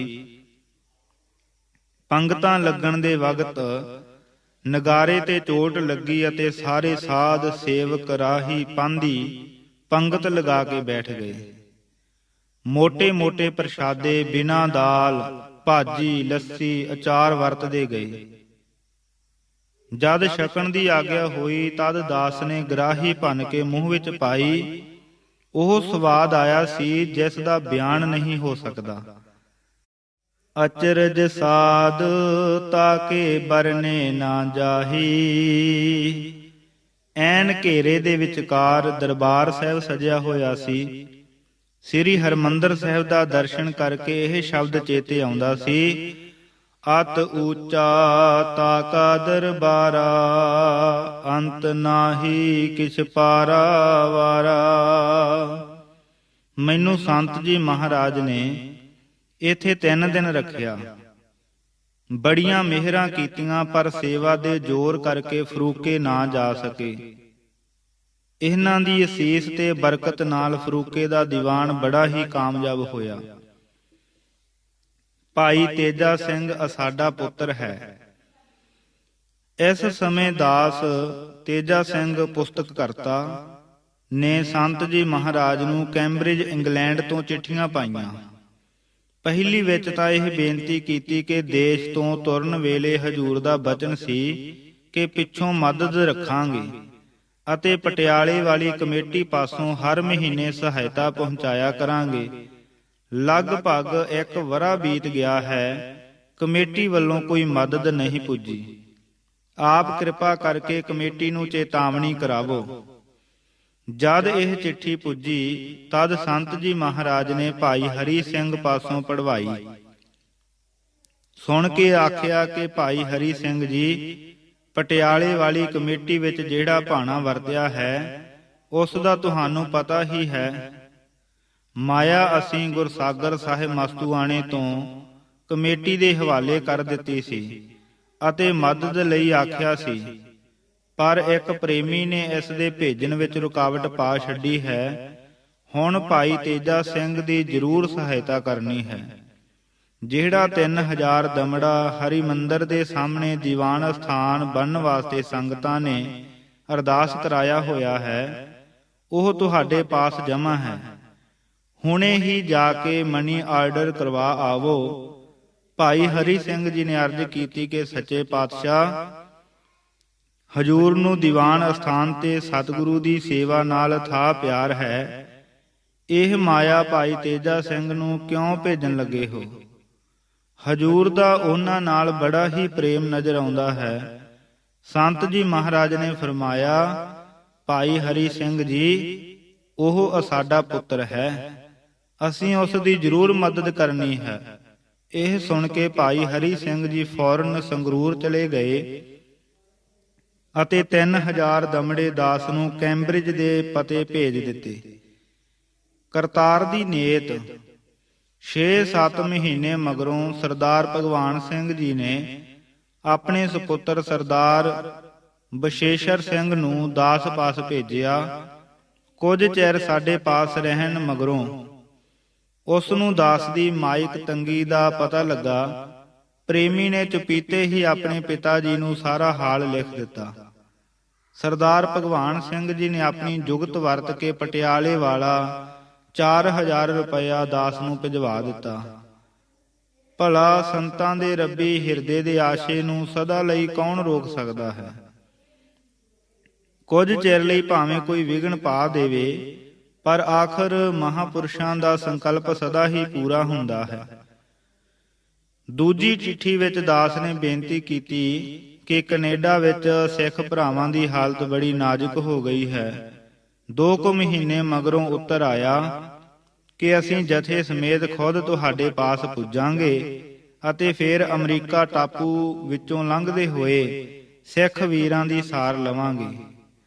ਪੰਗਤਾਂ ਲੱਗਣ ਦੇ ਵਕਤ ਨਗਾਰੇ ਤੇ ਚੋਟ ਲੱਗੀ ਅਤੇ ਸਾਰੇ ਸਾਧ ਸੇਵਕ ਰਾਹੀ ਪਾਂਧੀ ਪੰਗਤ ਲਗਾ ਕੇ ਬੈਠ ਗਏ। ਮੋਟੇ ਮੋਟੇ ਪ੍ਰਸ਼ਾਦੇ ਬਿਨਾਂ ਦਾਲ, ਭਾਜੀ, ਲੱਸੀ, ਅਚਾਰ ਵਰਤਦੇ ਗਏ। ਜਦ ਛਕਣ ਦੀ ਆਗਿਆ ਹੋਈ ਤਦ ਦਾਸ ਨੇ ਗਰਾਹੀ ਭੰਨ ਕੇ ਮੂੰਹ ਵਿੱਚ ਪਾਈ। ਉਹ ਸਵਾਦ ਆਇਆ ਸੀ ਜਿਸ ਦਾ ਬਿਆਨ ਨਹੀਂ ਹੋ ਸਕਦਾ। ਅਚਰਜ ਸਾਧ ਤਾਕੇ ਬਰਨੇ ਨਾ ਜਾਹੀ। ਐਨ ਘੇਰੇ ਦੇ ਵਿਚਕਾਰ ਦਰਬਾਰ ਸਾਹਿਬ ਸਜਿਆ ਹੋਇਆ ਸੀ। ਸ੍ਰੀ ਹਰਿਮੰਦਰ ਸਾਹਿਬ ਦਾ ਦਰਸ਼ਨ ਕਰਕੇ ਇਹ ਸ਼ਬਦ ਚੇਤੇ ਆਉਂਦਾ ਸੀ, ਅਤ ਊਚਾ ਤਾਕਾ ਦਰਬਾਰਾ, ਅੰਤ ਨਾਹੀ ਕਿਛ ਪਾਰਾ ਵਾਰਾ। ਮੈਨੂੰ ਸੰਤ ਜੀ ਮਹਾਰਾਜ ਨੇ ਇੱਥੇ 3 ਦਿਨ ਰੱਖਿਆ। ਬੜੀਆਂ ਮਿਹਰਾਂ ਕੀਤੀਆਂ, ਪਰ ਸੇਵਾ ਦੇ ਜ਼ੋਰ ਕਰਕੇ ਫਰੂਕੇ ਨਾ ਜਾ ਸਕੇ। ਇਹਨਾਂ ਦੀ ਅਸੀਸ ਤੇ ਬਰਕਤ ਨਾਲ ਫਰੂਕੇ ਦਾ ਦੀਵਾਨ ਬੜਾ ਹੀ ਕਾਮਯਾਬ ਹੋਇਆ। ਭਾਈ ਤੇਜਾ ਸਿੰਘ ਸਾਡਾ ਪੁੱਤਰ ਹੈ। ਇਸ ਸਮੇਂ ਦਾਸ ਤੇਜਾ ਸਿੰਘ ਪੁਸਤਕ ਕਰਤਾ ਨੇ ਸੰਤ ਜੀ ਮਹਾਰਾਜ ਨੂੰ ਕੈਂਬਰਿਜ ਇੰਗਲੈਂਡ ਤੋਂ ਚਿੱਠੀਆਂ ਪਾਈਆਂ। ਪਹਿਲੀ ਵਿੱਚ ਤਾਂ ਇਹ ਬੇਨਤੀ ਕੀਤੀ ਕਿ ਦੇਸ਼ ਤੋਂ ਤੁਰਨ ਵੇਲੇ ਹਜ਼ੂਰ ਦਾ ਬਚਨ ਸੀ ਕਿ ਪਿੱਛੋਂ ਮਦਦ ਰੱਖਾਂਗੇ ਅਤੇ ਪਟਿਆਲੇ ਵਾਲੀ ਕਮੇਟੀ ਪਾਸੋਂ ਹਰ ਮਹੀਨੇ ਸਹਾਇਤਾ ਪਹੁੰਚਾਇਆ ਕਰਾਂਗੇ। ਲਗਭਗ 1 ਵਰ੍ਹਾ ਬੀਤ ਗਿਆ ਹੈ, ਕਮੇਟੀ ਵੱਲੋਂ ਕੋਈ ਮਦਦ ਨਹੀਂ ਪੁੱਜੀ। ਆਪ ਕਿਰਪਾ ਕਰਕੇ ਕਮੇਟੀ ਨੂੰ ਚੇਤਾਵਨੀ ਕਰਾਵੋ। ਜਦ ਇਹ ਚਿੱਠੀ ਪੁੱਜੀ ਤਦ ਸੰਤ ਜੀ ਮਹਾਰਾਜ ਨੇ ਭਾਈ ਹਰੀ ਸਿੰਘ ਪਾਸੋਂ ਪੜਵਾਈ। ਸੁਣ ਕੇ ਆਖਿਆ ਕਿ ਭਾਈ ਹਰੀ ਸਿੰਘ ਜੀ, ਪਟਿਆਲੇ ਵਾਲੀ ਕਮੇਟੀ ਵਿੱਚ ਜਿਹੜਾ ਭਾਣਾ ਵਰਤਿਆ ਹੈ ਉਸ ਦਾ ਤੁਹਾਨੂੰ ਪਤਾ ਹੀ ਹੈ। ਮਾਇਆ ਅਸੀਂ ਗੁਰਸਾਗਰ ਸਾਹਿਬ ਮਸਤੂਆਣੇ ਤੋਂ ਕਮੇਟੀ ਦੇ ਹਵਾਲੇ ਕਰ ਦਿੱਤੀ ਸੀ ਅਤੇ ਮਦਦ ਲਈ ਆਖਿਆ ਸੀ, ਪਰ ਇੱਕ ਪ੍ਰੇਮੀ ਨੇ ਇਸ ਦੇ ਭੇਜਣ ਵਿੱਚ ਰੁਕਾਵਟ ਪਾ ਛੱਡੀ ਹੈ। ਹੁਣ ਭਾਈ ਤੇਜਾ ਸਿੰਘ ਦੀ ਜ਼ਰੂਰ ਸਹਾਇਤਾ ਕਰਨੀ ਹੈ। ਜਿਹੜਾ 3000 ਦਮੜਾ ਹਰੀ ਮੰਦਰ ਦੇ ਸਾਹਮਣੇ ਦੀਵਾਨ ਸਥਾਨ ਬਣਨ ਵਾਸਤੇ ਸੰਗਤਾਂ ਨੇ ਅਰਦਾਸ ਕਰਾਇਆ ਹੋਇਆ ਹੈ, ਉਹ ਤੁਹਾਡੇ ਪਾਸ ਜਮ੍ਹਾਂ ਹੈ। ਹੁਣੇ ਹੀ ਜਾ ਕੇ ਮਨੀ ਆਰਡਰ ਕਰਵਾ ਆਵੋ। ਭਾਈ ਹਰੀ ਸਿੰਘ ਜੀ ਨੇ ਅਰਜ਼ ਕੀਤੀ ਕਿ ਸੱਚੇ ਪਾਤਸ਼ਾਹ, ਹਜ਼ੂਰ ਨੂੰ ਦੀਵਾਨ ਅਸਥਾਨ ਤੇ ਸਤਿਗੁਰੂ ਦੀ ਸੇਵਾ ਨਾਲ ਥਾਂ ਪਿਆਰ ਹੈ। ਇਹ ਮਾਇਆ ਭਾਈ ਤੇਜਾ ਸਿੰਘ ਨੂੰ ਕਿਉਂ ਭੇਜਣ ਲੱਗੇ ਹੋ? ਹਜ਼ੂਰ ਦਾ ਉਹਨਾਂ ਨਾਲ ਬੜਾ ਹੀ ਪ੍ਰੇਮ ਨਜ਼ਰ ਆਉਂਦਾ ਹੈ। ਸੰਤ ਜੀ ਮਹਾਰਾਜ ਨੇ ਫਰਮਾਇਆ, ਭਾਈ ਹਰੀ ਸਿੰਘ ਜੀ, ਉਹ ਸਾਡਾ ਪੁੱਤਰ ਹੈ, ਅਸੀਂ ਉਸ ਦੀ ਜ਼ਰੂਰ ਮਦਦ ਕਰਨੀ ਹੈ। ਇਹ ਸੁਣ ਕੇ ਭਾਈ ਹਰੀ ਸਿੰਘ ਜੀ ਫੌਰਨ ਸੰਗਰੂਰ ਚਲੇ ਗਏ ਅਤੇ 3000 ਦਮੜੇ ਦਾਸ ਨੂੰ ਕੈਂਬਰਿਜ ਦੇ ਪਤੇ ਭੇਜ ਦਿੱਤੇ। ਕਰਤਾਰ ਦੀ ਨੇਤ 6-7 ਮਹੀਨੇ ਮਗਰੋਂ ਸਰਦਾਰ ਭਗਵਾਨ ਸਿੰਘ ਜੀ ਨੇ ਆਪਣੇ ਸੁਪੁੱਤਰ ਸਰਦਾਰ ਬਸ਼ੇਸ਼ਰ ਸਿੰਘ ਨੂੰ ਦਾਸ ਪਾਸ ਭੇਜਿਆ। ਕੁਝ ਚਿਰ ਸਾਡੇ ਪਾਸ ਰਹਿਣ ਮਗਰੋਂ ਉਸ ਨੂੰ ਦਾਸ ਦੀ ਮਾਇਕ ਤੰਗੀ ਦਾ ਪਤਾ ਲੱਗਾ। ਪ੍ਰੇਮੀ ਨੇ ਚੁਪੀਤੇ ਹੀ ਆਪਣੇ ਪਿਤਾ ਜੀ ਨੂੰ ਸਾਰਾ ਹਾਲ ਲਿਖ ਦਿੱਤਾ। ਸਰਦਾਰ ਭਗਵਾਨ ਸਿੰਘ ਜੀ ਨੇ ਆਪਣੀ ਜੁਗਤ ਵਰਤ ਕੇ ਪਟਿਆਲੇ ਵਾਲਾ 4000 ਰੁਪਇਆ ਦਾਸ ਨੂੰ ਭਿਜਵਾ ਦਿੱਤਾ। ਭਲਾ ਸੰਤਾਂ ਦੇ ਰੱਬੀ ਹਿਰਦੇ ਦੇ ਆਸ਼ੇ ਨੂੰ ਸਦਾ ਲਈ ਕੌਣ ਰੋਕ ਸਕਦਾ ਹੈ? ਕੁਝ ਚਿਰ ਲਈ ਭਾਵੇਂ ਕੋਈ ਵਿਘਨ ਪਾ ਦੇਵੇ, ਪਰ ਆਖਰ ਮਹਾਂਪੁਰਸ਼ਾਂ ਦਾ ਸੰਕਲਪ ਸਦਾ ਹੀ ਪੂਰਾ ਹੁੰਦਾ ਹੈ। ਦੂਜੀ ਚਿੱਠੀ ਵਿੱਚ ਦਾਸ ਨੇ ਬੇਨਤੀ ਕੀਤੀ ਕਿ ਕੈਨੇਡਾ ਵਿੱਚ ਸਿੱਖ ਭਰਾਵਾਂ ਦੀ ਹਾਲਤ ਬੜੀ ਨਾਜ਼ੁਕ ਹੋ ਗਈ ਹੈ। 2 ਕੁ ਮਹੀਨੇ ਮਗਰੋਂ ਉੱਤਰ ਆਇਆ ਕਿ ਅਸੀਂ ਜਥੇ ਸਮੇਤ ਖੁਦ ਤੁਹਾਡੇ ਪਾਸ ਪੁੱਜਾਂਗੇ ਅਤੇ ਫਿਰ ਅਮਰੀਕਾ ਟਾਪੂ ਵਿੱਚੋਂ ਲੰਘਦੇ ਹੋਏ ਸਿੱਖ ਵੀਰਾਂ ਦੀ ਸਾਰ ਲਵਾਂਗੇ।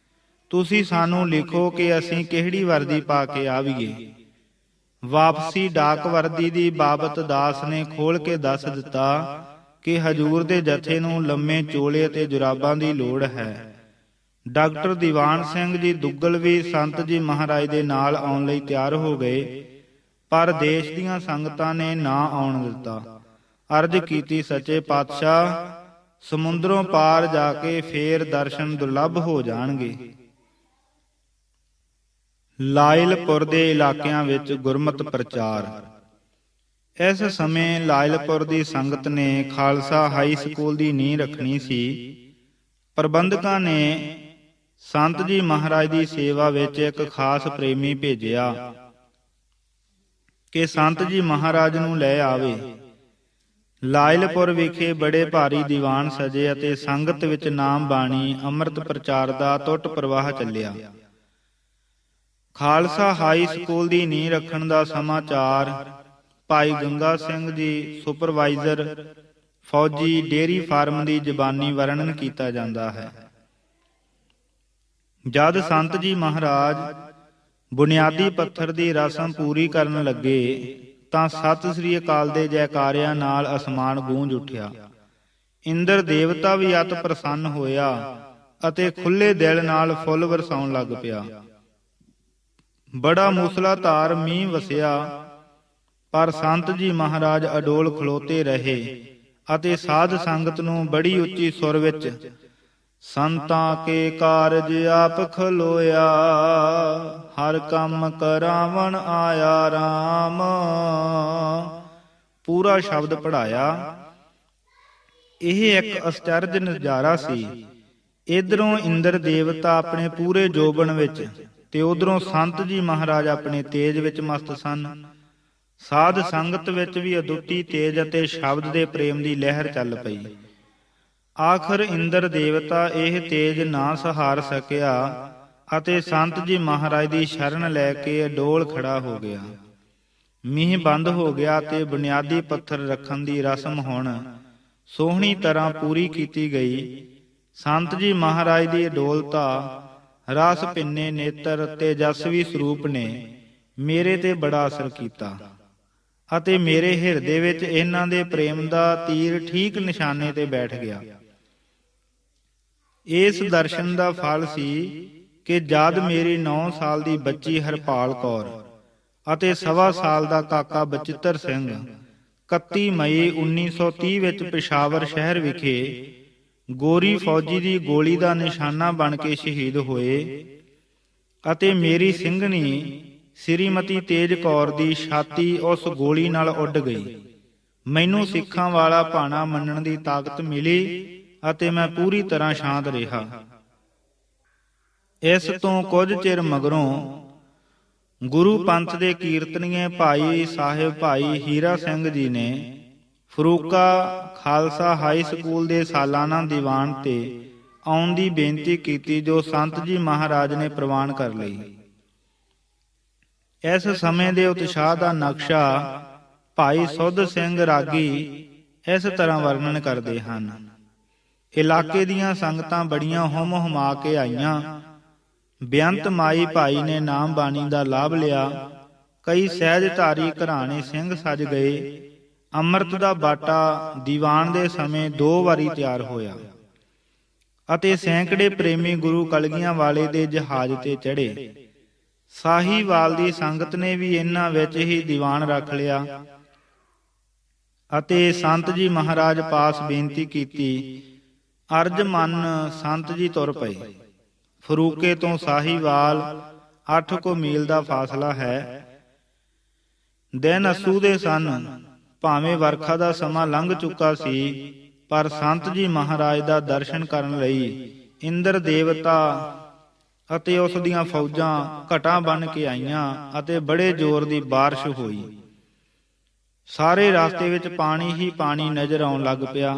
ਤੁਸੀਂ ਸਾਨੂੰ ਲਿਖੋ ਕਿ ਅਸੀਂ ਕਿਹੜੀ ਵਰਦੀ ਪਾ ਕੇ ਆਵੀਏ। ਵਾਪਸੀ ਡਾਕ ਵਰਦੀ ਦੀ ਬਾਬਤ ਦਾਸ ਨੇ ਖੋਲ ਕੇ ਦੱਸ ਦਿੱਤਾ ਕਿ ਹਜ਼ੂਰ ਦੇ ਜਥੇ ਨੂੰ ਲੰਮੇ ਚੋਲੇ ਅਤੇ ਜੁਰਾਬਾਂ ਦੀ ਲੋੜ ਹੈ। ਡਾਕਟਰ ਦੀਵਾਨ ਸਿੰਘ ਜੀ ਦੁੱਗਲ ਵੀ ਸੰਤ ਜੀ ਮਹਾਰਾਜ ਦੇ ਨਾਲ ਆਉਣ ਲਈ ਤਿਆਰ ਹੋ ਗਏ, ਪਰ ਦੇਸ਼ ਦੀਆਂ ਸੰਗਤਾਂ ਨੇ ਨਾ ਆਉਣ ਦਿੱਤਾ। ਅਰਜ਼ ਕੀਤੀ, ਸੱਚੇ ਪਾਤਸ਼ਾਹ, ਸਮੁੰਦਰੋਂ ਪਾਰ ਜਾ ਕੇ ਫੇਰ ਦਰਸ਼ਨ ਦੁਰਲੱਭ ਹੋ ਜਾਣਗੇ। ਲਾਇਲਪੁਰ ਦੇ ਇਲਾਕਿਆਂ ਵਿੱਚ ਗੁਰਮਤਿ ਪ੍ਰਚਾਰ। ਇਸ ਸਮੇਂ ਲਾਇਲਪੁਰ ਦੀ ਸੰਗਤ ਨੇ ਖਾਲਸਾ ਹਾਈ ਸਕੂਲ ਦੀ ਨੀਂਹ ਰੱਖਣੀ ਸੀ। ਪ੍ਰਬੰਧਕਾਂ ਨੇ ਸੰਤ ਜੀ ਮਹਾਰਾਜ ਦੀ ਸੇਵਾ ਵਿੱਚ ਇੱਕ ਖਾਸ ਪ੍ਰੇਮੀ ਭੇਜਿਆ ਕਿ ਸੰਤ ਜੀ ਮਹਾਰਾਜ ਨੂੰ ਲੈ ਆਵੇ। ਲਾਇਲਪੁਰ ਵਿਖੇ ਬੜੇ ਭਾਰੀ ਦੀਵਾਨ ਸਜੇ ਅਤੇ ਸੰਗਤ ਵਿੱਚ ਨਾਮ ਬਾਣੀ ਅੰਮ੍ਰਿਤ ਪ੍ਰਚਾਰ ਦਾ ਟੁੱਟ ਪ੍ਰਵਾਹ ਚੱਲਿਆ। ਖਾਲਸਾ ਹਾਈ ਸਕੂਲ ਦੀ ਨੀਂਹ ਰੱਖਣ ਦਾ ਸਮਾਚਾਰ ਭਾਈ ਗੰਗਾ ਸਿੰਘ ਜੀ ਸੁਪਰਵਾਈਜ਼ਰ ਫੌਜੀ ਡੇਅਰੀ ਫਾਰਮ ਦੀ ਜ਼ਬਾਨੀ ਵਰਣਨ ਕੀਤਾ ਜਾਂਦਾ ਹੈ। ਜਦ ਸੰਤ ਜੀ ਮਹਾਰਾਜ ਬੁਨਿਆਦੀ ਪੱਥਰ ਦੀ ਰਸਮ ਪੂਰੀ ਕਰਨ ਲੱਗੇ ਤਾਂ ਸਤਿ ਸ੍ਰੀ ਅਕਾਲ ਦੇ ਜੈਕਾਰਿਆਂ ਨਾਲ ਅਸਮਾਨ ਗੂੰਜ ਉੱਠਿਆ। ਇੰਦਰ ਦੇਵਤਾ ਵੀ ਅਤ ਪ੍ਰਸੰਨ ਹੋਇਆ ਅਤੇ ਖੁੱਲੇ ਦਿਲ ਨਾਲ ਫੁੱਲ ਵਰਸਾਉਣ ਲੱਗ ਪਿਆ। ਬੜਾ ਮੂਸਲਾਧਾਰ ਮੀਂਹ ਵਸਿਆ, ਪਰ ਸੰਤ ਜੀ ਮਹਾਰਾਜ ਅਡੋਲ ਖਲੋਤੇ ਰਹੇ ਅਤੇ ਸਾਧ ਸੰਗਤ ਨੂੰ ਬੜੀ ਉੱਚੀ ਸੁਰ ਵਿੱਚ ਸੰਤਾਂ ਕੇ ਕਾਰਜ ਆਪ ਖਲੋਇਆ, ਹਰ ਕੰਮ ਕਰਾਵਣ ਆਇਆ RAM। ਪੂਰਾ ਸ਼ਬਦ ਪੜਾਇਆ। ਇਹ ਇੱਕ ਅਚਰਜ ਨਜ਼ਾਰਾ ਸੀ। ਇਧਰੋਂ ਇੰਦਰ ਦੇਵਤਾ ਆਪਣੇ ਪੂਰੇ ਜੋਬਨ ਵਿੱਚ ਤੇ ਉਧਰੋਂ ਸੰਤ ਜੀ ਮਹਾਰਾਜ ਆਪਣੇ ਤੇਜ ਵਿੱਚ ਮਸਤ ਸਨ। ਸਾਧ ਸੰਗਤ ਵਿੱਚ ਵੀ ਅਦੁੱਤੀ ਤੇਜ ਅਤੇ ਸ਼ਬਦ ਦੇ ਪ੍ਰੇਮ ਦੀ ਲਹਿਰ ਚੱਲ ਪਈ। ਆਖਰ ਇੰਦਰ ਦੇਵਤਾ ਇਹ ਤੇਜ ਨਾ ਸਹਾਰ ਸਕਿਆ ਅਤੇ ਸੰਤ ਜੀ ਮਹਾਰਾਜ ਦੀ ਸ਼ਰਨ ਲੈ ਕੇ ਅਡੋਲ ਖੜਾ ਹੋ ਗਿਆ। ਮੀਂਹ ਬੰਦ ਹੋ ਗਿਆ ਤੇ ਬੁਨਿਆਦੀ ਪੱਥਰ ਰੱਖਣ ਦੀ ਰਸਮ ਹੁਣ ਸੋਹਣੀ ਤਰ੍ਹਾਂ ਪੂਰੀ ਕੀਤੀ ਗਈ। ਸੰਤ ਜੀ ਮਹਾਰਾਜ ਦੀ ਅਡੋਲਤਾ, ਰਸ ਭਿੰਨੇ ਨੇਤਰ ਤੇ ਜਸਵੀ ਸਰੂਪ ਨੇ ਮੇਰੇ ਤੇ ਬੜਾ ਅਸਰ ਕੀਤਾ ਅਤੇ ਮੇਰੇ ਹਿਰਦੇ ਵਿੱਚ ਇਹਨਾਂ ਦੇ ਪ੍ਰੇਮ ਦਾ ਤੀਰ ਠੀਕ ਨਿਸ਼ਾਨੇ ਤੇ ਬੈਠ ਗਿਆ। ਇਸ ਦਰਸ਼ਨ ਦਾ ਫਲ ਸੀ ਕਿ ਜਦ ਮੇਰੀ 9 ਸਾਲ ਦੀ ਬੱਚੀ ਹਰਪਾਲ ਕੌਰ ਅਤੇ 1.25 ਸਾਲ ਦਾ ਕਾਕਾ ਬਚਿੱਤਰ ਸਿੰਘ 31 ਮਈ 1930 ਵਿੱਚ ਪਿਸ਼ਾਵਰ ਸ਼ਹਿਰ ਵਿਖੇ ਗੋਰੀ ਫੌਜੀ ਦੀ ਗੋਲੀ ਦਾ ਨਿਸ਼ਾਨਾ ਬਣ ਕੇ ਸ਼ਹੀਦ ਹੋਏ ਅਤੇ ਮੇਰੀ ਸਿੰਘਣੀ ਸ੍ਰੀਮਤੀ ਤੇਜ ਕੌਰ ਦੀ ਛਾਤੀ ਉਸ ਗੋਲੀ ਨਾਲ ਉੱਡ ਗਈ। ਮੈਨੂੰ ਸਿੱਖਾਂ ਵਾਲਾ ਭਾਣਾ ਮੰਨਣ ਦੀ ਤਾਕਤ ਮਿਲੀ ਅਤੇ ਮੈਂ ਪੂਰੀ ਤਰ੍ਹਾਂ ਸ਼ਾਂਤ ਰਿਹਾ। ਇਸ ਤੋਂ ਕੁਝ ਚਿਰ ਮਗਰੋਂ ਗੁਰੂ ਪੰਥ ਦੇ ਕੀਰਤਨੀਏ ਭਾਈ ਸਾਹਿਬ ਭਾਈ ਹੀਰਾ ਸਿੰਘ ਜੀ ਨੇ ਫਰੂਕਾ ਖਾਲਸਾ ਹਾਈ ਸਕੂਲ ਦੇ ਸਾਲਾਨਾ ਦੀਵਾਨ ਤੇ ਆਉਣ ਦੀ ਬੇਨਤੀ ਕੀਤੀ, ਜੋ ਸੰਤ ਜੀ ਮਹਾਰਾਜ ਨੇ ਪ੍ਰਵਾਨ ਕਰ ਲਈ। ਇਸ ਸਮੇਂ ਦੇ ਉਤਸ਼ਾਹ ਦਾ ਨਕਸ਼ਾ ਭਾਈ ਸੁੱਧ ਸਿੰਘ ਰਾਗੀ ਇਸ ਤਰ੍ਹਾਂ ਵਰਣਨ ਕਰਦੇ ਹਨ। ਇਲਾਕੇ ਦੀਆਂ ਸੰਗਤਾਂ ਬੜੀਆਂ ਹੁਮ ਹੁਮਾ ਕੇ ਆਈਆਂ। ਬੇਅੰਤ ਮਾਈ ਭਾਈ ਨੇ ਨਾਮ ਬਾਣੀ ਦਾ ਲਾਭ ਲਿਆ। ਕਈ ਸਹਿਜਧਾਰੀ ਘਰਾਣੇ ਸਿੰਘ ਸਜ ਗਏ। ਅੰਮ੍ਰਿਤ ਦਾ ਬਾਟਾ ਦੀਵਾਨ ਦੇ ਸਮੇਂ 2 ਵਾਰੀ ਤਿਆਰ ਹੋਇਆ ਅਤੇ ਸੈਂਕੜੇ ਪ੍ਰੇਮੀ ਗੁਰੂ ਕਲਗੀਆਂ ਵਾਲੇ ਦੇ ਜਹਾਜ਼ ਤੇ ਚੜ੍ਹੇ। ਸਾਹੀਵਾਲ ਦੀ ਸੰਗਤ ਨੇ ਵੀ ਇਹਨਾਂ ਵਿੱਚ ਹੀ ਦੀਵਾਨ ਰੱਖ ਲਿਆ ਅਤੇ ਸੰਤ ਜੀ ਮਹਾਰਾਜ ਪਾਸ ਬੇਨਤੀ ਕੀਤੀ। ਅਰਜ ਮੰਨ ਸੰਤ ਜੀ ਤੁਰ ਪਏ। ਫਰੂਕੇ ਤੋਂ ਸਾਹੀਵਾਲ 8 ਕੁ ਮੀਲ ਦਾ ਫਾਸਲਾ ਹੈ। ਦਿਨ ਅੱਸੂ ਦੇ ਸਨ। ਭਾਵੇਂ ਵਰਖਾ ਦਾ ਸਮਾਂ ਲੰਘ ਚੁੱਕਾ ਸੀ, ਪਰ ਸੰਤ ਜੀ ਮਹਾਰਾਜ ਦਾ ਦਰਸ਼ਨ ਕਰਨ ਲਈ ਇੰਦਰ ਦੇਵਤਾ ਅਤੇ ਉਸ ਦੀਆਂ ਫੌਜਾਂ ਘਟਾਂ ਬਣ ਕੇ ਆਈਆਂ ਅਤੇ ਬੜੇ ਜ਼ੋਰ ਦੀ ਬਾਰਿਸ਼ ਹੋਈ। ਸਾਰੇ ਰਸਤੇ ਵਿੱਚ ਪਾਣੀ ਹੀ ਪਾਣੀ ਨਜ਼ਰ ਆਉਣ ਲੱਗ ਪਿਆ।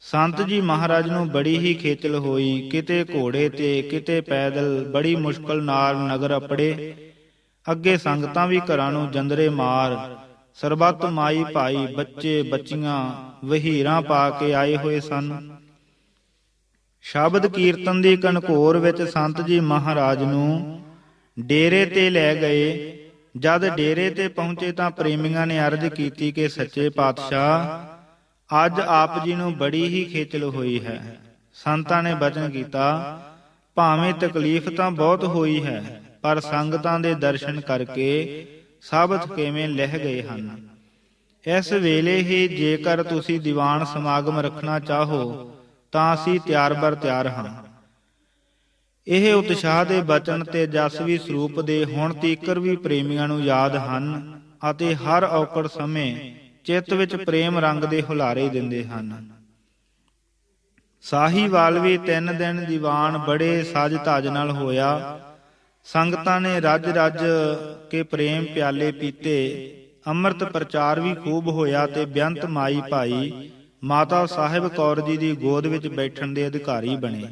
ਸੰਤ ਜੀ ਮਹਾਰਾਜ ਨੂੰ ਬੜੀ ਹੀ ਖੇਚਲ ਹੋਈ। ਕਿਤੇ ਘੋੜੇ ਤੇ ਕਿਤੇ ਪੈਦਲ ਬੜੀ ਮੁਸ਼ਕਲ ਨਾਲ ਨਗਰ ਅਪੜੇ। ਅੱਗੇ ਸੰਗਤਾਂ ਵੀ ਘਰਾਂ ਨੂੰ ਜੰਦਰੇ ਮਾਰ ਸਰਬੱਤ ਮਾਈ ਭਾਈ ਬੱਚੇ ਬੱਚੀਆਂ ਵਹੀਰਾਂ ਪਾ ਕੇ ਆਏ ਹੋਏ ਸਨ। ਸ਼ਬਦ ਕੀਰਤਨ ਦੀ ਕਨਕੋਰ ਵਿੱਚ ਸੰਤ ਜੀ ਮਹਾਰਾਜ ਨੂੰ ਡੇਰੇ ਤੇ ਲੈ ਗਏ। ਜਦ ਡੇਰੇ ਤੇ ਪਹੁੰਚੇ ਤਾਂ ਪ੍ਰੇਮੀਆਂ ਨੇ ਅਰਜ਼ ਕੀਤੀ ਕਿ ਸੱਚੇ ਪਾਤਸ਼ਾਹ, ਅੱਜ ਆਪ ਜੀ ਨੂੰ ਬੜੀ ਹੀ ਖੇਚਲ ਹੋਈ ਹੈ। ਸੰਤਾਂ ਨੇ ਬਚਨ ਕੀਤਾ, ਭਾਵੇਂ ਤਕਲੀਫ ਤਾਂ ਬਹੁਤ ਹੋਈ ਹੈ, ਪਰ ਸੰਗਤਾਂ ਦੇ ਦਰਸ਼ਨ ਕਰਕੇ ਸਭ ਥਕੇਵੇਂ ਲਹਿ ਗਏ ਹਨ। ਇਸ ਵੇਲੇ ਹੀ ਜੇਕਰ ਤੁਸੀਂ ਦੀਵਾਨ ਸਮਾਗਮ ਰੱਖਣਾ ਚਾਹੋ ਤਾਂ ਅਸੀਂ ਤਿਆਰ ਬਰ ਤਿਆਰ ਹਾਂ। ਇਹ ਉਤਸ਼ਾਹ ਦੇ ਬਚਨ ਤੇ ਜਸਵੀ ਸਰੂਪ ਦੇ ਹੁਣ ਤੀਕਰ ਵੀ ਪ੍ਰੇਮੀਆਂ ਨੂੰ ਯਾਦ ਹਨ ਅਤੇ ਹਰ ਔਕੜ ਸਮੇਂ ਚਿੱਤ ਵਿੱਚ ਪ੍ਰੇਮ ਰੰਗ ਦੇ ਹੁਲਾਰੇ ਦਿੰਦੇ ਹਨ। ਸਾਹੀਵਾਲ ਵੀ 3 ਦਿਨ ਦੀਵਾਨ ਬੜੇ ਸਾਜ ਧਾਜ ਨਾਲ ਹੋਇਆ। ਸੰਗਤਾਂ ਨੇ ਰੱਜ ਰੱਜ ਕੇ ਪ੍ਰੇਮ ਪਿਆਲੇ ਪੀਤੇ। ਅੰਮ੍ਰਿਤ ਪ੍ਰਚਾਰ ਵੀ ਖੂਬ ਹੋਇਆ ਤੇ ਬੇਅੰਤ ਮਾਈ ਭਾਈ ਮਾਤਾ ਸਾਹਿਬ ਕੌਰ ਜੀ ਦੀ ਗੋਦ ਵਿੱਚ ਬੈਠਣ ਦੇ ਅਧਿਕਾਰੀ ਬਣੇ।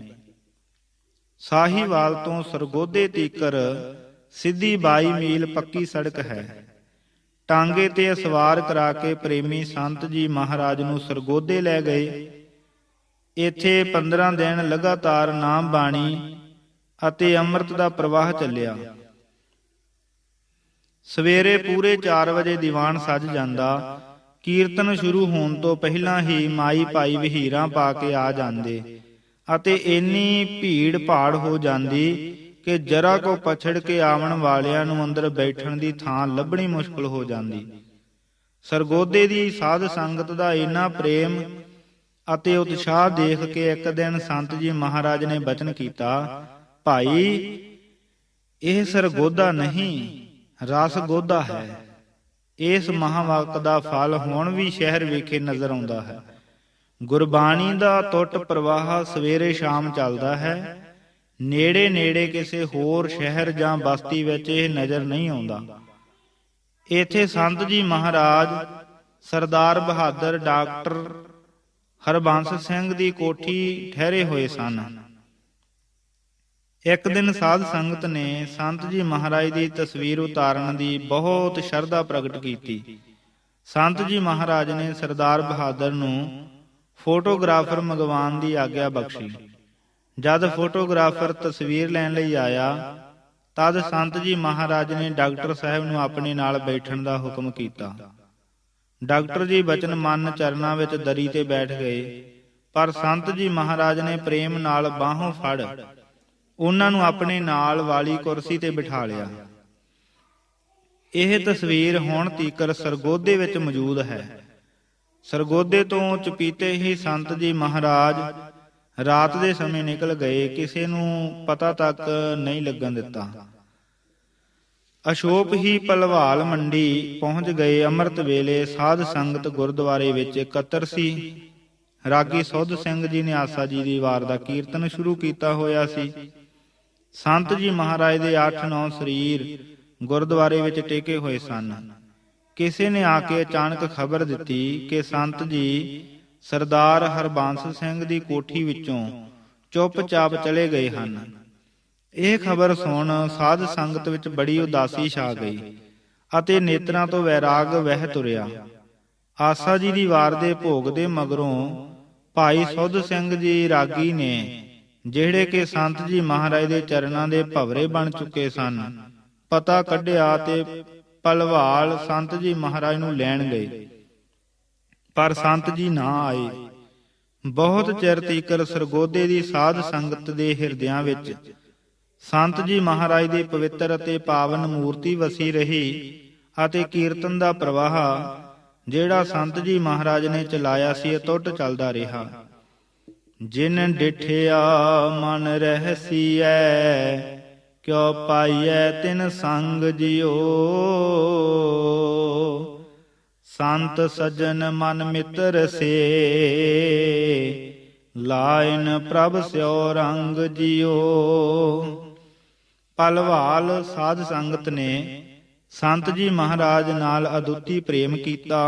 ਸਾਹੀਵਾਲ ਤੋਂ ਸਰਗੋਧੇ ਤੀਕਰ ਸਿੱਧੀ 22 ਮੀਲ ਪੱਕੀ ਸੜਕ ਹੈ। ਟਾਂਗੇ ਤੇ ਸਵਾਰ ਕਰਾ ਕੇ ਪ੍ਰੇਮੀ ਸੰਤ ਜੀ ਮਹਾਰਾਜ ਨੂੰ ਸਰਗੋਧੇ ਲੈ ਗਏ। ਇੱਥੇ 15 ਦਿਨ ਲਗਾਤਾਰ ਨਾਮ ਬਾਣੀ ਅਤੇ ਅੰਮ੍ਰਿਤ ਦਾ ਪ੍ਰਵਾਹ ਚੱਲਿਆ। ਸਵੇਰੇ ਪੂਰੇ 4 ਵਜੇ ਦੀਵਾਨ ਸਜ ਜਾਂਦਾ। ਕੀਰਤਨ ਸ਼ੁਰੂ ਹੋਣ ਤੋਂ ਪਹਿਲਾਂ ਹੀ ਮਾਈ ਭਾਈ ਵਹੀਰਾਂ ਪਾ ਕੇ ਆ ਜਾਂਦੇ ਅਤੇ ਇੰਨੀ ਭੀੜ ਭਾੜ ਹੋ ਜਾਂਦੀ ਕਿ ਜਰਾ ਕੋ ਪਛੜ ਕੇ ਆਵਣ ਵਾਲਿਆਂ ਨੂੰ ਅੰਦਰ ਬੈਠਣ ਦੀ ਥਾਂ ਲੱਭਣੀ ਮੁਸ਼ਕਲ ਹੋ ਜਾਂਦੀ। ਸਰਗੋਧੇ ਦੀ ਸਾਧ ਸੰਗਤ ਦਾ ਇੰਨਾ ਪ੍ਰੇਮ ਅਤੇ ਉਤਸ਼ਾਹ ਦੇਖ ਕੇ ਇੱਕ ਦਿਨ ਸੰਤ ਜੀ ਮਹਾਰਾਜ ਨੇ ਬਚਨ ਕੀਤਾ, ਭਾਈ ਇਹ ਸਰਗੋਧਾ ਨਹੀਂ ਰਸ ਗੋਧਾ ਹੈ। ਇਸ ਮਹਾਵਾਕ ਦਾ ਫਲ ਹੁਣ ਵੀ ਸ਼ਹਿਰ ਵੇਖੇ ਨਜ਼ਰ ਆਉਂਦਾ ਹੈ। ਗੁਰਬਾਣੀ ਦਾ ਟੁੱਟ ਪ੍ਰਵਾਹ ਸਵੇਰੇ ਸ਼ਾਮ ਚੱਲਦਾ ਹੈ। ਨੇੜੇ ਨੇੜੇ ਕਿਸੇ ਹੋਰ ਸ਼ਹਿਰ ਜਾਂ ਬਸਤੀ ਵਿੱਚ ਇਹ ਨਜ਼ਰ ਨਹੀਂ ਆਉਂਦਾ। ਇੱਥੇ ਸੰਤ ਜੀ ਮਹਾਰਾਜ ਸਰਦਾਰ ਬਹਾਦਰ ਡਾਕਟਰ ਹਰਬੰਸ ਸਿੰਘ ਦੀ ਕੋਠੀ ਠਹਿਰੇ ਹੋਏ ਸਨ। ਇੱਕ ਦਿਨ ਸਾਧ ਸੰਗਤ ਨੇ ਸੰਤ ਜੀ ਮਹਾਰਾਜ ਦੀ ਤਸਵੀਰ ਉਤਾਰਨ ਦੀ ਬਹੁਤ ਸ਼ਰਧਾ ਪ੍ਰਗਟ ਕੀਤੀ। ਸੰਤ ਜੀ ਮਹਾਰਾਜ ਨੇ ਸਰਦਾਰ ਬਹਾਦਰ ਨੂੰ ਫੋਟੋਗ੍ਰਾਫਰ ਮੰਗਵਾਉਣ ਦੀ ਆਗਿਆ ਬਖਸ਼ੀ। ਜਦ ਫੋਟੋਗ੍ਰਾਫਰ ਤਸਵੀਰ ਲੈਣ ਲਈ ਆਇਆ ਤਦ ਸੰਤ ਜੀ ਮਹਾਰਾਜ ਨੇ ਡਾਕਟਰ ਸਾਹਿਬ ਨੂੰ ਆਪਣੇ ਨਾਲ ਬੈਠਣ ਦਾ ਹੁਕਮ ਕੀਤਾ। ਡਾਕਟਰ ਜੀ ਬਚਨ ਮੰਨ ਚਰਨਾਂ ਵਿੱਚ ਦਰੀ ਤੇ ਬੈਠ ਗਏ, ਪਰ ਸੰਤ ਜੀ ਮਹਾਰਾਜ ਨੇ ਪ੍ਰੇਮ ਨਾਲ ਬਾਹੋਂ ਫੜ ਉਹਨਾਂ ਨੂੰ ਆਪਣੇ ਨਾਲ ਵਾਲੀ ਕੁਰਸੀ ਤੇ ਬਿਠਾ ਲਿਆ। ਇਹ ਤਸਵੀਰ ਹੁਣ ਤੀਕਰ ਸਰਗੋਧੇ ਵਿੱਚ ਮੌਜੂਦ ਹੈ। ਸਰਗੋਧੇ ਤੋਂ ਚਪੀਤੇ ਹੀ ਸੰਤ ਜੀ ਮਹਾਰਾਜ ਰਾਤ ਦੇ ਸਮੇਂ ਨਿਕਲ ਗਏ, ਕਿਸੇ ਨੂੰ ਪਤਾ ਤੱਕ ਨਹੀਂ ਲੱਗਣ ਦਿੱਤਾ। ਅਸ਼ੋਕ ਹੀ ਭਲਵਾਲ ਮੰਡੀ ਪਹੁੰਚ ਗਏ। ਅੰਮ੍ਰਿਤ ਵੇਲੇ ਸਾਧ ਸੰਗਤ ਗੁਰਦੁਆਰੇ ਵਿੱਚ ਇਕੱਤਰ ਸੀ। ਰਾਗੀ ਸੁੱਧ ਸਿੰਘ ਜੀ ਨੇ ਆਸਾ ਜੀ ਦੀ ਵਾਰ ਦਾ ਕੀਰਤਨ ਸ਼ੁਰੂ ਕੀਤਾ ਹੋਇਆ ਸੀ। ਸੰਤ ਜੀ ਮਹਾਰਾਜ ਦੇ 8-9 ਸਰੀਰ ਗੁਰਦੁਆਰੇ ਵਿੱਚ ਟੇਕੇ ਹੋਏ ਸਨ। ਕਿਸੇ ਨੇ ਆ ਕੇ ਅਚਾਨਕ ਖਬਰ ਦਿੱਤੀ ਕਿ ਸੰਤ ਜੀ ਸਰਦਾਰ ਹਰਬੰਸ ਸਿੰਘ ਦੀ ਕੋਠੀ ਵਿੱਚੋਂ ਚੁੱਪਚਾਪ ਚਲੇ ਗਏ ਹਨ। ਇਹ ਖਬਰ ਸੁਣ ਸਾਧ ਸੰਗਤ ਵਿੱਚ ਬੜੀ ਉਦਾਸੀ ਛਾ ਗਈ ਅਤੇ ਨੇਤਰਾਂ ਤੋਂ ਵੈਰਾਗ ਵਹਿ ਤੁਰਿਆ। ਆਸਾ ਜੀ ਦੀ ਵਾਰ ਦੇ ਭੋਗ ਦੇ ਮਗਰੋਂ ਭਾਈ ਸੁੱਧ ਸਿੰਘ ਜੀ ਰਾਗੀ ਨੇ, ਜਿਹੜੇ ਕਿ ਸੰਤ ਜੀ ਮਹਾਰਾਜ ਦੇ ਚਰਨਾਂ ਦੇ ਭਵਰੇ ਬਣ ਚੁੱਕੇ ਸਨ, ਪਤਾ ਕੱਢਿਆ ਤੇ ਭਲਵਾਲ ਸੰਤ ਜੀ ਮਹਾਰਾਜ ਨੂੰ ਲੈਣ ਗਏ, ਪਰ ਸੰਤ ਜੀ ਨਾ ਆਏ। ਬਹੁਤ ਚਿਰ ਤੀਕਰ ਸਰਗੋਧੇ ਦੀ ਸਾਧ ਸੰਗਤ ਦੇ ਹਿਰਦਿਆਂ ਵਿੱਚ ਸੰਤ ਜੀ ਮਹਾਰਾਜ ਦੀ ਪਵਿੱਤਰ ਅਤੇ ਪਾਵਨ ਮੂਰਤੀ ਵਸੀ ਰਹੀ ਅਤੇ ਕੀਰਤਨ ਦਾ ਪ੍ਰਵਾਹ ਜਿਹੜਾ ਸੰਤ ਜੀ ਮਹਾਰਾਜ ਨੇ ਚਲਾਇਆ ਸੀ ਅਟੁੱਟ ਚੱਲਦਾ ਰਿਹਾ। ਜਿਨ ਡਿਠਿਆ ਮਨ ਰਹਿਸੀਐ ਕਿਉ ਪਾਈਐ ਤਿਨ ਸੰਗ ਜਿਓ। ਸੰਤ ਸਜਨ ਮਨ ਮਿੱਤਰ ਸੇ ਲਾਇਨ ਪ੍ਰਭ ਸਿਓ ਰੰਗ ਜਿਓ। ਭਲਵਾਲ ਸਾਧ ਸੰਗਤ ਨੇ ਸੰਤ ਜੀ ਮਹਾਰਾਜ ਨਾਲ ਅਦੁੱਤੀ ਪ੍ਰੇਮ ਕੀਤਾ।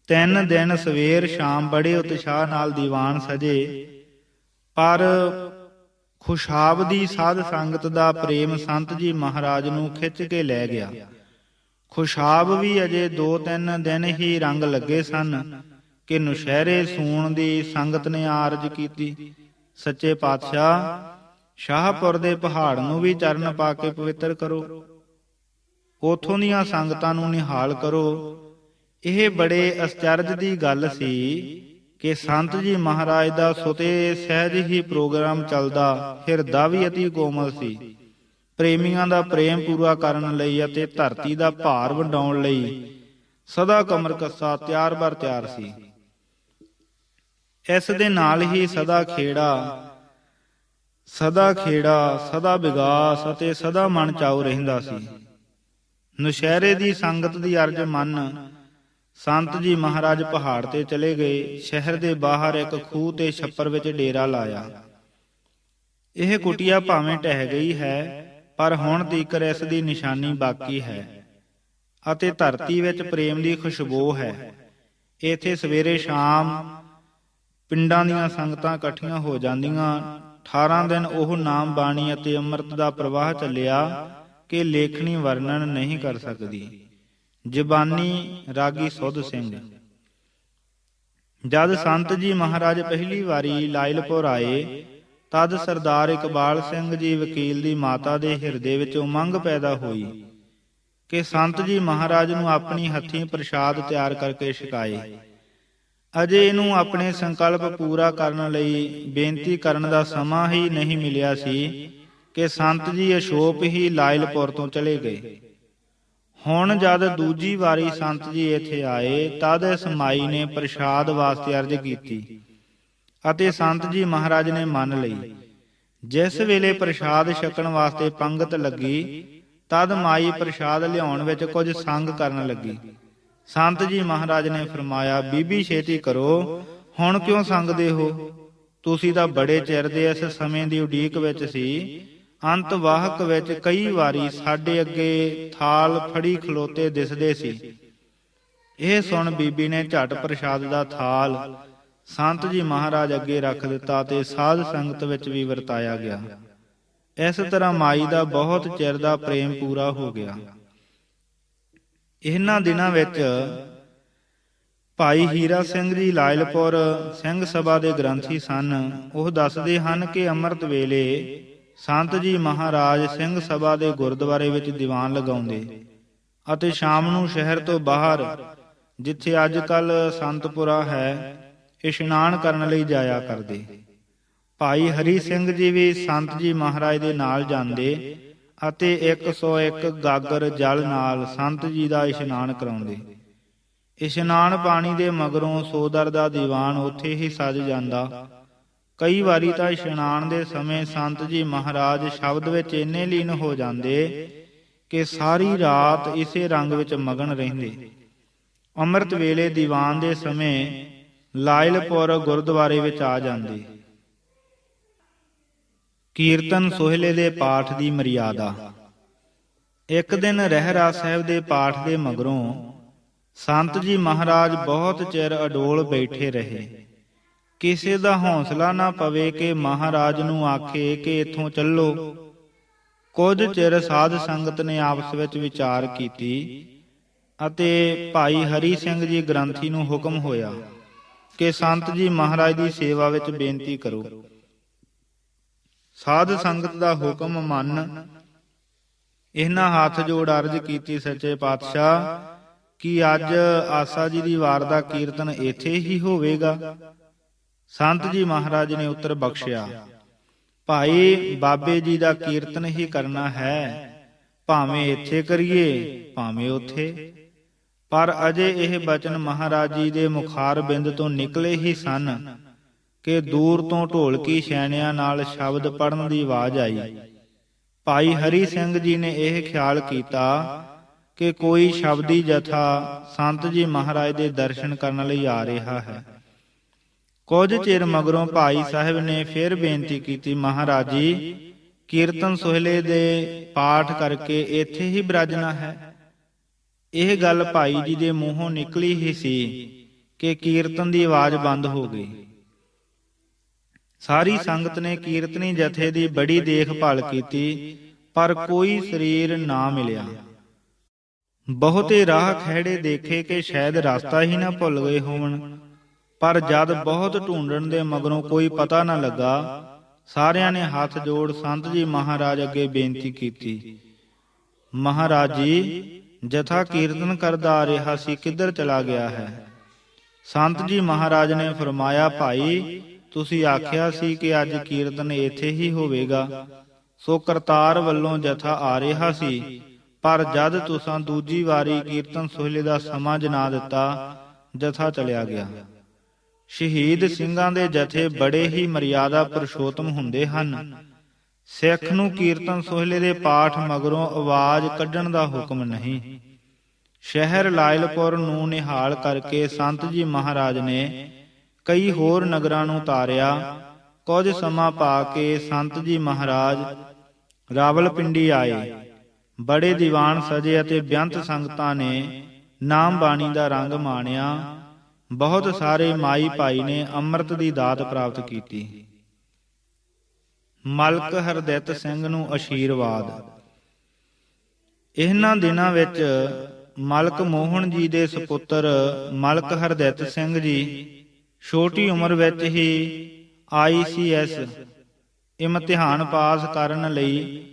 3 ਦਿਨ ਸਵੇਰ ਸ਼ਾਮ ਬੜੇ ਉਤਸ਼ਾਹ ਨਾਲ ਦੀਵਾਨ ਸਜੇ, ਪਰ ਖੁਸ਼ਾਬਦੀ ਸਾਧ ਸੰਗਤ ਦਾ ਪ੍ਰੇਮ ਸੰਤ ਜੀ ਮਹਾਰਾਜ ਨੂੰ ਖਿੱਚ ਕੇ ਲੈ ਗਿਆ। ਖੁਸ਼ਾਬ ਵੀ ਅਜੇ 2-3 ਦਿਨ ਹੀ ਰੰਗ ਲੱਗੇ ਸਨ ਕਿ ਨੁਸ਼ਹਿਰੇ ਸੂਣ ਦੀ ਸੰਗਤ ਨੇ ਆਰਜ ਕੀਤੀ, ਸੱਚੇ ਪਾਤਸ਼ਾਹ ਸ਼ਾਹਪੁਰ ਦੇ ਪਹਾੜ ਨੂੰ ਵੀ ਚਰਨ ਪਾ ਕੇ ਪਵਿੱਤਰ ਕਰੋ, ਉਥੋਂ ਦੀਆਂ ਸੰਗਤਾਂ ਨੂੰ ਨਿਹਾਲ ਕਰੋ। ਇਹ ਬੜੇ ਅਚਰਜ ਦੀ ਗੱਲ ਸੀ ਕਿ ਸੰਤ ਜੀ ਮਹਾਰਾਜ ਦਾ ਸੁਤੇ ਸਹਿਜ ਹੀ ਪ੍ਰੋਗਰਾਮ ਚੱਲਦਾ, ਹਿਰਦਾ ਵੀ ਅਤੀ ਕੋਮਲ ਸੀ। ਪ੍ਰੇਮੀਆਂ ਦਾ ਪ੍ਰੇਮ ਪੂਰਾ ਕਰਨ ਲਈ ਅਤੇ ਧਰਤੀ ਦਾ ਭਾਰ ਵੰਡਾਉਣ ਲਈ ਸਦਾ ਕਮਰ ਕੱਸਾ ਤਿਆਰ ਬਰ ਤਿਆਰ ਸੀ। ਇਸ ਦੇ ਨਾਲ ਹੀ ਸਦਾ ਖੇੜਾ, ਸਦਾ ਵਿਗਾਸ ਅਤੇ ਸਦਾ ਮਨ ਚਾਉ ਰਹਿੰਦਾ ਸੀ। ਨੁਸ਼ਹਿਰੇ ਦੀ ਸੰਗਤ ਦੀ ਅਰਜ਼ ਮੰਨ ਸੰਤ ਜੀ ਮਹਾਰਾਜ ਪਹਾੜ ਤੇ ਚਲੇ ਗਏ। ਸ਼ਹਿਰ ਦੇ ਬਾਹਰ ਇੱਕ ਖੂਹ ਤੇ ਛੱਪਰ ਵਿੱਚ ਡੇਰਾ ਲਾਇਆ। ਇਹ ਕੁਟੀਆ ਭਾਵੇਂ ਢਹਿ ਗਈ ਹੈ, ਪਰ ਹੁਣ ਤੀਕਰ ਇਸ ਦੀ ਨਿਸ਼ਾਨੀ ਬਾਕੀ ਹੈ ਅਤੇ ਧਰਤੀ ਵਿੱਚ ਪ੍ਰੇਮ ਦੀ ਖੁਸ਼ਬੂ ਹੈ। ਇੱਥੇ ਸਵੇਰੇ ਸ਼ਾਮ ਪਿੰਡਾਂ ਦੀਆਂ ਸੰਗਤਾਂ ਇਕੱਠੀਆਂ ਹੋ ਜਾਂਦੀਆਂ। 18 ਦਿਨ ਉਹ ਨਾਮ ਬਾਣੀ ਅਤੇ ਅੰਮ੍ਰਿਤ ਦਾ ਪ੍ਰਵਾਹ ਚੱਲਿਆ ਕਿ ਲੇਖਣੀ ਵਰਣਨ ਨਹੀਂ ਕਰ ਸਕਦੀ। ਜ਼ਬਾਨੀ ਰਾਗੀ ਸੁੱਧ ਸਿੰਘ। ਜਦ ਸੰਤ ਜੀ ਮਹਾਰਾਜ ਪਹਿਲੀ ਵਾਰੀ ਲਾਇਲਪੁਰ ਆਏ ਤਦ ਸਰਦਾਰ ਇਕਬਾਲ ਸਿੰਘ ਜੀ ਵਕੀਲ ਦੀ ਮਾਤਾ ਦੇ ਹਿਰਦੇ ਵਿੱਚ ਉਮੰਗ ਪੈਦਾ ਹੋਈ ਕਿ ਸੰਤ ਜੀ ਮਹਾਰਾਜ ਨੂੰ ਆਪਣੀ ਹੱਥੀਂ ਪ੍ਰਸ਼ਾਦ ਤਿਆਰ ਕਰਕੇ ਛਕਾਏ। ਅਜੇ ਇਹਨੂੰ ਆਪਣੇ ਸੰਕਲਪ ਪੂਰਾ ਕਰਨ ਲਈ ਬੇਨਤੀ ਕਰਨ ਦਾ ਸਮਾਂ ਹੀ ਨਹੀਂ ਮਿਲਿਆ ਸੀ ਕਿ ਸੰਤ ਜੀ ਅਸ਼ੋਕ ਹੀ ਲਾਇਲਪੁਰ ਤੋਂ ਚਲੇ ਗਏ। ਹੁਣ ਜਦ ਦੂਜੀ ਵਾਰੀ ਸੰਤ ਜੀ ਇੱਥੇ ਆਏ, ਤਦ ਇਸ ਮਾਈ ਨੇ ਪ੍ਰਸ਼ਾਦ ਵਾਸਤੇ ਅਰਜ਼ ਕੀਤੀ ਅਤੇ ਸੰਤ ਜੀ ਮਹਾਰਾਜ ਨੇ ਮੰਨ ਲਈ। ਜਿਸ ਵੇਲੇ ਪ੍ਰਸ਼ਾਦ ਛਕਣ ਵਾਸਤੇ ਪੰਗਤ ਲੱਗੀ, ਤਦ ਮਾਈ ਪ੍ਰਸ਼ਾਦ ਲਿਆਉਣ ਵਿੱਚ ਕੁਝ ਸੰਗ ਕਰਨ ਲੱਗੀ। ਸੰਤ ਜੀ ਮਹਾਰਾਜ ਨੇ ਫਰਮਾਇਆ, ਬੀਬੀ ਛੇਤੀ ਕਰੋ, ਹੁਣ ਕਿਉਂ ਸੰਗਦੇ ਹੋ? ਤੁਸੀਂ ਤਾਂ ਬੜੇ ਚਿਰ ਦੇ ਇਸ ਸਮੇਂ ਦੀ ਉਡੀਕ ਵਿੱਚ ਸੀ। ਅੰਤ ਵਾਹਕ ਵਿੱਚ ਕਈ ਵਾਰੀ ਸਾਡੇ ਅੱਗੇ ਥਾਲ ਫੜੀ ਖਲੋਤੇ ਦਿਸਦੇ ਸੀ। ਇਹ ਸੁਣ ਬੀਬੀ ਨੇ ਝਟ ਪ੍ਰਸ਼ਾਦ ਦਾ ਥਾਲ ਸੰਤ ਜੀ ਮਹਾਰਾਜ ਅੱਗੇ ਰੱਖ ਦਿੱਤਾ ਤੇ ਸਾਧ ਸੰਗਤ ਵਿੱਚ ਵੀ ਵਰਤਾਇਆ ਗਿਆ। ਇਸ ਤਰ੍ਹਾਂ ਮਾਈ ਦਾ ਬਹੁਤ ਚਿਰ ਦਾ ਪ੍ਰੇਮ ਪੂਰਾ ਹੋ ਗਿਆ। ਇਹਨਾਂ ਦਿਨਾਂ ਵਿੱਚ ਭਾਈ ਹੀਰਾ ਸਿੰਘ ਜੀ ਲਾਇਲਪੁਰ ਸਿੰਘ ਸਭਾ ਦੇ ਗ੍ਰੰਥੀ ਸਨ। ਉਹ ਦੱਸਦੇ ਹਨ ਕਿ ਅੰਮ੍ਰਿਤ ਵੇਲੇ ਸੰਤ ਜੀ ਮਹਾਰਾਜ ਸਿੰਘ ਸਭਾ ਦੇ ਗੁਰਦੁਆਰੇ ਵਿੱਚ ਦੀਵਾਨ ਲਗਾਉਂਦੇ ਅਤੇ ਸ਼ਾਮ ਨੂੰ ਸ਼ਹਿਰ ਤੋਂ ਬਾਹਰ, ਜਿੱਥੇ ਅੱਜ ਕੱਲ ਸੰਤਪੁਰਾ ਹੈ, ਇਸ਼ਨਾਨ ਕਰਨ ਲਈ ਜਾਇਆ ਕਰਦੇ। ਭਾਈ ਹਰੀ ਸਿੰਘ ਜੀ ਵੀ ਸੰਤ ਜੀ ਮਹਾਰਾਜ ਦੇ ਨਾਲ ਜਾਂਦੇ ਅਤੇ 101 ਗਾਗਰ ਜਲ ਨਾਲ ਸੰਤ ਜੀ ਦਾ ਇਸ਼ਨਾਨ ਕਰਾਉਂਦੇ। ਇਸ਼ਨਾਨ ਪਾਣੀ ਦੇ ਮਗਰੋਂ ਸੋਦਰ ਦਾ ਦੀਵਾਨ ਉੱਥੇ ਹੀ ਸਜ ਜਾਂਦਾ। ਕਈ ਵਾਰੀ ਤਾਂ ਇਸ਼ਨਾਨ ਦੇ ਸਮੇਂ ਸੰਤ ਜੀ ਮਹਾਰਾਜ ਸ਼ਬਦ ਵਿੱਚ ਇੰਨੇ ਲੀਨ ਹੋ ਜਾਂਦੇ ਕਿ ਸਾਰੀ ਰਾਤ ਇਸੇ ਰੰਗ ਵਿੱਚ ਮਗਨ ਰਹਿੰਦੇ। ਅੰਮ੍ਰਿਤ ਵੇਲੇ ਦੀਵਾਨ ਦੇ ਸਮੇਂ ਲਾਇਲਪੁਰ ਗੁਰਦੁਆਰੇ ਵਿੱਚ ਆ ਜਾਂਦੇ। ਕੀਰਤਨ ਸੋਹਿਲੇ ਦੇ ਪਾਠ ਦੀ ਮਰਿਆਦਾ। ਇੱਕ ਦਿਨ ਰਹਿਰਾਸ ਸਾਹਿਬ ਦੇ ਪਾਠ ਦੇ ਮਗਰੋਂ ਸੰਤ ਜੀ ਮਹਾਰਾਜ ਬਹੁਤ ਚਿਰ ਅਡੋਲ ਬੈਠੇ ਰਹੇ। ਕਿਸੇ ਦਾ ਹੌਸਲਾ ਨਾ ਪਵੇ ਕਿ ਮਹਾਰਾਜ ਨੂੰ ਆਖੇ ਕਿ ਇੱਥੋਂ ਚੱਲੋ। ਕੁਝ ਚਿਰ ਸਾਧ ਸੰਗਤ ਨੇ ਆਪਸ ਵਿੱਚ ਵਿਚਾਰ ਕੀਤੀ ਅਤੇ ਭਾਈ ਹਰੀ ਸਿੰਘ ਜੀ ਗ੍ਰੰਥੀ ਨੂੰ ਹੁਕਮ ਹੋਇਆ ਕਿ ਸੰਤ ਜੀ ਮਹਾਰਾਜ ਦੀ ਸੇਵਾ ਵਿੱਚ ਬੇਨਤੀ ਕਰੋ। ਸਾਧ ਸੰਗਤ ਦਾ ਹੁਕਮ ਮੰਨ ਇਹਨਾਂ ਹੱਥ ਜੋੜ ਅਰਜ਼ ਕੀਤੀ, ਸੱਚੇ ਪਾਤਸ਼ਾਹ, ਕਿ ਅੱਜ ਆਸਾ ਜੀ ਦੀ ਵਾਰ ਦਾ ਕੀਰਤਨ ਇੱਥੇ ਹੀ ਹੋਵੇਗਾ? ਸੰਤ ਜੀ ਮਹਾਰਾਜ ਨੇ ਉੱਤਰ ਬਖਸ਼ਿਆ, ਭਾਈ ਬਾਬੇ ਜੀ ਦਾ ਕੀਰਤਨ ਹੀ ਕਰਨਾ ਹੈ, ਭਾਵੇਂ ਇੱਥੇ ਕਰੀਏ ਭਾਵੇਂ ਉੱਥੇ। ਪਰ ਅਜੇ ਇਹ ਬਚਨ ਮਹਾਰਾਜ ਜੀ ਦੇ ਮੁਖਾਰ ਬਿੰਦ ਤੋਂ ਨਿਕਲੇ ਹੀ ਸਨ ਕਿ ਦੂਰ ਤੋਂ ਢੋਲਕੀ ਛੈਣਿਆਂ ਨਾਲ ਸ਼ਬਦ ਪੜ੍ਹਨ ਦੀ ਆਵਾਜ਼ ਆਈ। ਭਾਈ ਹਰੀ ਸਿੰਘ ਜੀ ਨੇ ਇਹ ਖਿਆਲ ਕੀਤਾ ਕਿ ਕੋਈ ਸ਼ਬਦੀ ਜਥਾ ਸੰਤ ਜੀ ਮਹਾਰਾਜ ਦੇ ਦਰਸ਼ਨ ਕਰਨ ਲਈ ਆ ਰਿਹਾ ਹੈ। ਕੁਝ ਚਿਰ ਮਗਰੋਂ ਭਾਈ ਸਾਹਿਬ ਨੇ ਫਿਰ ਬੇਨਤੀ ਕੀਤੀ, ਮਹਾਰਾਜ ਜੀ, ਕੀਰਤਨ ਸੋਹਿਲੇ ਦੇ ਪਾਠ ਕਰਕੇ ਇੱਥੇ ਹੀ ਬਿਰਾਜਣਾ ਹੈ। ਇਹ ਗੱਲ ਭਾਈ ਜੀ ਦੇ ਮੂੰਹੋਂ ਨਿਕਲੀ ਹੀ ਸੀ ਕਿ ਕੀਰਤਨ ਦੀ ਆਵਾਜ਼ ਬੰਦ ਹੋ ਗਈ। ਸਾਰੀ ਸੰਗਤ ਨੇ ਕੀਰਤਨੀ ਜਥੇ ਦੀ ਬੜੀ ਦੇਖਭਾਲ ਕੀਤੀ, ਪਰ ਕੋਈ ਸਰੀਰ ਨਾ ਮਿਲਿਆ। ਬਹੁਤੇ ਰਾਹ ਖਹਿੜੇ ਦੇਖੇ ਕਿ ਸ਼ਾਇਦ ਰਸਤਾ ਹੀ ਨਾ ਭੁੱਲ ਗਏ ਹੋਵਣ, ਪਰ ਜਦ ਬਹੁਤ ਢੂੰਡਣ ਦੇ ਮਗਰੋਂ ਕੋਈ ਪਤਾ ਨਾ ਲੱਗਾ। ਸਾਰਿਆਂ ਨੇ ਹੱਥ ਜੋੜ ਸੰਤ ਜੀ ਮਹਾਰਾਜ ਅੱਗੇ ਬੇਨਤੀ ਕੀਤੀ, ਮਹਾਰਾਜ ਜੀ, ਜਥਾ ਕੀਰਤਨ ਕਰਦਾ ਆ ਰਿਹਾ ਸੀ, ਕਿੱਧਰ ਚਲਾ ਗਿਆ ਹੈ? ਸੰਤ ਜੀ ਮਹਾਰਾਜ ਨੇ ਫਰਮਾਇਆ, ਭਾਈ, ਤੁਸੀਂ ਆਖਿਆ ਸੀ ਕਿ ਅੱਜ ਕੀਰਤਨ ਇੱਥੇ ਹੀ ਹੋਵੇਗਾ। ਸੋ ਕਰਤਾਰ ਵੱਲੋਂ ਜਥਾ ਆ ਰਿਹਾ ਸੀ, ਪਰ ਜਦ ਤੁਸਾਂ ਦੂਜੀ ਵਾਰੀ ਕੀਰਤਨ ਸੋਹਿਲੇ ਦਾ ਸਮਾਂ ਜਨਾ ਦਿੱਤਾ, ਜਥਾ ਚਲਿਆ ਗਿਆ। ਸ਼ਹੀਦ ਸਿੰਘਾਂ ਦੇ ਜਥੇ ਬੜੇ ਹੀ ਮਰਿਆਦਾ ਪੁਰਸ਼ੋਤਮ ਹੁੰਦੇ ਹਨ। ਸਿੱਖ ਨੂੰ ਕੀਰਤਨ ਸੋਹਿਲੇ ਦੇ ਪਾਠ ਮਗਰੋਂ ਆਵਾਜ਼ ਕੱਢਣ ਦਾ ਹੁਕਮ ਨਹੀਂ। ਸ਼ਹਿਰ ਲਾਇਲਪੁਰ ਨੂੰ ਨਿਹਾਲ ਕਰਕੇ ਸੰਤ ਜੀ ਮਹਾਰਾਜ ਨੇ ਕਈ ਹੋਰ ਨਗਰਾਂ ਨੂੰ ਤਾਰਿਆ। ਕੁਝ ਸਮਾਂ ਪਾ ਕੇ ਸੰਤ ਜੀ ਮਹਾਰਾਜ ਰਾਵਲਪਿੰਡੀ ਆਏ। ਬੜੇ ਦੀਵਾਨ ਸਜੇ ਅਤੇ ਬੇਅੰਤ ਸੰਗਤਾਂ ਨੇ ਨਾਮ ਬਾਣੀ ਦਾ ਰੰਗ ਮਾਣਿਆ। ਬਹੁਤ ਸਾਰੇ ਮਾਈ ਭਾਈ ਨੇ ਅੰਮ੍ਰਿਤ ਦੀ ਦਾਤ ਪ੍ਰਾਪਤ ਕੀਤੀ। ਮਲਕ ਹਰਦਿੱਤ ਸਿੰਘ ਨੂੰ ਅਸ਼ੀਰਵਾਦ। ਇਹਨਾਂ ਦਿਨਾਂ ਵਿੱਚ ਮਲਕ ਮੋਹਨ ਜੀ ਦੇ ਸੁਪੁੱਤਰ ਮਲਕ ਹਰਦਿੱਤ ਸਿੰਘ ਜੀ ਛੋਟੀ ਉਮਰ ਵਿੱਚ ਹੀ ICS ਇਮਤਿਹਾਨ ਪਾਸ ਕਰਨ ਲਈ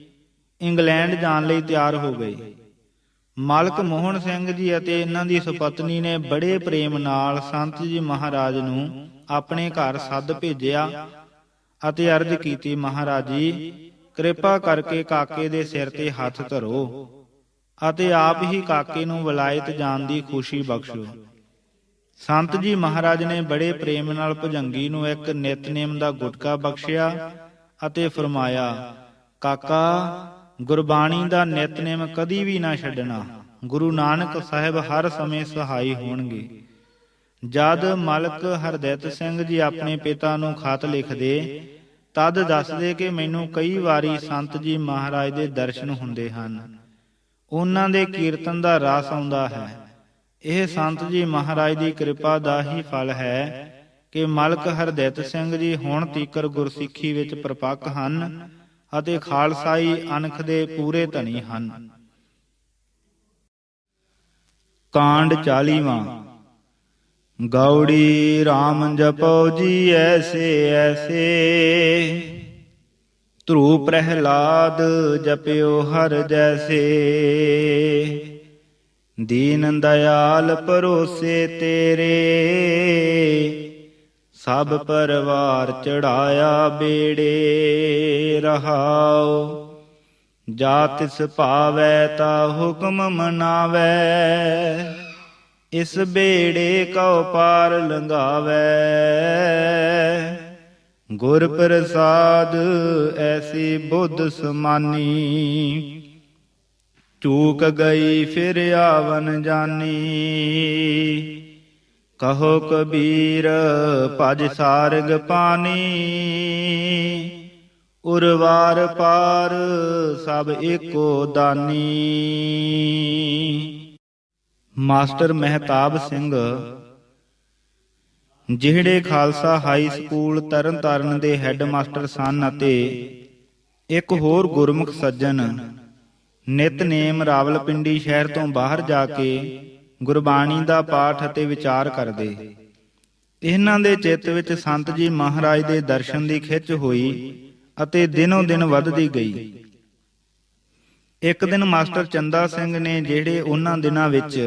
ਇੰਗਲੈਂਡ ਜਾਣ ਲਈ ਤਿਆਰ ਹੋ ਗਏ। ਮਲਕ ਮੋਹਨ ਸਿੰਘ ਜੀ ਅਤੇ ਇਹਨਾਂ ਦੀ ਸੁਪਤਨੀ ਨੇ ਬੜੇ ਪ੍ਰੇਮ ਨਾਲ ਸੰਤ ਜੀ ਮਹਾਰਾਜ ਨੂੰ ਆਪਣੇ ਘਰ ਸੱਦ ਭੇਜਿਆ ਅਤੇ ਅਰਜ਼ ਕੀਤੀ, ਮਹਾਰਾਜ ਜੀ, ਕਿਰਪਾ ਕਰਕੇ ਕਾਕੇ ਦੇ ਸਿਰ ਤੇ ਹੱਥ ਧਰੋ ਅਤੇ ਆਪ ਹੀ ਕਾਕੇ ਨੂੰ ਵਿਲਾਇਤ ਜਾਣ ਦੀ ਖੁਸ਼ੀ ਬਖਸ਼ੋ। ਸੰਤ ਜੀ ਮਹਾਰਾਜ ਨੇ ਬੜੇ ਪ੍ਰੇਮ ਨਾਲ ਭੁਜੰਗੀ ਨੂੰ ਇੱਕ ਨਿਤਨੇਮ ਦਾ ਗੁਟਕਾ ਬਖਸ਼ਿਆ ਅਤੇ ਫਰਮਾਇਆ, ਕਾਕਾ, ਗੁਰਬਾਣੀ ਦਾ ਨਿਤਨੇਮ ਕਦੀ ਵੀ ਨਾ ਛੱਡਣਾ। ਗੁਰੂ ਨਾਨਕ ਸਾਹਿਬ ਹਰ ਸਮੇਂ ਸਹਾਈ ਹੋਣਗੇ। ਜਦ ਮਲਕ ਹਰਦਿੱਤ ਸਿੰਘ ਜੀ ਆਪਣੇ ਪਿਤਾ ਨੂੰ ਖਤ ਲਿਖਦੇ, ਤਦ ਦੱਸਦੇ ਕਿ ਮੈਨੂੰ ਕਈ ਵਾਰੀ ਸੰਤ ਜੀ ਮਹਾਰਾਜ ਦੇ ਦਰਸ਼ਨ ਹੁੰਦੇ ਹਨ। ਉਹਨਾਂ ਦੇ ਕੀਰਤਨ ਦਾ ਰਸ ਆਉਂਦਾ ਹੈ। ਇਹ ਸੰਤ ਜੀ ਮਹਾਰਾਜ ਦੀ ਕਿਰਪਾ ਦਾ ਹੀ ਫਲ ਹੈ ਕਿ ਮਲਕ ਹਰਦਿੱਤ ਸਿੰਘ ਜੀ ਹੁਣ ਤੀਕਰ ਗੁਰਸਿੱਖੀ ਵਿੱਚ ਪ੍ਰਪੱਕ ਹਨ ਅਤੇ ਖਾਲਸਾਈ ਅਣਖ ਦੇ ਪੂਰੇ ਧਨੀ ਹਨ। ਕਾਂਡ 40ਵਾਂ। ਗੌੜੀ ਰਾਮ ਜਪੋ ਜੀ ਐਸੇ ਐਸੇ, ਧਰੂ ਪ੍ਰਹਿਲਾਦ ਜਪਿਓ ਹਰ ਜੈਸੇ। ਦੀਨ ਦਇਆਲ ਭਰੋਸੇ ਤੇਰੇ, ਸਭ ਪਰਵਾਰ ਚੜਾਇਆ ਬੇੜੇ। ਰਹਾਉ ਜਾ ਤਿਸ ਭਾਵੈ ਤਾ ਹੁਕਮ ਮਨਾਵੈ, ਇਸ ਬੇੜੇ ਕਉ ਪਾਰ ਲੰਘਾਵੈ। ਗੁਰ ਪ੍ਰਸਾਦ ਐਸੀ ਬੁੱਧ ਸਮਾਨੀ, ਚੂਕ ਗਈ ਫਿਰ ਆਵਨ ਜਾਨੀ। ਕਹੋ ਕਬੀਰ ਭਜ ਸਾਰਗ ਪਾਨੀ, ਉਰਵਾਰ ਪਾਰ ਸਭ ਏਕੋ ਦਾਨੀ। ਮਾਸਟਰ ਮਹਿਤਾਬ ਸਿੰਘ, ਜਿਹੜੇ ਖਾਲਸਾ ਹਾਈ ਸਕੂਲ ਤਰਨ ਤਾਰਨ ਦੇ ਹੈੱਡ ਮਾਸਟਰ ਸਨ, ਅਤੇ ਇੱਕ ਹੋਰ ਗੁਰਮੁਖ ਸੱਜਣ ਨਿਤਨੇਮ ਰਾਵਲਪਿੰਡੀ ਸ਼ਹਿਰ ਤੋਂ ਬਾਹਰ ਜਾ ਕੇ ਗੁਰਬਾਣੀ ਦਾ ਪਾਠ ਅਤੇ ਵਿਚਾਰ ਕਰਦੇ। ਇਹਨਾਂ ਦੇ ਚਿੱਤ ਵਿੱਚ ਸੰਤ ਜੀ ਮਹਾਰਾਜ ਦੇ ਦਰਸ਼ਨ ਦੀ ਖਿੱਚ ਹੋਈ ਅਤੇ ਦਿਨੋਂ ਦਿਨ ਵੱਧਦੀ ਗਈ। ਇੱਕ ਦਿਨ ਮਾਸਟਰ ਚੰਦਾ ਸਿੰਘ ਨੇ, ਜਿਹੜੇ ਉਹਨਾਂ ਦਿਨਾਂ ਵਿੱਚ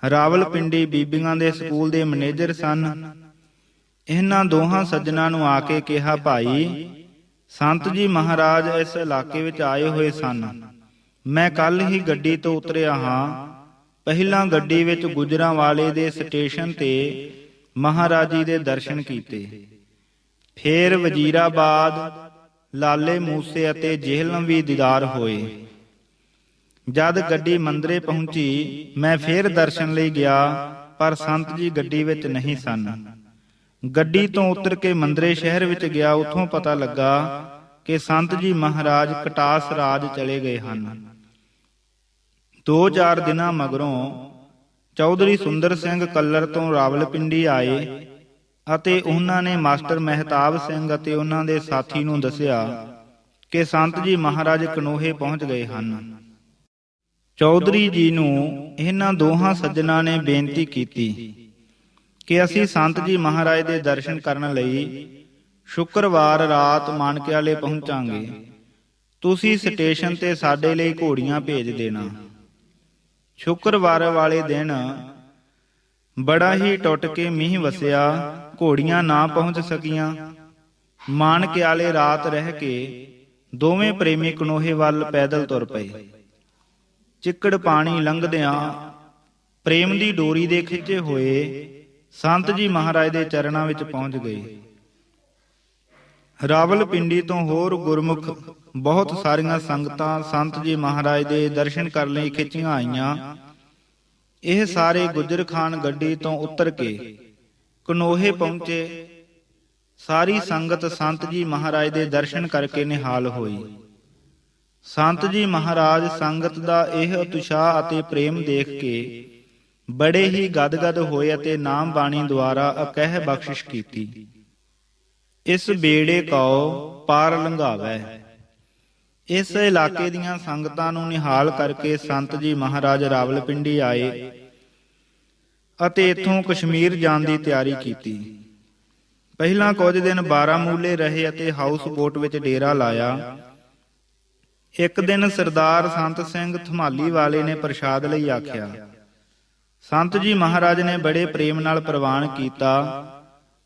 ਰਾਵਲਪਿੰਡੀ ਬੀਬੀਆਂ ਦੇ ਸਕੂਲ ਦੇ ਮੈਨੇਜਰ ਸਨ, ਇਹਨਾਂ ਦੋਹਾਂ ਸੱਜਣਾਂ ਨੂੰ ਆ ਕੇ ਕਿਹਾ, ਭਾਈ, ਸੰਤ ਜੀ ਮਹਾਰਾਜ ਇਸ ਇਲਾਕੇ ਵਿੱਚ ਆਏ ਹੋਏ ਸਨ। ਮੈਂ ਕੱਲ ਹੀ ਗੱਡੀ ਤੋਂ ਉਤਰਿਆ ਹਾਂ। ਪਹਿਲਾਂ ਗੱਡੀ ਵਿੱਚ ਗੁਜਰਾਂਵਾਲੇ ਦੇ ਸਟੇਸ਼ਨ ਤੇ ਮਹਾਰਾਜ ਜੀ ਦੇ ਦਰਸ਼ਨ ਕੀਤੇ, ਫੇਰ ਵਜ਼ੀਰਾਬਾਦ, ਲਾਲੇ ਮੂਸੇ ਅਤੇ ਜੇਹਲਮ ਵੀ ਦੀਦਾਰ ਹੋਏ। ਜਦ ਗੱਡੀ ਮੰਦਰੇ ਪਹੁੰਚੀ, ਮੈਂ ਫੇਰ ਦਰਸ਼ਨ ਲਈ ਗਿਆ, ਪਰ ਸੰਤ ਜੀ ਗੱਡੀ ਵਿੱਚ ਨਹੀਂ ਸਨ। ਗੱਡੀ ਤੋਂ ਉਤਰ ਕੇ ਮੰਦਰੇ ਸ਼ਹਿਰ ਵਿੱਚ ਗਿਆ। ਉੱਥੋਂ ਪਤਾ ਲੱਗਾ ਕਿ ਸੰਤ ਜੀ ਮਹਾਰਾਜ ਕਟਾਸ ਰਾਜ ਚਲੇ ਗਏ ਹਨ। 2-4 ਦਿਨਾਂ ਮਗਰੋਂ ਚੌਧਰੀ ਸੁੰਦਰ ਸਿੰਘ ਕੱਲਰ ਤੋਂ ਰਾਵਲਪਿੰਡੀ ਆਏ ਅਤੇ ਉਹਨਾਂ ਨੇ ਮਾਸਟਰ ਮਹਿਤਾਬ ਸਿੰਘ ਅਤੇ ਉਹਨਾਂ ਦੇ ਸਾਥੀ ਨੂੰ ਦੱਸਿਆ ਕਿ ਸੰਤ ਜੀ ਮਹਾਰਾਜ ਕਨੋਹੇ ਪਹੁੰਚ ਗਏ ਹਨ। ਚੌਧਰੀ ਜੀ ਨੂੰ ਇਹਨਾਂ ਦੋਹਾਂ ਸੱਜਣਾਂ ਨੇ ਬੇਨਤੀ ਕੀਤੀ ਕਿ ਅਸੀਂ ਸੰਤ ਜੀ ਮਹਾਰਾਜ ਦੇ ਦਰਸ਼ਨ ਕਰਨ ਲਈ ਸ਼ੁੱਕਰਵਾਰ ਰਾਤ ਮਾਨਕੇ ਵਾਲੇ ਪਹੁੰਚਾਂਗੇ। ਤੁਸੀਂ ਸਟੇਸ਼ਨ ਤੇ ਸਾਡੇ ਲਈ ਘੋੜੀਆਂ ਭੇਜ ਦੇਣਾ। ਸ਼ੁੱਕਰਵਾਰ ਵਾਲੇ ਦਿਨ ਬੜਾ ਹੀ ਟੁੱਟ ਕੇ ਮੀਂਹ ਵਸਿਆ। ਘੋੜੀਆਂ ਨਾ ਪਹੁੰਚ ਸਕੀਆਂ। ਮਾਨਕੇ ਵਾਲੇ ਰਾਤ ਰਹਿ ਕੇ ਦੋਵੇਂ ਪ੍ਰੇਮੀ ਕਨੋਹੇ ਵੱਲ ਪੈਦਲ ਤੁਰ ਪਏ। ਚਿੱਕੜ ਪਾਣੀ ਲੰਘਦਿਆਂ ਪ੍ਰੇਮ ਦੀ ਡੋਰੀ ਦੇ ਖਿੱਚੇ ਹੋਏ ਸੰਤ ਜੀ ਮਹਾਰਾਜ ਦੇ ਚਰਨਾਂ ਵਿੱਚ ਪਹੁੰਚ ਗਏ। ਰਾਵਲਪਿੰਡੀ ਤੋਂ ਹੋਰ ਗੁਰਮੁਖ ਬਹੁਤ ਸਾਰੀਆਂ ਸੰਗਤਾਂ ਸੰਤ ਜੀ ਮਹਾਰਾਜ ਦੇ ਦਰਸ਼ਨ ਕਰਨ ਲਈ ਖਿੱਚੀਆਂ ਆਈਆਂ। ਇਹ ਸਾਰੇ ਗੁੱਜਰ ਖਾਨ ਗੱਡੀ ਤੋਂ ਉਤਰ ਕੇ ਕਨੋਹੇ ਪਹੁੰਚੇ। ਸਾਰੀ ਸੰਗਤ ਸੰਤ ਜੀ ਮਹਾਰਾਜ ਦੇ ਦਰਸ਼ਨ ਕਰਕੇ ਨਿਹਾਲ ਹੋਈ। ਸੰਤ ਜੀ ਮਹਾਰਾਜ ਸੰਗਤ ਦਾ ਇਹ ਉਤਸ਼ਾਹ ਅਤੇ ਪ੍ਰੇਮ ਦੇਖ ਕੇ ਬੜੇ ਹੀ ਗਦਗਦ ਹੋਏ ਅਤੇ ਨਾਮ ਬਾਣੀ ਦੁਆਰਾ ਅਕਹਿ ਬਖਸ਼ਿਸ਼ ਕੀਤੀ। ਇਸ ਬੇੜੇ ਕਉ ਪਾਰ ਲੰਘਾਵੈ। ਇਸ ਇਲਾਕੇ ਦੀਆਂ ਸੰਗਤਾਂ ਨੂੰ ਨਿਹਾਲ ਕਰਕੇ ਸੰਤ ਜੀ ਮਹਾਰਾਜ ਰਾਵਲਪਿੰਡੀ ਆਏ ਅਤੇ ਇੱਥੋਂ ਕਸ਼ਮੀਰ ਜਾਣ ਦੀ ਤਿਆਰੀ ਕੀਤੀ। ਪਹਿਲਾਂ ਕੁਝ ਦਿਨ ਬਾਰਾਮੂਲੇ ਰਹੇ ਅਤੇ ਹਾਊਸ ਬੋਟ ਵਿੱਚ ਡੇਰਾ ਲਾਇਆ। ਇੱਕ ਦਿਨ ਸਰਦਾਰ ਸੰਤ ਸਿੰਘ ਧਮਾਲੀ ਵਾਲੇ ਨੇ ਪ੍ਰਸ਼ਾਦ ਲਈ ਆਖਿਆ। ਸੰਤ ਜੀ ਮਹਾਰਾਜ ਨੇ ਬੜੇ ਪ੍ਰੇਮ ਨਾਲ ਪ੍ਰਵਾਨ ਕੀਤਾ।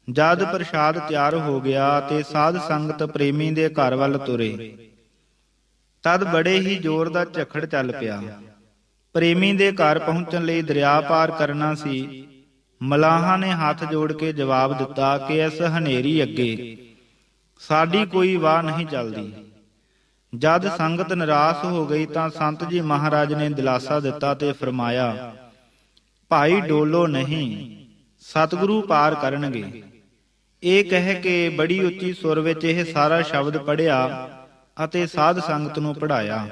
ਜਦ ਪ੍ਰਸ਼ਾਦ ਤਿਆਰ ਹੋ ਗਿਆ ਤੇ ਸਾਧ ਸੰਗਤ ਪ੍ਰੇਮੀ ਦੇ ਘਰ ਵੱਲ ਤੁਰੇ, ਤਦ ਬੜੇ ਹੀ ਜ਼ੋਰ ਦਾ ਝੱਖੜ ਚੱਲ ਪਿਆ। ਪ੍ਰੇਮੀ ਦੇ ਘਰ ਪਹੁੰਚਣ ਲਈ ਦਰਿਆ ਪਾਰ ਕਰਨਾ ਸੀ। ਮਲਾਹਾਂ ਨੇ ਹੱਥ ਜੋੜ ਕੇ ਜਵਾਬ ਦਿੱਤਾ ਕਿ ਇਸ ਹਨੇਰੀ ਅੱਗੇ ਸਾਡੀ ਕੋਈ ਵਾਹ ਨਹੀਂ ਚੱਲਦੀ। ਜਦ ਸੰਗਤ ਨਿਰਾਸ਼ ਹੋ ਗਈ ਤਾਂ ਸੰਤ ਜੀ ਮਹਾਰਾਜ ਨੇ ਦਿਲਾਸਾ ਦਿੱਤਾ ਤੇ ਫਰਮਾਇਆ, ਭਾਈ ਡੋਲੋ ਨਹੀਂ, ਸਤਿਗੁਰੂ ਪਾਰ ਕਰਨਗੇ। ਇਹ ਕਹਿ ਕੇ ਬੜੀ ਉੱਚੀ ਸੁਰ ਵਿੱਚ ਇਹ ਸਾਰਾ ਸ਼ਬਦ ਪੜ੍ਹਿਆ ਅਤੇ ਸਾਧ ਸੰਗਤ ਨੂੰ ਪੜ੍ਹਾਇਆ।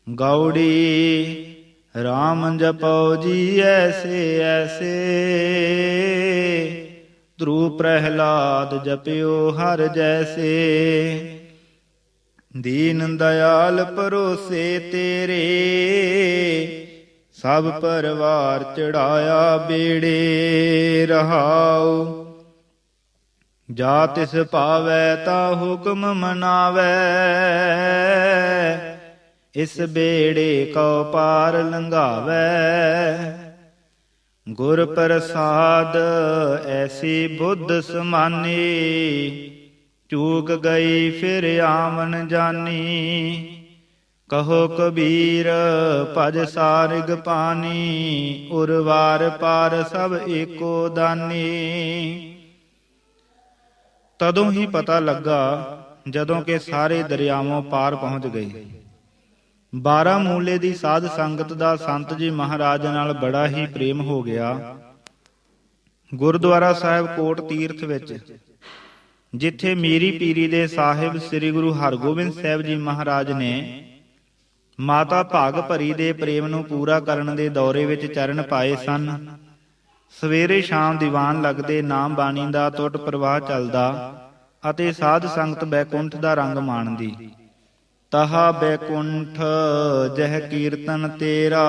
ਗੌੜੀ ਰਾਮ ਜਪੋ ਜੀ ਐਸੇ ਐਸੇ, ਧਰੂ ਪ੍ਰਹਿਲਾਦ ਜਪਿਓ ਹਰ ਜੈਸੇ। ਦੀਨ ਦਇਆਲ ਭਰੋਸੇ ਤੇਰੇ, ਸਭ ਪਰਵਾਰ ਚੜਾਇਆ ਬੇੜੇ ਰਹਾਉ। ਜਾ ਤਿਸ ਭਾਵੈ ਤਾ ਹੁਕਮ ਮਨਾਵੈ, ਇਸ ਬੇੜੇ ਕਉ ਪਾਰ ਲੰਘਾਵੈ। ਗੁਰ ਪ੍ਰਸਾਦ ਐਸੀ ਬੁੱਧ ਸਮਾਨੀ, ਚੂਕ ਗਈ ਫਿਰ ਆਵਣ ਜਾਨੀ। ਕਹੋ ਕਬੀਰ ਭਜ ਸਾਰਿਗ ਪਾਨੀ, ਉਰਵਾਰ ਪਾਰ ਸਭ ਏਕੋ ਦਾਨੀ। ਤਦੋਂ ਹੀ ਪਤਾ ਲੱਗਾ ਜਦੋਂ ਕਿ ਸਾਰੇ ਦਰਿਆਵਾਂ ਪਾਰ ਪਹੁੰਚ ਗਏ। 12 ਮੂਲੇ ਦੀ ਸਾਧ ਸੰਗਤ ਦਾ ਸੰਤ ਜੀ ਮਹਾਰਾਜ ਨਾਲ ਬੜਾ ਹੀ ਪ੍ਰੇਮ ਹੋ ਗਿਆ। ਗੁਰਦੁਆਰਾ ਸਾਹਿਬ ਕੋਟ ਤੀਰਥ ਵਿੱਚ, ਜਿੱਥੇ ਮੀਰੀ ਪੀਰੀ ਦੇ ਸਾਹਿਬ ਸ੍ਰੀ ਗੁਰੂ ਹਰਗੋਬਿੰਦ ਸਾਹਿਬ ਜੀ ਮਹਾਰਾਜ ਨੇ ਮਾਤਾ ਭਾਗ ਭਰੀ ਦੇ ਪ੍ਰੇਮ ਨੂੰ ਪੂਰਾ ਕਰਨ ਦੇ ਦੌਰੇ ਵਿੱਚ ਚਰਨ ਪਾਏ ਸਨ, ਸਵੇਰੇ ਸ਼ਾਮ ਦੀਵਾਨ ਲੱਗਦੇ, ਨਾਮ ਬਾਣੀ ਦਾ ਟੁੱਟ ਪ੍ਰਵਾਹ ਚੱਲਦਾ ਅਤੇ ਸਾਧ ਸੰਗਤ ਬੈਕੁੰਠ ਦਾ ਰੰਗ ਮਾਣਦੀ। ਤਹਾ ਬੈਕੁੰਠ ਜਹ ਕੀਰਤਨ ਤੇਰਾ।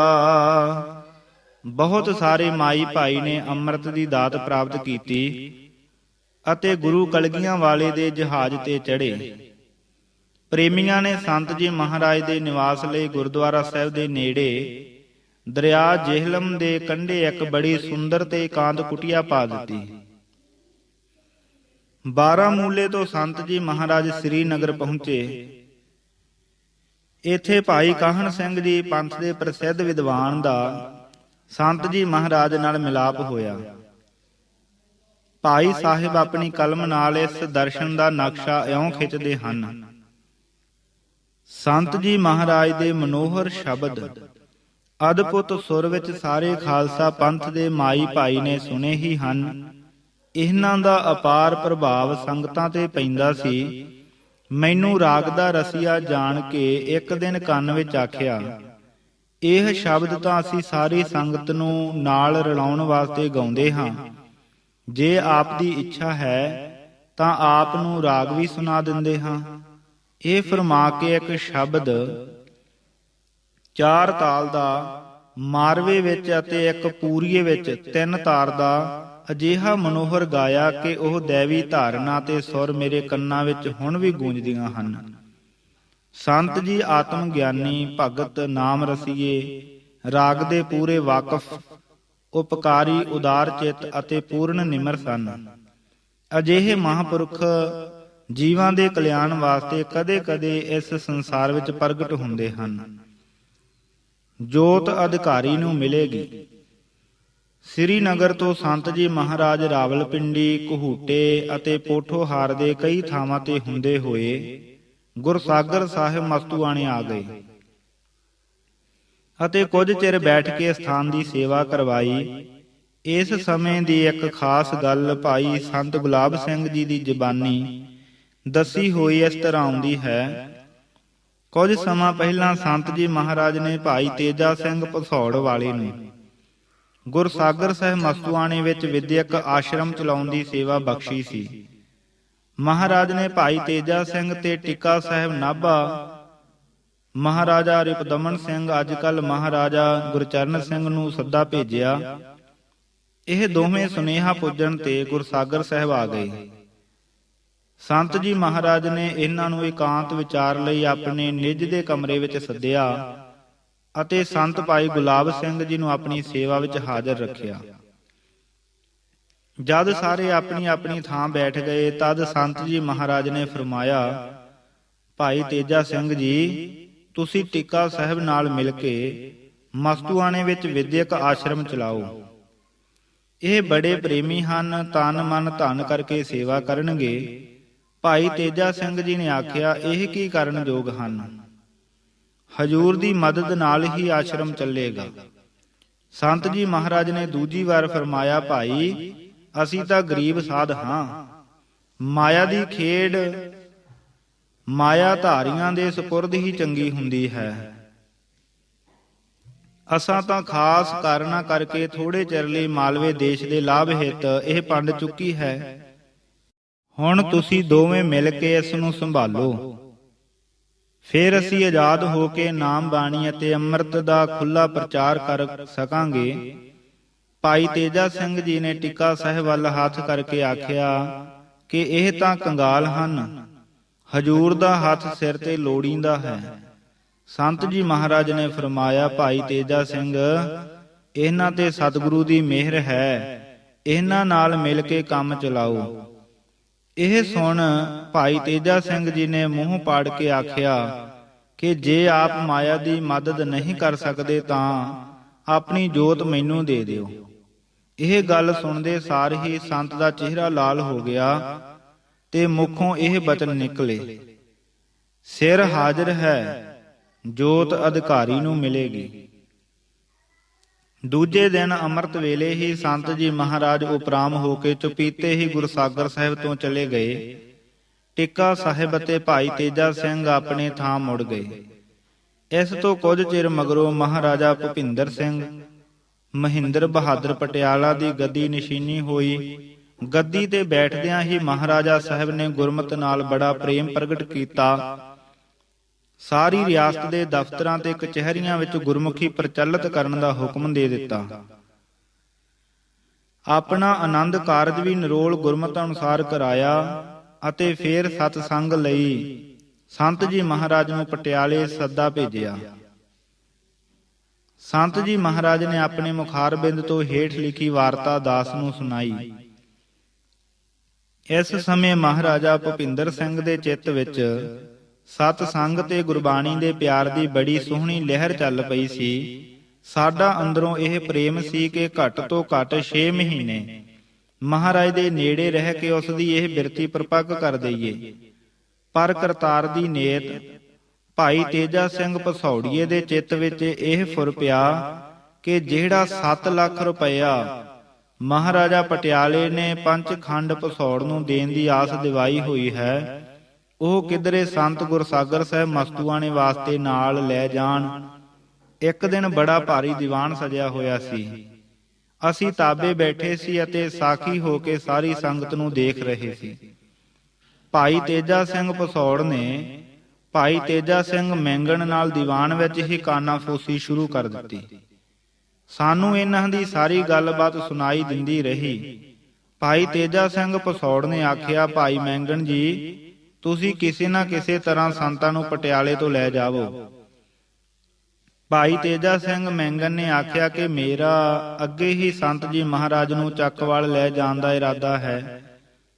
ਬਹੁਤ ਸਾਰੇ ਮਾਈ ਭਾਈ ਨੇ ਅੰਮ੍ਰਿਤ ਦੀ ਦਾਤ ਪ੍ਰਾਪਤ ਕੀਤੀ ਅਤੇ ਗੁਰੂ ਕਲਗੀਆਂ ਵਾਲੇ ਦੇ ਜਹਾਜ਼ ਤੇ ਚੜ੍ਹੇ। ਪ੍ਰੇਮੀਆਂ ਨੇ ਸੰਤ ਜੀ ਮਹਾਰਾਜ ਦੇ ਨਿਵਾਸ ਲਈ ਗੁਰਦੁਆਰਾ ਸਾਹਿਬ ਦੇ ਨੇੜੇ ਦਰਿਆ ਜੇਹਲਮ ਦੇ ਕੰਢੇ ਇੱਕ ਬੜੀ ਸੁੰਦਰ ਤੇ ਇਕਾਂਤ ਕੁਟੀਆ ਪਾ ਦਿੱਤੀ। 12 ਮੂਲੇ ਤੋਂ ਸੰਤ ਜੀ ਮਹਾਰਾਜ ਸ੍ਰੀ ਨਗਰ ਪਹੁੰਚੇ। ਇੱਥੇ ਭਾਈ ਕਾਹਨ ਸਿੰਘ ਜੀ ਪੰਥ ਦੇ ਪ੍ਰਸਿੱਧ ਵਿਦਵਾਨ ਦਾ ਸੰਤ ਜੀ ਮਹਾਰਾਜ ਨਾਲ ਮਿਲਾਪ ਹੋਇਆ। ਭਾਈ ਸਾਹਿਬ ਆਪਣੀ ਕਲਮ ਨਾਲ ਇਸ ਦਰਸ਼ਨ ਦਾ ਨਕਸ਼ਾ ਇਉਂ ਖਿੱਚਦੇ ਹਨ। ਸੰਤ ਜੀ ਮਹਾਰਾਜ ਦੇ ਮਨੋਹਰ ਸ਼ਬਦ ਅਦਭੁਤ ਸੁਰ ਵਿੱਚ ਸਾਰੇ ਖਾਲਸਾ ਪੰਥ ਦੇ ਮਾਈ ਭਾਈ ਨੇ ਸੁਣੇ ਹੀ ਹਨ। ਇਹਨਾਂ ਦਾ ਅਪਾਰ ਪ੍ਰਭਾਵ ਸੰਗਤਾਂ ਤੇ ਪੈਂਦਾ ਸੀ। ਮੈਨੂੰ ਰਾਗ ਦਾ ਰਸੀਆ ਜਾਣ ਕੇ ਇੱਕ ਦਿਨ ਕੰਨ ਵਿੱਚ ਆਖਿਆ, ਇਹ ਸ਼ਬਦ ਤਾਂ ਅਸੀਂ ਸਾਰੀ ਸੰਗਤ ਨੂੰ ਨਾਲ ਰਲਾਉਣ ਵਾਸਤੇ ਗਾਉਂਦੇ ਹਾਂ। ਜੇ ਆਪ ਦੀ ਇੱਛਾ ਹੈ ਤਾਂ ਆਪ ਨੂੰ ਰਾਗ ਵੀ ਸੁਣਾ ਦਿੰਦੇ ਹਾਂ। ਇਹ ਫਰਮਾ ਕੇ ਇੱਕ ਸ਼ਬਦ 4 ਤਾਲ ਦਾ ਮਾਰਵੇ ਵਿੱਚ ਅਤੇ ਇੱਕ ਪੂਰੀਏ ਵਿੱਚ 3 ਤਾਰ ਦਾ ਅਜਿਹਾ ਮਨੋਹਰ ਗਾਇਆ ਕਿ ਉਹ ਦੇਵੀ ਧਾਰਨਾ ਤੇ ਸੁਰ ਮੇਰੇ ਕੰਨਾਂ ਵਿੱਚ ਹੁਣ ਵੀ ਗੂੰਜਦੀਆਂ ਹਨ। ਸੰਤ ਜੀ ਆਤਮ ਗਿਆਨੀ, ਭਗਤ, ਨਾਮ ਰਸੀਏ, ਰਾਗ ਦੇ ਪੂਰੇ ਵਾਕਫ, ਉਪਕਾਰੀ, ਉਦਾਰ ਚਿੱਤ ਅਤੇ ਪੂਰਨ ਨਿਮਰ ਸਨ। ਅਜਿਹੇ ਮਹਾਂਪੁਰਖ ਜੀਵਾਂ ਦੇ ਕਲਿਆਣ ਵਾਸਤੇ ਕਦੇ-ਕਦੇ ਇਸ ਸੰਸਾਰ ਵਿੱਚ ਪ੍ਰਗਟ ਹੁੰਦੇ ਹਨ। ਜੋਤ ਅਧਿਕਾਰੀ ਨੂੰ ਮਿਲੇਗੀ। ਸ੍ਰੀ ਨਗਰ ਤੋਂ ਸੰਤ ਜੀ ਮਹਾਰਾਜ ਰਾਵਲਪਿੰਡੀ, ਘਹੂਟੇ ਅਤੇ ਪੋਠੋਹਾਰ ਦੇ ਕਈ ਥਾਵਾਂ ਤੇ ਹੁੰਦੇ ਹੋਏ ਗੁਰਸਾਗਰ ਸਾਹਿਬ ਮਸਤੂਆਣੇ ਆ ਗਏ ਅਤੇ ਕੁਝ ਚਿਰ ਬੈਠ ਕੇ ਸਥਾਨ ਦੀ ਸੇਵਾ ਕਰਵਾਈ। ਇਸ ਸਮੇਂ ਦੀ ਇੱਕ ਖਾਸ ਗੱਲ ਭਾਈ ਸੰਤ ਗੁਲਾਬ ਸਿੰਘ ਜੀ ਦੀ ਜ਼ਬਾਨੀ ਦੱਸੀ ਹੋਈ ਇਸ ਤਰ੍ਹਾਂ ਆਉਂਦੀ ਹੈ। ਕੁਝ ਸਮਾਂ ਪਹਿਲਾਂ ਸੰਤ ਜੀ ਮਹਾਰਾਜ ਨੇ ਭਾਈ ਤੇਜਾ ਸਿੰਘ ਭਸੌੜ ਵਾਲੇ ਨੂੰ ਗੁਰਸਾਗਰ ਸਾਹਿਬ ਮਸਤੂਆਣੇ ਵਿੱਚ ਵਿਦਿਅਕ ਆਸ਼ਰਮ ਚਲਾਉਣ ਦੀ ਸੇਵਾ ਬਖਸ਼ੀ ਸੀ। ਮਹਾਰਾਜ ਨੇ ਭਾਈ ਤੇਜਾ ਸਿੰਘ ਤੇ ਟਿੱਕਾ ਸਾਹਿਬ ਨਾਭਾ, ਮਹਾਰਾਜਾ ਰਿਪਦਮਨ ਸਿੰਘ ਅੱਜ ਕੱਲ੍ਹ ਮਹਾਰਾਜਾ ਗੁਰਚਰਨ ਸਿੰਘ ਨੂੰ ਸੱਦਾ ਭੇਜਿਆ। ਇਹ ਦੋਵੇਂ ਸੁਨੇਹਾ ਪੁੱਜਣ ਤੇ ਗੁਰਸਾਗਰ ਸਾਹਿਬ ਆ ਗਏ। ਸੰਤ ਜੀ ਮਹਾਰਾਜ ਨੇ ਇਹਨਾਂ ਨੂੰ ਇਕਾਂਤ ਵਿਚਾਰ ਲਈ ਆਪਣੇ ਨਿੱਜ ਦੇ ਕਮਰੇ ਵਿੱਚ ਸੱਦਿਆ ਅਤੇ ਸੰਤ ਭਾਈ ਗੁਲਾਬ ਸਿੰਘ ਜੀ ਨੂੰ ਆਪਣੀ ਸੇਵਾ ਵਿੱਚ ਹਾਜ਼ਰ ਰੱਖਿਆ। ਜਦ ਸਾਰੇ ਆਪਣੀ ਆਪਣੀ ਥਾਂ ਬੈਠ ਗਏ ਤਦ ਸੰਤ ਜੀ ਮਹਾਰਾਜ ਨੇ ਫਰਮਾਇਆ, ਭਾਈ ਤੇਜਾ ਸਿੰਘ ਜੀ, ਤੁਸੀਂ ਟਿੱਕਾ ਸਾਹਿਬ ਨਾਲ ਮਿਲ ਕੇ ਮਸਤੂਆਣੇ ਵਿੱਚ ਵਿਦਿਅਕ ਆਸ਼ਰਮ ਚਲਾਓ। ਇਹ ਬੜੇ ਪ੍ਰੇਮੀ ਹਨ, ਤਨ ਮਨ ਧਨ ਕਰਕੇ ਸੇਵਾ ਕਰਨਗੇ। ਭਾਈ ਤੇਜਾ ਸਿੰਘ ਜੀ ਨੇ ਆਖਿਆ, ਇਹ ਕੀ ਕਰਨ ਯੋਗ ਹਨ? ਹਜੂਰ ਦੀ ਮਦਦ ਨਾਲ ਹੀ ਆਸ਼ਰਮ ਚੱਲੇਗਾ। ਸੰਤ ਜੀ ਮਹਾਰਾਜ ਨੇ ਦੂਜੀ ਵਾਰ ਫਰਮਾਇਆ, ਭਾਈ ਅਸੀਂ ਤਾਂ ਗਰੀਬ ਸਾਧ ਹਾਂ, ਮਾਇਆ ਦੀ ਖੇਡ ਮਾਇਆ ਧਾਰੀਆਂ ਦੇ ਸਪੁਰਦ ਹੀ ਚੰਗੀ ਹੁੰਦੀ ਹੈ। ਅਸਾਂ ਤਾਂ ਖਾਸ ਕਾਰਨਾਂ ਕਰਕੇ ਥੋੜੇ ਚਿਰ ਲਈ ਮਾਲਵੇ ਦੇਸ਼ ਦੇ ਲਾਭ ਹਿੱਤ ਇਹ ਪੰਡ ਚੁੱਕੀ ਹੈ। ਹੁਣ ਤੁਸੀਂ ਦੋਵੇਂ ਮਿਲ ਕੇ ਇਸ ਨੂੰ ਸੰਭਾਲੋ, ਫਿਰ ਅਸੀਂ ਆਜ਼ਾਦ ਹੋ ਕੇ ਨਾਮ ਬਾਣੀ ਅਤੇ ਅੰਮ੍ਰਿਤ ਦਾ ਖੁੱਲ੍ਹਾ ਪ੍ਰਚਾਰ ਕਰ ਸਕਾਂਗੇ। ਭਾਈ ਤੇਜਾ ਸਿੰਘ ਜੀ ਨੇ ਟਿੱਕਾ ਸਾਹਿਬ ਵੱਲ ਹੱਥ ਕਰਕੇ ਆਖਿਆ ਕਿ ਇਹ ਤਾਂ ਕੰਗਾਲ ਹਨ, ਹਜੂਰ ਦਾ ਹੱਥ ਸਿਰ ਤੇ ਲੋੜੀਂਦਾ ਹੈ। ਸੰਤ ਜੀ ਮਹਾਰਾਜ ਨੇ ਫਰਮਾਇਆ, ਭਾਈ ਤੇਜਾ ਸਿੰਘ, ਇਹਨਾਂ ਤੇ ਸਤਿਗੁਰੂ ਦੀ ਮਿਹਰ ਹੈ, ਇਹਨਾਂ ਨਾਲ ਮਿਲ ਕੇ ਕੰਮ ਚਲਾਓ। ਇਹ ਸੁਣ ਭਾਈ ਤੇਜਾ ਸਿੰਘ ਜੀ ਨੇ ਮੂੰਹ ਪਾੜ ਕੇ ਆਖਿਆ ਕਿ ਜੇ ਆਪ ਮਾਇਆ ਦੀ ਮਦਦ ਨਹੀਂ ਕਰ ਸਕਦੇ ਤਾਂ ਆਪਣੀ ਜੋਤ ਮੈਨੂੰ ਦੇ ਦਿਓ। ਇਹ ਗੱਲ ਸੁਣਦੇ ਸਾਰ ਹੀ ਸੰਤ ਦਾ ਚਿਹਰਾ ਲਾਲ ਹੋ ਗਿਆ ਤੇ ਮੁਖੋਂ ਇਹ ਬਚਨ ਨਿਕਲੇ, ਸਿਰ ਹਾਜ਼ਰ ਹੈ, ਜੋਤ ਅਧਿਕਾਰੀ ਨੂੰ ਮਿਲੇਗੀ। ਦੂਜੇ ਦਿਨ ਅੰਮ੍ਰਿਤ ਵੇਲੇ ਹੀ ਸੰਤ ਜੀ ਮਹਾਰਾਜ ਉਪਰਾਮ ਹੋ ਕੇ ਚੁਪੀਤੇ ਹੀ ਗੁਰਸਾਗਰ ਸਾਹਿਬ ਤੋਂ ਚਲੇ ਗਏ। ਟਿੱਕਾ ਸਾਹਿਬ ਅਤੇ ਭਾਈ ਤੇਜਾ ਸਿੰਘ ਆਪਣੇ ਥਾਂ ਮੁੜ ਗਏ। ਇਸ ਤੋਂ ਕੁਝ ਚਿਰ ਮਗਰੋਂ ਮਹਾਰਾਜਾ ਭੁਪਿੰਦਰ ਸਿੰਘ ਮਹਿੰਦਰ ਬਹਾਦਰ ਪਟਿਆਲਾ ਦੀ ਗੱਦੀ ਨਿਸ਼ੀਨੀ ਹੋਈ। ਗੱਦੀ ਤੇ ਬੈਠਦਿਆਂ ਹੀ ਮਹਾਰਾਜਾ ਸਾਹਿਬ ਨੇ ਗੁਰਮਤਿ ਨਾਲ ਬੜਾ ਪ੍ਰੇਮ ਪ੍ਰਗਟ ਕੀਤਾ। ਸਾਰੀ ਰਿਆਸਤ ਦੇ ਦਫ਼ਤਰਾਂ ਤੇ ਕਚਹਿਰੀਆਂ ਵਿੱਚ ਗੁਰਮੁਖੀ ਪ੍ਰਚਲਿਤ ਕਰਨ ਦਾ ਹੁਕਮ ਦੇ ਦਿੱਤਾ। ਆਪਣਾ ਆਨੰਦ ਕਾਰਜ ਵੀ ਨਿਰੋਲ ਗੁਰਮਤਿ ਅਨੁਸਾਰ ਕਰਾਇਆ ਅਤੇ ਫੇਰ ਸਤਸੰਗ ਲਈ ਸੰਤ ਜੀ ਮਹਾਰਾਜ ਨੂੰ ਪਟਿਆਲੇ ਸੱਦਾ ਭੇਜਿਆ। ਸੰਤ ਜੀ ਮਹਾਰਾਜ ਨੇ ਆਪਣੇ ਮੁਖਾਰਬਿੰਦ ਤੋਂ ਹੇਠ ਲਿਖੀ ਵਾਰਤਾ ਦਾਸ ਨੂੰ ਸੁਣਾਈ। ਇਸ ਸਮੇਂ ਮਹਾਰਾਜਾ ਭੁਪਿੰਦਰ ਸਿੰਘ ਦੇ ਚਿੱਤ ਵਿੱਚ ਸਤ ਸੰਗ ਤੇ ਗੁਰਬਾਣੀ ਦੇ ਪਿਆਰ ਦੀ ਬੜੀ ਸੋਹਣੀ ਲਹਿਰ ਚੱਲ ਪਈ ਸੀ। ਸਾਡਾ ਅੰਦਰੋਂ ਇਹ ਪ੍ਰੇਮ ਸੀ ਕਿ ਘੱਟ ਤੋਂ ਘੱਟ 6 ਮਹੀਨੇ ਮਹਾਰਾਜ ਦੇ ਨੇੜੇ ਰਹਿ ਕੇ ਉਸ ਦੀ ਇਹ ਬਿਰਤੀ ਪ੍ਰਪੱਕ ਕਰ ਦਈਏ। ਪਰ ਕਰਤਾਰ ਦੀ ਨੇਤ ਭਾਈ ਤੇਜਾ ਸਿੰਘ ਪਸੌੜੀਏ ਦੇ ਚਿੱਤ ਵਿੱਚ ਇਹ ਫੁਰ ਪਿਆ ਕਿ ਜਿਹੜਾ 7 ਲੱਖ ਰੁਪਇਆ ਮਹਾਰਾਜਾ ਪਟਿਆਲੇ ਨੇ ਪੰਚਖੰਡ ਪਸੌੜ ਨੂੰ ਦੇਣ ਦੀ ਆਸ ਦਿਵਾਈ ਹੋਈ ਹੈ, ਉਹ ਕਿਧਰੇ ਸੰਤ ਗੁਰਸਾਗਰ ਸਾਹਿਬ ਮਸਤੂਆਣੇ ਵਾਸਤੇ ਨਾਲ ਲੈ ਜਾਣ। ਇੱਕ ਦਿਨ ਬੜਾ ਭਾਰੀ ਦੀਵਾਨ ਸਜਿਆ ਹੋਇਆ ਸੀ। ਅਸੀਂ ਤਾਬੇ ਬੈਠੇ ਸੀ ਅਤੇ ਸਾਖੀ ਹੋ ਕੇ ਸਾਰੀ ਸੰਗਤ ਨੂੰ ਦੇਖ ਰਹੇ ਸੀ। ਭਾਈ ਤੇਜਾ ਸਿੰਘ ਪਸੌੜ ਨੇ ਭਾਈ ਤੇਜਾ ਸਿੰਘ ਮੈਂਗਣ ਨਾਲ ਦੀਵਾਨ ਵਿੱਚ ਹੀ ਕਾਨਾਫੂਸੀ ਸ਼ੁਰੂ ਕਰ ਦਿੱਤੀ। ਸਾਨੂੰ ਇਹਨਾਂ ਦੀ ਸਾਰੀ ਗੱਲਬਾਤ ਸੁਣਾਈ ਦਿੰਦੀ ਰਹੀ। ਭਾਈ ਤੇਜਾ ਸਿੰਘ ਪਸੌੜ ਨੇ ਆਖਿਆ, ਭਾਈ ਮੈਂਗਣ ਜੀ, ਤੁਸੀਂ ਕਿਸੇ ਨਾ ਕਿਸੇ ਤਰ੍ਹਾਂ ਸੰਤਾਂ ਨੂੰ ਪਟਿਆਲੇ ਤੋਂ ਲੈ ਜਾਵੋ। ਭਾਈ ਤੇਜਾ ਸਿੰਘ ਮੈਂਗਣ ਨੇ ਆਖਿਆ ਕਿ ਮੇਰਾ ਅੱਗੇ ਹੀ ਸੰਤ ਜੀ ਮਹਾਰਾਜ ਨੂੰ ਚੱਕਵਾਲ ਲੈ ਜਾਣ ਦਾ ਇਰਾਦਾ ਹੈ,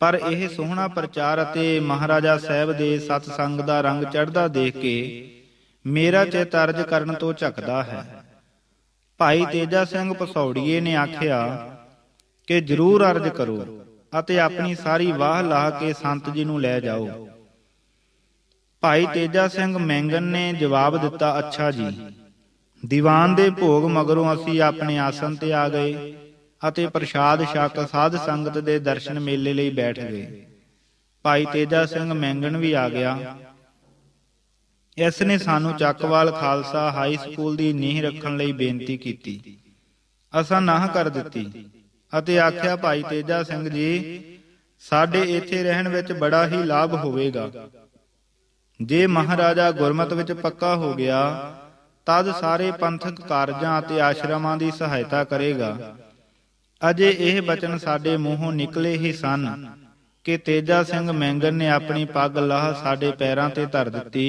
ਪਰ ਇਹ ਸੋਹਣਾ ਪ੍ਰਚਾਰ ਅਤੇ ਮਹਾਰਾਜਾ ਸਾਹਿਬ ਦੇ ਸਤਸੰਗ ਦਾ ਰੰਗ ਚੜ੍ਹਦਾ ਦੇਖ ਕੇ ਮੇਰਾ ਚਿੱਤ ਅਰਜ ਕਰਨ ਤੋਂ ਝਕਦਾ ਹੈ। ਭਾਈ ਤੇਜਾ ਸਿੰਘ ਪਸੌੜੀਏ ਨੇ ਆਖਿਆ ਕਿ ਜ਼ਰੂਰ ਅਰਜ ਕਰੋ ਅਤੇ ਆਪਣੀ ਸਾਰੀ ਵਾਹ ਲਾ ਕੇ ਸੰਤ ਜੀ ਨੂੰ ਲੈ ਜਾਓ। ਭਾਈ ਤੇਜਾ ਸਿੰਘ ਮੈਂਗਣ ਨੇ ਜਵਾਬ ਦਿੱਤਾ, ਅੱਛਾ ਜੀ। ਦੀਵਾਨ ਦੇ ਭੋਗ ਮਗਰੋਂ ਅਸੀਂ ਆਪਣੇ ਆਸਣ ਤੇ ਆ ਗਏ ਅਤੇ ਪ੍ਰਸ਼ਾਦ ਛਕ ਸਾਧ ਸੰਗਤ ਦੇ ਦਰਸ਼ਨ ਮੇਲੇ ਲਈ ਬੈਠ ਗਏ। ਭਾਈ ਤੇਜਾ ਸਿੰਘ ਮੈਂਗਣ ਵੀ ਆ ਗਿਆ। ਇਸ ਨੇ ਸਾਨੂੰ ਚੱਕਵਾਲ ਖਾਲਸਾ ਹਾਈ ਸਕੂਲ ਦੀ ਨੀਂਹ ਰੱਖਣ ਲਈ ਬੇਨਤੀ ਕੀਤੀ। ਅਸਾਂ ਨਾਂਹ ਕਰ ਦਿੱਤੀ ਅਤੇ ਆਖਿਆ, ਭਾਈ ਤੇਜਾ ਸਿੰਘ ਜੀ, ਸਾਡੇ ਇੱਥੇ ਰਹਿਣ ਵਿੱਚ ਬੜਾ ਹੀ ਲਾਭ ਹੋਵੇਗਾ। ਜੇ ਮਹਾਰਾਜਾ ਗੁਰਮਤਿ ਵਿੱਚ ਪੱਕਾ ਹੋ ਗਿਆ ਤਦ ਸਾਰੇ ਪੰਥਕ ਕਾਰਜਾਂ ਅਤੇ ਆਸ਼ਰਮਾਂ ਦੀ ਸਹਾਇਤਾ ਕਰੇਗਾ। ਅਜੇ ਇਹ ਬਚਨ ਸਾਡੇ ਮੂੰਹੋਂ ਨਿਕਲੇ ਹੀ ਸਨ ਕਿ ਤੇਜਾ ਸਿੰਘ ਮੈਂਗਣ ਨੇ ਆਪਣੀ ਪੱਗ ਲਾਹ ਸਾਡੇ ਪੈਰਾਂ ਤੇ ਧਰ ਦਿੱਤੀ।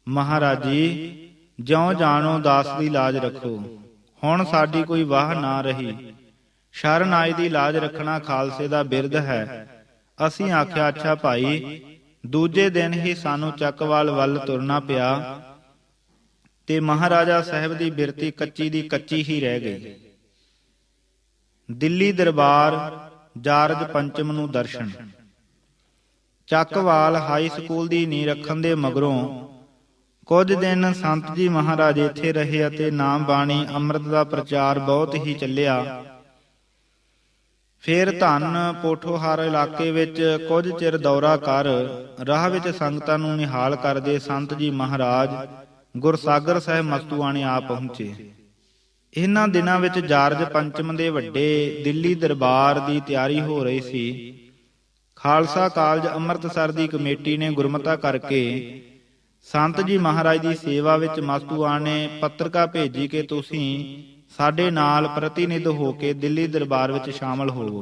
ਮਹਾਰਾਜ ਜੀ, ਜਿਉਂ ਜਾਣੋ ਦਾਸ ਦੀ ਲਾਜ ਰੱਖੋ। ਹੁਣ ਸਾਡੀ ਕੋਈ ਵਾਹ ਨਾ ਰਹੀ। ਸ਼ਰਨ ਆਈ ਦੀ ਲਾਜ ਰੱਖਣਾ ਖਾਲਸੇ ਦਾ ਬਿਰਧ ਹੈ। ਅਸੀਂ ਆਖਿਆ, ਅੱਛਾ ਭਾਈ। ਦੂਜੇ ਦਿਨ ਹੀ ਸਾਨੂੰ ਚੱਕਵਾਲ ਵੱਲ ਤੁਰਨਾ ਪਿਆ। ਤੇ ਮਹਾਰਾਜਾ ਸਾਹਿਬ ਦੀ ਬਿਰਤੀ ਕੱਚੀ ਦੀ ਕੱਚੀ ਹੀ ਰਹਿ ਗਈ। ਦਿੱਲੀ ਦਰਬਾਰ ਜਾਰਜ ਪੰਚਮ ਨੂੰ ਦਰਸ਼ਨ। ਚੱਕਵਾਲ ਹਾਈ ਸਕੂਲ ਦੀ ਨੀਂਹ ਰੱਖਣ ਦੇ ਮਗਰੋਂ ਕੁਝ ਦਿਨ ਸੰਤ ਜੀ ਮਹਾਰਾਜ ਇੱਥੇ ਰਹੇ ਅਤੇ ਨਾਮ ਬਾਣੀ ਅੰਮ੍ਰਿਤ ਦਾ ਪ੍ਰਚਾਰ ਬਹੁਤ ਹੀ ਚੱਲਿਆ। ਫਿਰ ਧੰਨ ਪੋਠੋਹਾਰ ਇਲਾਕੇ ਵਿੱਚ ਕੁਝ ਚਿਰ ਦੌਰਾ ਕਰ ਰਾਹ ਵਿੱਚ ਸੰਗਤਾਂ ਨੂੰ ਨਿਹਾਲ ਕਰਦੇ ਸੰਤ ਜੀ ਮਹਾਰਾਜ ਗੁਰਸਾਗਰ ਸਾਹਿਬ ਮਸਤੂਆਣੇ ਆ ਪਹੁੰਚੇ। ਇਹਨਾਂ ਦਿਨਾਂ ਵਿੱਚ ਜਾਰਜ ਪੰਚਮ ਦੇ ਵੱਡੇ ਦਿੱਲੀ ਦਰਬਾਰ ਦੀ ਤਿਆਰੀ ਹੋ ਰਹੀ ਸੀ। ਖਾਲਸਾ ਕਾਲਜ ਅੰਮ੍ਰਿਤਸਰ ਦੀ ਕਮੇਟੀ ਨੇ ਗੁਰਮਤਾ ਕਰਕੇ ਸੰਤ ਜੀ ਮਹਾਰਾਜ ਦੀ ਸੇਵਾ ਵਿੱਚ ਮਸਤੂਆਣੇ ਪੱਤਰਕਾ ਭੇਜੀ ਕਿ ਤੁਸੀਂ ਸਾਡੇ ਨਾਲ ਪ੍ਰਤੀਨਿਧ ਹੋ ਕੇ ਦਿੱਲੀ ਦਰਬਾਰ ਵਿੱਚ ਸ਼ਾਮਲ ਹੋਵੋ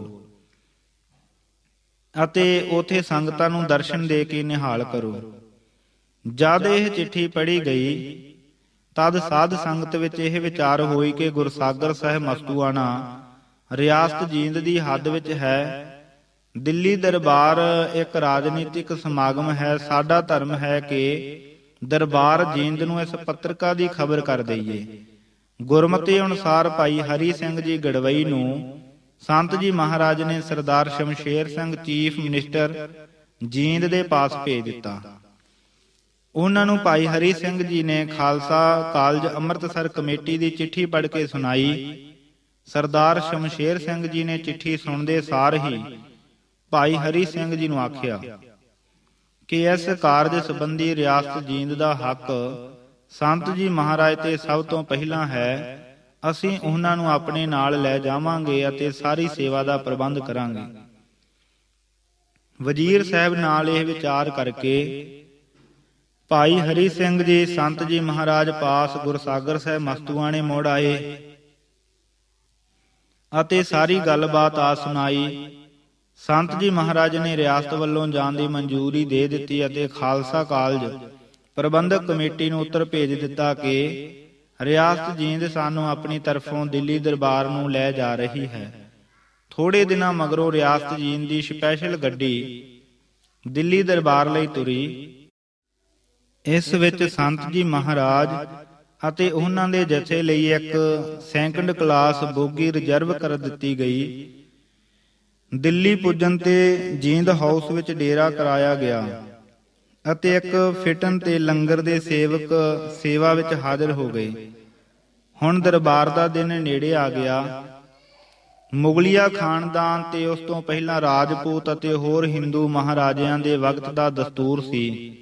ਅਤੇ ਉਥੇ ਸੰਗਤਾਂ ਨੂੰ ਦਰਸ਼ਨ ਦੇ ਕੇ ਨਿਹਾਲ ਕਰੋ। ਜਦ ਇਹ ਚਿੱਠੀ ਪੜ੍ਹੀ ਗਈ ਤਦ ਸਾਧ ਸੰਗਤ ਵਿੱਚ ਇਹ ਵਿਚਾਰ ਹੋਈ ਕਿ ਗੁਰਸਾਗਰ ਸਾਹਿਬ ਮਸਤੂਆਣਾ ਰਿਆਸਤ ਜੀਂਦ ਦੀ ਹੱਦ ਵਿੱਚ ਹੈ। ਦਿੱਲੀ ਦਰਬਾਰ ਇੱਕ ਰਾਜਨੀਤਿਕ ਸਮਾਗਮ ਹੈ। ਸਾਡਾ ਧਰਮ ਹੈ ਕਿ ਦਰਬਾਰ ਜੀਂਦ ਨੂੰ ਇਸ ਪੱਤਰਕਾ ਦੀ ਖਬਰ ਕਰ ਦਈਏ। ਗੁਰਮਤਿ ਅਨੁਸਾਰ ਭਾਈ ਹਰੀ ਸਿੰਘ ਜੀ ਗੜਵਈ ਨੂੰ ਸੰਤ ਜੀ ਮਹਾਰਾਜ ਨੇ ਸਰਦਾਰ ਸ਼ਮਸ਼ੇਰ ਸਿੰਘ ਚੀਫ ਮਿਨਿਸਟਰ ਜੀਂਦ ਦੇ ਪਾਸ ਭੇਜ ਦਿੱਤਾ। ਉਹਨਾਂ ਨੂੰ ਭਾਈ ਹਰੀ ਸਿੰਘ ਜੀ ਨੇ ਖਾਲਸਾ ਕਾਲਜ ਅੰਮ੍ਰਿਤਸਰ ਕਮੇਟੀ ਦੀ ਚਿੱਠੀ ਪੜ੍ਹ ਕੇ ਸੁਣਾਈ। ਸਰਦਾਰ ਸ਼ਮਸ਼ੇਰ ਸਿੰਘ ਜੀ ਨੇ ਚਿੱਠੀ ਸੁਣਦੇ ਸਾਰ ਹੀ ਭਾਈ ਹਰੀ ਸਿੰਘ ਜੀ ਨੂੰ ਆਖਿਆ ਕਿ ਇਸ ਕਾਰਜ ਸੰਬੰਧੀ ਰਿਆਸਤ ਜੀਂਦ ਦਾ ਹੱਕ ਸੰਤ ਜੀ ਮਹਾਰਾਜ ਤੇ ਸਭ ਤੋਂ ਪਹਿਲਾਂ ਹੈ। ਅਸੀਂ ਉਹਨਾਂ ਨੂੰ ਆਪਣੇ ਨਾਲ ਲੈ ਜਾਵਾਂਗੇ ਅਤੇ ਸਾਰੀ ਸੇਵਾ ਦਾ ਪ੍ਰਬੰਧ ਕਰਾਂਗੇ। ਵਜ਼ੀਰ ਸਾਹਿਬ ਨਾਲ ਇਹ ਵਿਚਾਰ ਕਰਕੇ ਭਾਈ ਹਰੀ ਸਿੰਘ ਜੀ ਸੰਤ ਜੀ ਮਹਾਰਾਜ ਪਾਸ ਗੁਰਸਾਗਰ ਸਾਹਿਬ ਮਸਤੂਆਣੇ ਮੁੜ ਆਏ ਅਤੇ ਸਾਰੀ ਗੱਲਬਾਤ ਆ ਸੁਣਾਈ। ਸੰਤ ਜੀ ਮਹਾਰਾਜ ਨੇ ਰਿਆਸਤ ਵੱਲੋਂ ਜਾਣ ਦੀ ਮਨਜ਼ੂਰੀ ਦੇ ਦਿੱਤੀ ਅਤੇ ਖਾਲਸਾ ਕਾਲਜ ਪ੍ਰਬੰਧਕ ਕਮੇਟੀ ਨੂੰ ਉੱਤਰ ਭੇਜ ਦਿੱਤਾ ਕਿ ਰਿਆਸਤ ਜੀਂਦ ਸਾਨੂੰ ਆਪਣੀ ਤਰਫੋਂ ਦਿੱਲੀ ਦਰਬਾਰ ਨੂੰ ਲੈ ਜਾ ਰਹੀ ਹੈ। ਥੋੜੇ ਦਿਨਾਂ ਮਗਰੋਂ ਰਿਆਸਤ ਜੀਂਦ ਦੀ ਸਪੈਸ਼ਲ ਗੱਡੀ ਦਿੱਲੀ ਦਰਬਾਰ ਲਈ ਤੁਰੀ। ਇਸ ਵਿੱਚ ਸੰਤ ਜੀ ਮਹਾਰਾਜ ਅਤੇ ਉਹਨਾਂ ਦੇ ਜਥੇ ਲਈ ਇੱਕ ਸੈਕੰਡ ਕਲਾਸ ਬੋਗੀ ਰਿਜ਼ਰਵ ਕਰ ਦਿੱਤੀ ਗਈ। ਦਿੱਲੀ ਪੁੱਜਣ ਤੇ ਜੀਂਦ ਹਾਊਸ ਵਿੱਚ ਡੇਰਾ ਕਰਾਇਆ ਗਿਆ ਅਤੇ ਇੱਕ ਫਿਟਨ ਤੇ ਲੰਗਰ ਦੇ ਸੇਵਕ ਸੇਵਾ ਵਿੱਚ ਹਾਜ਼ਰ ਹੋ ਗਏ। ਹੁਣ ਦਰਬਾਰ ਦਾ ਦਿਨ ਨੇੜੇ ਆ ਗਿਆ। ਮੁਗਲਿਆ ਖਾਨਦਾਨ ਤੇ ਉਸ ਤੋਂ ਪਹਿਲਾਂ ਰਾਜਪੂਤ ਅਤੇ ਹੋਰ ਹਿੰਦੂ ਮਹਾਰਾਜਿਆਂ ਦੇ ਵਕਤ ਦਾ ਦਸਤੂਰ ਸੀ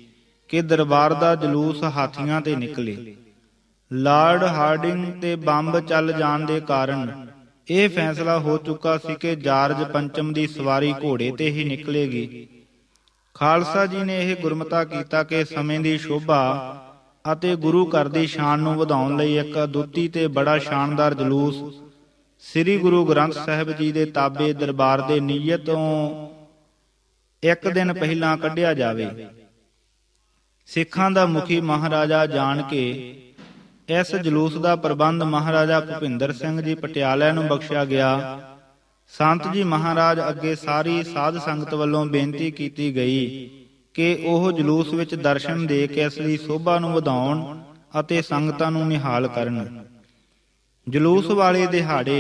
ਕਿ ਦਰਬਾਰ ਦਾ ਜਲੂਸ ਹਾਥੀਆਂ ਤੇ ਨਿਕਲੇ। ਲਾਰਡ ਹਾਰਡਿੰਗ ਤੇ ਬੰਬ ਚੱਲ ਜਾਣ ਦੇ ਕਾਰਨ ਇਹ ਫੈਸਲਾ ਹੋ ਚੁੱਕਾ ਸੀ ਕਿ ਜਾਰਜ ਪੰਚਮ ਦੀ ਸਵਾਰੀ ਘੋੜੇ ਤੇ ਹੀ ਨਿਕਲੇਗੀ। ਖਾਲਸਾ ਜੀ ਨੇ ਇਹ ਗੁਰਮਤਾ ਕੀਤਾ ਕਿ ਸਮੇਂ ਦੀ ਸ਼ੋਭਾ ਅਤੇ ਗੁਰੂ ਘਰ ਦੀ ਸ਼ਾਨ ਨੂੰ ਵਧਾਉਣ ਲਈ ਇੱਕ ਅਦੁੱਤੀ ਤੇ ਬੜਾ ਸ਼ਾਨਦਾਰ ਜਲੂਸ ਸ੍ਰੀ ਗੁਰੂ ਗ੍ਰੰਥ ਸਾਹਿਬ ਜੀ ਦੇ ਤਾਬੇ ਦਰਬਾਰ ਦੇ ਨਿਯਤ ਤੋਂ ਇੱਕ ਦਿਨ ਪਹਿਲਾਂ ਕੱਢਿਆ ਜਾਵੇ। ਸਿੱਖਾਂ ਦਾ ਮੁਖੀ ਮਹਾਰਾਜਾ ਜਾਣ ਕੇ ਇਸ ਜਲੂਸ ਦਾ ਪ੍ਰਬੰਧ ਮਹਾਰਾਜਾ ਭੁਪਿੰਦਰ ਸਿੰਘ ਜੀ ਪਟਿਆਲਾ ਨੂੰ ਬਖਸ਼ਿਆ ਗਿਆ। ਸੰਤ ਜੀ ਮਹਾਰਾਜ ਅੱਗੇ ਸਾਰੀ ਸਾਧ ਸੰਗਤ ਵੱਲੋਂ ਬੇਨਤੀ ਕੀਤੀ ਗਈ ਕਿ ਉਹ ਜਲੂਸ ਵਿੱਚ ਦਰਸ਼ਨ ਦੇ ਕੇ ਇਸ ਦੀ ਸੋਭਾ ਨੂੰ ਵਧਾਉਣ ਅਤੇ ਸੰਗਤਾਂ ਨੂੰ ਨਿਹਾਲ ਕਰਨ। ਜਲੂਸ ਵਾਲੇ ਦਿਹਾੜੇ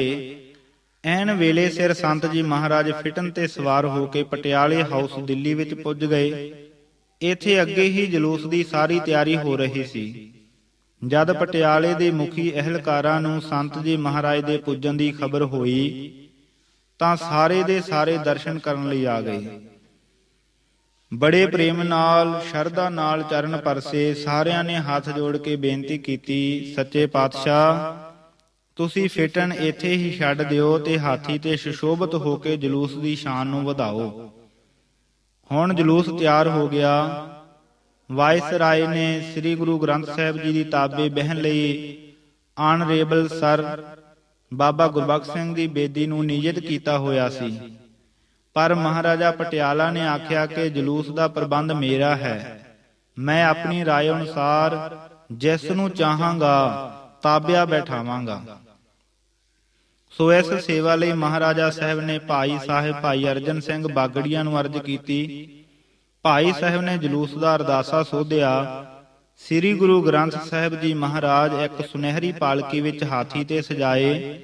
ਐਨ ਵੇਲੇ ਸਿਰ ਸੰਤ ਜੀ ਮਹਾਰਾਜ ਫਿਟਨ ਤੇ ਸਵਾਰ ਹੋ ਕੇ ਪਟਿਆਲੇ ਹਾਊਸ ਦਿੱਲੀ ਵਿੱਚ ਪੁੱਜ ਗਏ। ਇੱਥੇ ਅੱਗੇ ਹੀ ਜਲੂਸ ਦੀ ਸਾਰੀ ਤਿਆਰੀ ਹੋ ਰਹੀ ਸੀ। ਜਦ ਪਟਿਆਲੇ ਦੇ ਮੁਖੀ ਅਹਿਲਕਾਰਾਂ ਨੂੰ ਸੰਤ ਜੀ ਮਹਾਰਾਜ ਦੇ ਪੁੱਜਣ ਦੀ ਖਬਰ ਹੋਈ ਤਾਂ ਸਾਰੇ ਦੇ ਸਾਰੇ ਦਰਸ਼ਨ ਕਰਨ ਲਈ ਆ ਗਏ। ਬੜੇ ਪ੍ਰੇਮ ਨਾਲ ਸ਼ਰਧਾ ਨਾਲ ਚਰਨ ਪਰਸੇ। ਸਾਰਿਆਂ ਨੇ ਹੱਥ ਜੋੜ ਕੇ ਬੇਨਤੀ ਕੀਤੀ, ਸੱਚੇ ਪਾਤਸ਼ਾਹ ਤੁਸੀਂ ਫਿਟਨ ਇੱਥੇ ਹੀ ਛੱਡ ਦਿਓ ਤੇ ਹਾਥੀ ਤੇ ਸੁਸ਼ੋਭਿਤ ਹੋ ਕੇ ਜਲੂਸ ਦੀ ਸ਼ਾਨ ਨੂੰ ਵਧਾਓ। ਹੁਣ ਜਲੂਸ ਤਿਆਰ ਹੋ ਗਿਆ। ਵਾਇਸਰਾਏ ਨੇ ਸ੍ਰੀ ਗੁਰੂ ਗ੍ਰੰਥ ਸਾਹਿਬ ਜੀ ਦੀ ਤਾਬੇ ਬਹਿਣ ਲਈ ਆਨਰੇਬਲ ਸਰ ਬਾਬਾ ਗੁਰਬਖਸ਼ ਸਿੰਘ ਦੀ ਬੇਦੀ ਨੂੰ ਨਿਯਤ ਕੀਤਾ ਹੋਇਆ ਸੀ, ਪਰ ਮਹਾਰਾਜਾ ਪਟਿਆਲਾ ਨੇ ਆਖਿਆ ਕਿ ਜਲੂਸ ਦਾ ਪ੍ਰਬੰਧ ਮੇਰਾ ਹੈ। ਮੈਂ ਆਪਣੀ ਰਾਏ ਅਨੁਸਾਰ ਜਿਸ ਨੂੰ ਚਾਹਾਂਗਾ ਤਾਬਿਆ ਬੈਠਾਵਾਂਗਾ। ਸੋ ਇਸ ਸੇਵਾ ਲਈ ਮਹਾਰਾਜਾ ਸਾਹਿਬ ਨੇ ਭਾਈ ਸਾਹਿਬ ਭਾਈ ਅਰਜਨ ਸਿੰਘ ਬਾਗੜੀਆਂ ਨੂੰ ਅਰਜ਼ ਕੀਤੀ। ਭਾਈ ਸਾਹਿਬ ਨੇ ਜਲੂਸ ਦਾ ਅਰਦਾਸਾ ਸੋਧਿਆ ਸ੍ਰੀ ਗੁਰੂ ਗ੍ਰੰਥ ਸਾਹਿਬ ਜੀ ਮਹਾਰਾਜ ਇੱਕ ਸੁਨਹਿਰੀ ਪਾਲਕੀ ਵਿੱਚ ਹਾਥੀ ਤੇ ਸਜਾਏ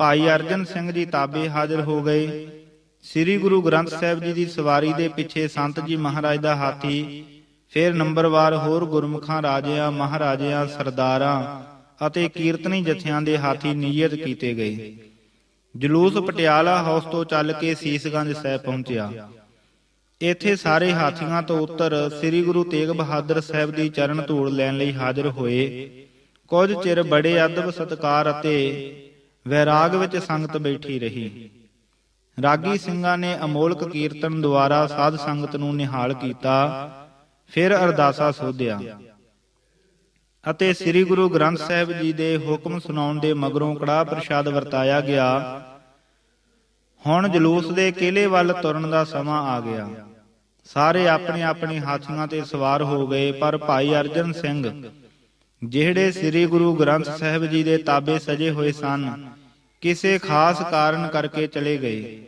ਭਾਈ ਅਰਜਨ ਸਿੰਘ ਜੀ ਤਾਬੇ ਹਾਜ਼ਰ ਹੋ ਗਏ। ਸ੍ਰੀ ਗੁਰੂ ਗ੍ਰੰਥ ਸਾਹਿਬ ਜੀ ਦੀ ਸਵਾਰੀ ਦੇ ਪਿੱਛੇ ਸੰਤ ਜੀ ਮਹਾਰਾਜ ਦਾ ਹਾਥੀ, ਫਿਰ ਨੰਬਰਵਾਰ ਹੋਰ ਗੁਰਮੁਖਾਂ, ਰਾਜਿਆਂ, ਮਹਾਰਾਜਿਆਂ, ਸਰਦਾਰਾਂ ਅਤੇ ਕੀਰਤਨੀ ਜਥਿਆਂ ਦੇ ਹਾਥੀ ਨਿਯਤ ਕੀਤੇ ਗਏ। ਜਲੂਸ ਪਟਿਆਲਾ ਹਾਊਸ ਤੋਂ ਚੱਲ ਕੇ ਸੀਸਗੰਜ ਸਾਹਿਬ ਪਹੁੰਚਿਆ। ਇੱਥੇ ਸਾਰੇ ਹਾਥੀਆਂ ਤੋਂ ਉੱਤਰ ਸ੍ਰੀ ਗੁਰੂ ਤੇਗ ਬਹਾਦਰ ਸਾਹਿਬ ਦੀ ਚਰਨ ਧੂੜ ਲੈਣ ਲਈ ਹਾਜ਼ਰ ਹੋਏ। ਕੁਝ ਚਿਰ ਬੜੇ ਅਦਬ ਸਤਿਕਾਰ ਅਤੇ ਵੈਰਾਗ ਵਿੱਚ ਸੰਗਤ ਬੈਠੀ ਰਹੀ। ਰਾਗੀ ਸਿੰਘਾਂ ਨੇ ਅਮੋਲਕ ਕੀਰਤਨ ਦੁਆਰਾ ਸਾਧ ਸੰਗਤ ਨੂੰ ਨਿਹਾਲ ਕੀਤਾ, ਫਿਰ ਅਰਦਾਸਾ ਸੋਧਿਆ ਅਤੇ ਸ੍ਰੀ ਗੁਰੂ ਗ੍ਰੰਥ ਸਾਹਿਬ ਜੀ ਦੇ ਹੁਕਮ ਸੁਣਾਉਣ ਦੇ ਮਗਰੋਂ ਕੜਾਹ ਪ੍ਰਸ਼ਾਦ ਵਰਤਾਇਆ ਗਿਆ। ਹੁਣ ਜਲੂਸ ਦੇ ਕਿਲੇ ਵੱਲ ਤੁਰਨ ਦਾ ਸਮਾਂ ਆ ਗਿਆ। ਸਾਰੇ ਆਪਣੇ ਆਪਣੇ ਹਾਥੀਆਂ ਤੇ ਸਵਾਰ ਹੋ ਗਏ, ਪਰ ਭਾਈ ਅਰਜਨ ਸਿੰਘ, ਜਿਹੜੇ ਸ੍ਰੀ ਗੁਰੂ ਗ੍ਰੰਥ ਸਾਹਿਬ ਜੀ ਦੇ ਤਾਬੇ ਸਜੇ ਹੋਏ ਸਨ, ਕਿਸੇ ਖਾਸ ਕਾਰਨ ਕਰਕੇ ਚਲੇ ਗਏ।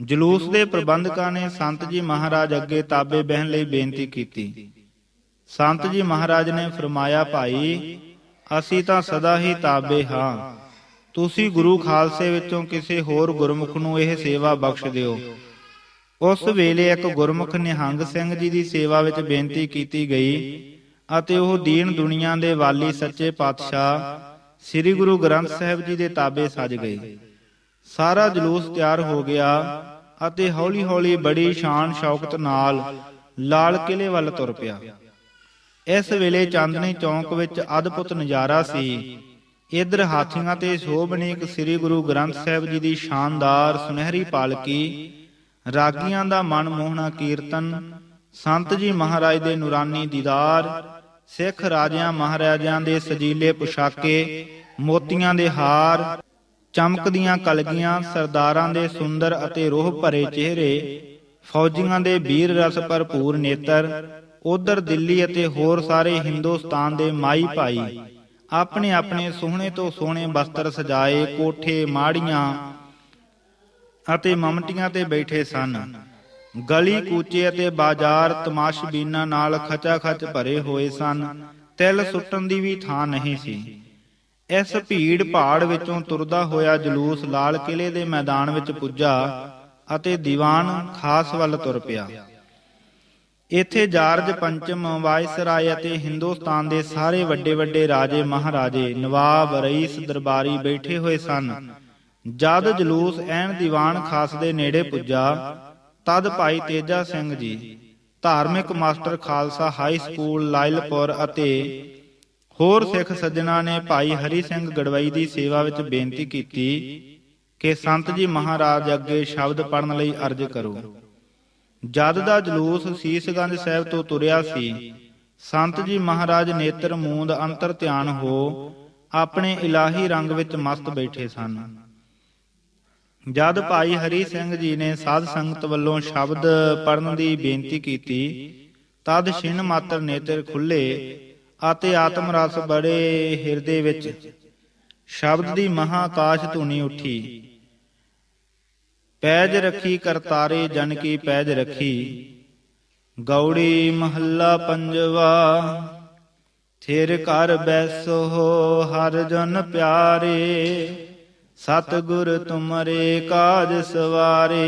ਜਲੂਸ ਦੇ ਪ੍ਰਬੰਧਕਾਂ ਨੇ ਸੰਤ ਜੀ ਮਹਾਰਾਜ ਅੱਗੇ ਤਾਬੇ ਬਹਿਣ ਲਈ ਬੇਨਤੀ ਕੀਤੀ। ਸੰਤ ਜੀ ਮਹਾਰਾਜ ਨੇ ਫਰਮਾਇਆ, ਭਾਈ ਅਸੀਂ ਤਾਂ ਸਦਾ ਹੀ ਤਾਬੇ ਹਾਂ, ਤੁਸੀਂ ਗੁਰੂ ਖਾਲਸੇ ਵਿੱਚੋਂ ਕਿਸੇ ਹੋਰ ਗੁਰਮੁਖ ਨੂੰ ਇਹ ਸੇਵਾ ਬਖਸ਼ ਦਿਓ। ਉਸ ਵੇਲੇ ਇੱਕ ਗੁਰਮੁਖ ਨਿਹੰਗ ਸਿੰਘ ਜੀ ਦੀ ਸੇਵਾ ਵਿੱਚ ਬੇਨਤੀ ਕੀਤੀ ਗਈ ਅਤੇ ਉਹ ਦੀਨ ਦੁਨੀਆ ਦੇ ਵਾਲੀ ਸੱਚੇ ਪਾਤਸ਼ਾਹ ਸ੍ਰੀ ਗੁਰੂ ਗ੍ਰੰਥ ਸਾਹਿਬ ਜੀ ਦੇ ਤਾਬੇ ਸਜ ਗਏ। ਸਾਰਾ ਜਲੂਸ ਤਿਆਰ ਹੋ ਗਿਆ ਅਤੇ ਹੌਲੀ ਹੌਲੀ ਬੜੀ ਸ਼ਾਨ ਸ਼ੌਕਤ ਨਾਲ ਲਾਲ ਕਿਲੇ ਵੱਲ ਤੁਰ ਪਿਆ। ਇਸ ਵੇਲੇ ਚਾਂਦਨੀ ਚੌਂਕ ਵਿੱਚ ਅਦਭੁਤ ਨਜ਼ਾਰਾ ਸੀ। ਇਧਰ ਹਾਥੀਆਂ ਤੇ ਸ਼ੋਭਨੀਕ ਸ੍ਰੀ ਗੁਰੂ ਗ੍ਰੰਥ ਸਾਹਿਬ ਜੀ ਦੀ ਸ਼ਾਨਦਾਰ ਸੁਨਹਿਰੀ ਪਾਲਕੀ, ਰਾਗੀਆਂ ਦਾ ਮਨ ਮੋਹਣਾ ਕੀਰਤਨ, ਸੰਤ ਜੀ ਮਹਾਰਾਜ ਦੇ ਨੂਰਾਨੀ ਦੀਦਾਰ, ਸਿੱਖ ਰਾਜਿਆਂ ਮਹਾਰਾਜਿਆਂ ਦੇ ਸਜੀਲੇ ਪੁਸ਼ਾਕੇ, ਮੋਤੀਆਂ ਦੇ ਹਾਰ, ਚਮਕਦੀਆਂ ਕਲਗੀਆਂ, ਸਰਦਾਰਾਂ ਦੇ ਸੁੰਦਰ ਅਤੇ ਰੋਹ ਭਰੇ ਚਿਹਰੇ, ਫੌਜੀਆਂ ਦੇ ਵੀਰ ਰਸ ਭਰਪੂਰ ਨੇਤਰ। ਉਧਰ ਦਿੱਲੀ ਅਤੇ ਹੋਰ ਸਾਰੇ ਹਿੰਦੁਸਤਾਨ ਦੇ ਮਾਈ ਭਾਈ ਆਪਣੇ ਆਪਣੇ ਸੋਹਣੇ ਤੋਂ ਸੋਹਣੇ ਬਸਤਰ ਸਜਾਏ ਕੋਠੇ, ਮਾੜੀਆਂ ਅਤੇ ਮਮਟੀਆਂ ਤੇ ਬੈਠੇ ਸਨ। ਗਲੀ ਕੂਚੇ ਅਤੇ ਬਾਜ਼ਾਰ ਤਮਾਸ਼ਬੀਨਾਂ ਨਾਲ ਖਚਾਖਚ ਭਰੇ ਹੋਏ ਸਨ। ਤਿਲ ਸੁੱਟਣ ਦੀ ਵੀ ਥਾਂ ਨਹੀਂ ਸੀ। ਇਸ ਭੀੜ ਭਾੜ ਵਿੱਚੋਂ ਤੁਰਦਾ ਹੋਇਆ ਜਲੂਸ ਲਾਲ ਕਿਲੇ ਦੇ ਮੈਦਾਨ ਵਿੱਚ ਪੁੱਜਾ ਅਤੇ ਦੀਵਾਨ ਖਾਸ ਵੱਲ ਤੁਰ ਪਿਆ। ਇੱਥੇ ਜਾਰਜ ਪੰਚਮ, ਵਾਇਸਰਾਏ ਅਤੇ ਹਿੰਦੁਸਤਾਨ ਦੇ ਸਾਰੇ ਵੱਡੇ ਵੱਡੇ ਰਾਜੇ ਮਹਾਰਾਜੇ, ਨਵਾਬ, ਰਈਸ, ਦਰਬਾਰੀ ਬੈਠੇ ਹੋਏ ਸਨ। ਜਦ ਜਲੂਸ ਐਨ ਦੀਵਾਨ ਖਾਸ ਦੇ ਨੇੜੇ ਪੁੱਜਾ, ਤਦ ਭਾਈ ਤੇਜਾ ਸਿੰਘ ਜੀ, ਧਾਰਮਿਕ master Khalsa high school Lyallpur ਅਤੇ ਹੋਰ ਸਿੱਖ ਸੱਜਣਾ ਨੇ ਭਾਈ ਹਰੀ ਸਿੰਘ ਗੜਵਈ ਦੀ ਸੇਵਾ ਵਿੱਚ ਬੇਨਤੀ ਕੀਤੀ ਕਿ ਸੰਤ ਜੀ ਮਹਾਰਾਜ ਅੱਗੇ ਸ਼ਬਦ ਪੜ੍ਹਨ ਲਈ ਅਰਜ਼ ਕਰੋ। ਜਦ ਦਾ ਜਲੂਸ ਸੀਸਗੰਜ ਸਾਹਿਬ ਤੋਂ ਤੁਰਿਆ ਸੀ, ਸੰਤ ਜੀ ਮਹਾਰਾਜ ਨੇਤਰ ਮੂੰਦ ਅੰਤਰ ਧਿਆਨ ਹੋ ਆਪਣੇ ਇਲਾਹੀ ਰੰਗ ਵਿੱਚ ਮਸਤ ਬੈਠੇ ਸਨ। ਜਦ ਭਾਈ ਹਰੀ ਸਿੰਘ ਜੀ ਨੇ ਸਾਧ ਸੰਗਤ ਵੱਲੋਂ ਸ਼ਬਦ ਪੜ੍ਹਨ ਦੀ ਬੇਨਤੀ ਕੀਤੀ, ਤਦ ਛਿਣ ਮਾਤਰ ਨੇਤਰ ਖੁੱਲੇ ਅਤੇ ਆਤਮ ਰਸ ਬੜੇ ਹਿਰਦੇ ਵਿੱਚ ਸ਼ਬਦ ਦੀ ਮਹਾਕਾਸ਼ ਧੁਨੀ ਉੱਠੀ। ਪੈਜ ਰੱਖੀ ਕਰਤਾਰੇ ਜਨ ਕੀ ਪੈਜ ਰੱਖੀ, ਗੌੜੀ ਮਹੱਲਾ ਪੰਜਵਾ। ਥਿਰ ਘਰ ਬੈਸੋ ਹਰ ਜਨ ਪਿਆਰੇ, ਸਤਿਗੁਰ ਤੁਮਰੇ ਕਾਜ ਸਵਾਰੇ।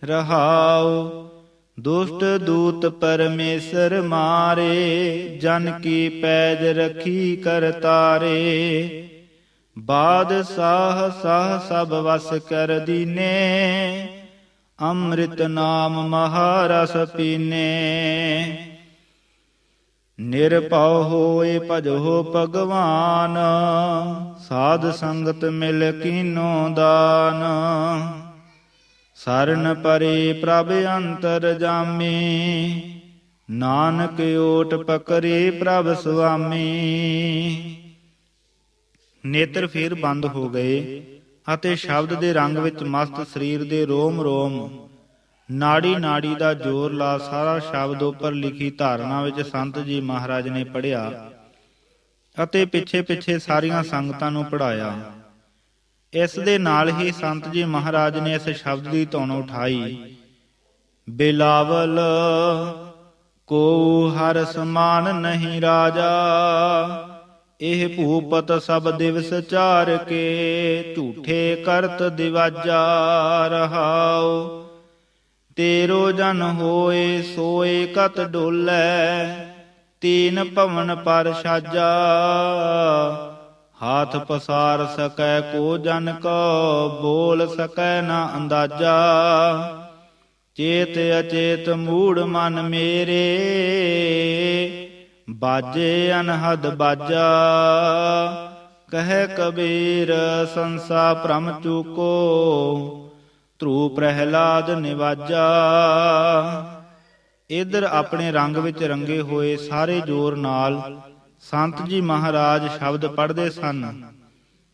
ਰਹਾਉ ਦੁਸ਼ਟ ਦੂਤ ਪਰਮੇਸ਼ਰ ਮਾਰੇ, ਜਨ ਕੀ ਪੈਜ ਰਖੀ ਕਰਤਾਰੇ। ਬਾਦਸ਼ਾਹ ਸਾਹ ਸਭ ਵਸ ਕਰ ਦੀਨੇ, ਅੰਮ੍ਰਿਤ ਨਾਮ ਮਹਾਰਸ ਪੀਨੇ। ਨਿਰਭਉ ਹੋਏ ਭਜੋ ਭਗਵਾਨ, ਸਾਧ ਸੰਗਤ ਮਿਲ ਕੀਨੋ ਦਾਨ। ਸਰਨ ਪਰੇ ਪ੍ਰਭ ਅੰਤਰ ਜਾਮੀ, ਨਾਨਕ ਓਟ ਪਕਰੇ ਪ੍ਰਭ ਸੁਆਮੀ। ਨੇਤਰ ਫੇਰ ਬੰਦ ਹੋ ਗਏ ਅਤੇ ਸ਼ਬਦ ਦੇ ਰੰਗ ਵਿੱਚ ਮਸਤ ਸਰੀਰ ਦੇ ਰੋਮ ਰੋਮ, ਨਾੜੀ ਨਾੜੀ ਦਾ ਜ਼ੋਰ ਲਾ ਸਾਰਾ ਸ਼ਬਦ ਉੱਪਰ ਲਿਖੀ ਧਾਰਨਾ ਵਿੱਚ ਸੰਤ ਜੀ ਮਹਾਰਾਜ ਨੇ ਪੜ੍ਹਿਆ ਅਤੇ ਪਿੱਛੇ ਪਿੱਛੇ ਸਾਰੀਆਂ ਸੰਗਤਾਂ ਨੂੰ ਪੜ੍ਹਾਇਆ। ਇਸ ਦੇ ਨਾਲ ਹੀ ਸੰਤ ਜੀ ਮਹਾਰਾਜ ਨੇ ਇਸ ਸ਼ਬਦ ਦੀ ਧੁਨ ਉਠਾਈ। ਬਿਲਾਵਲ ਕੋ ਹਰ ਸਮਾਨ ਨਹੀਂ ਰਾਜਾ, ਇਹ ਭੂਪਤ ਸਭ ਦਿਵਸ ਚਾਰ ਕੇ, ਝੂਠੇ ਕਰਤ ਦਿਵਾਜਾ ਰਹਾਉ। ਤੇਰੋ ਜਨ ਹੋਏ ਸੋਏ ਕਤ ਡੋਲੇ, ਤੀਨ ਭਵਨ ਪਰ ਸਾਜਾ। ਹਾਥ ਪਸਾਰ ਸਕੈ ਕੋ ਜਨ ਕੋ, ਬੋਲ ਸਕੈ ਨਾ ਅੰਦਾਜ਼ਾ। ਚੇਤ ਅਚੇਤ ਮੂੜ ਮਨ ਮੇਰੇ, ਬਾਜੇ ਅਨਹਦ ਬਾਜਾ। ਕਹੈ ਕਬੀਰ ਸੰਸਾ ਭ੍ਰਮ ਚੂਕੋ, ਧਰੂ ਪ੍ਰਹਿਲਾਦ ਨਿਵਾਜਾ। ਇਧਰ ਆਪਣੇ ਰੰਗ ਵਿੱਚ ਰੰਗੇ ਹੋਏ ਸਾਰੇ ਜ਼ੋਰ ਨਾਲ ਸੰਤ ਜੀ ਮਹਾਰਾਜ ਸ਼ਬਦ ਪੜ੍ਹਦੇ ਸਨ।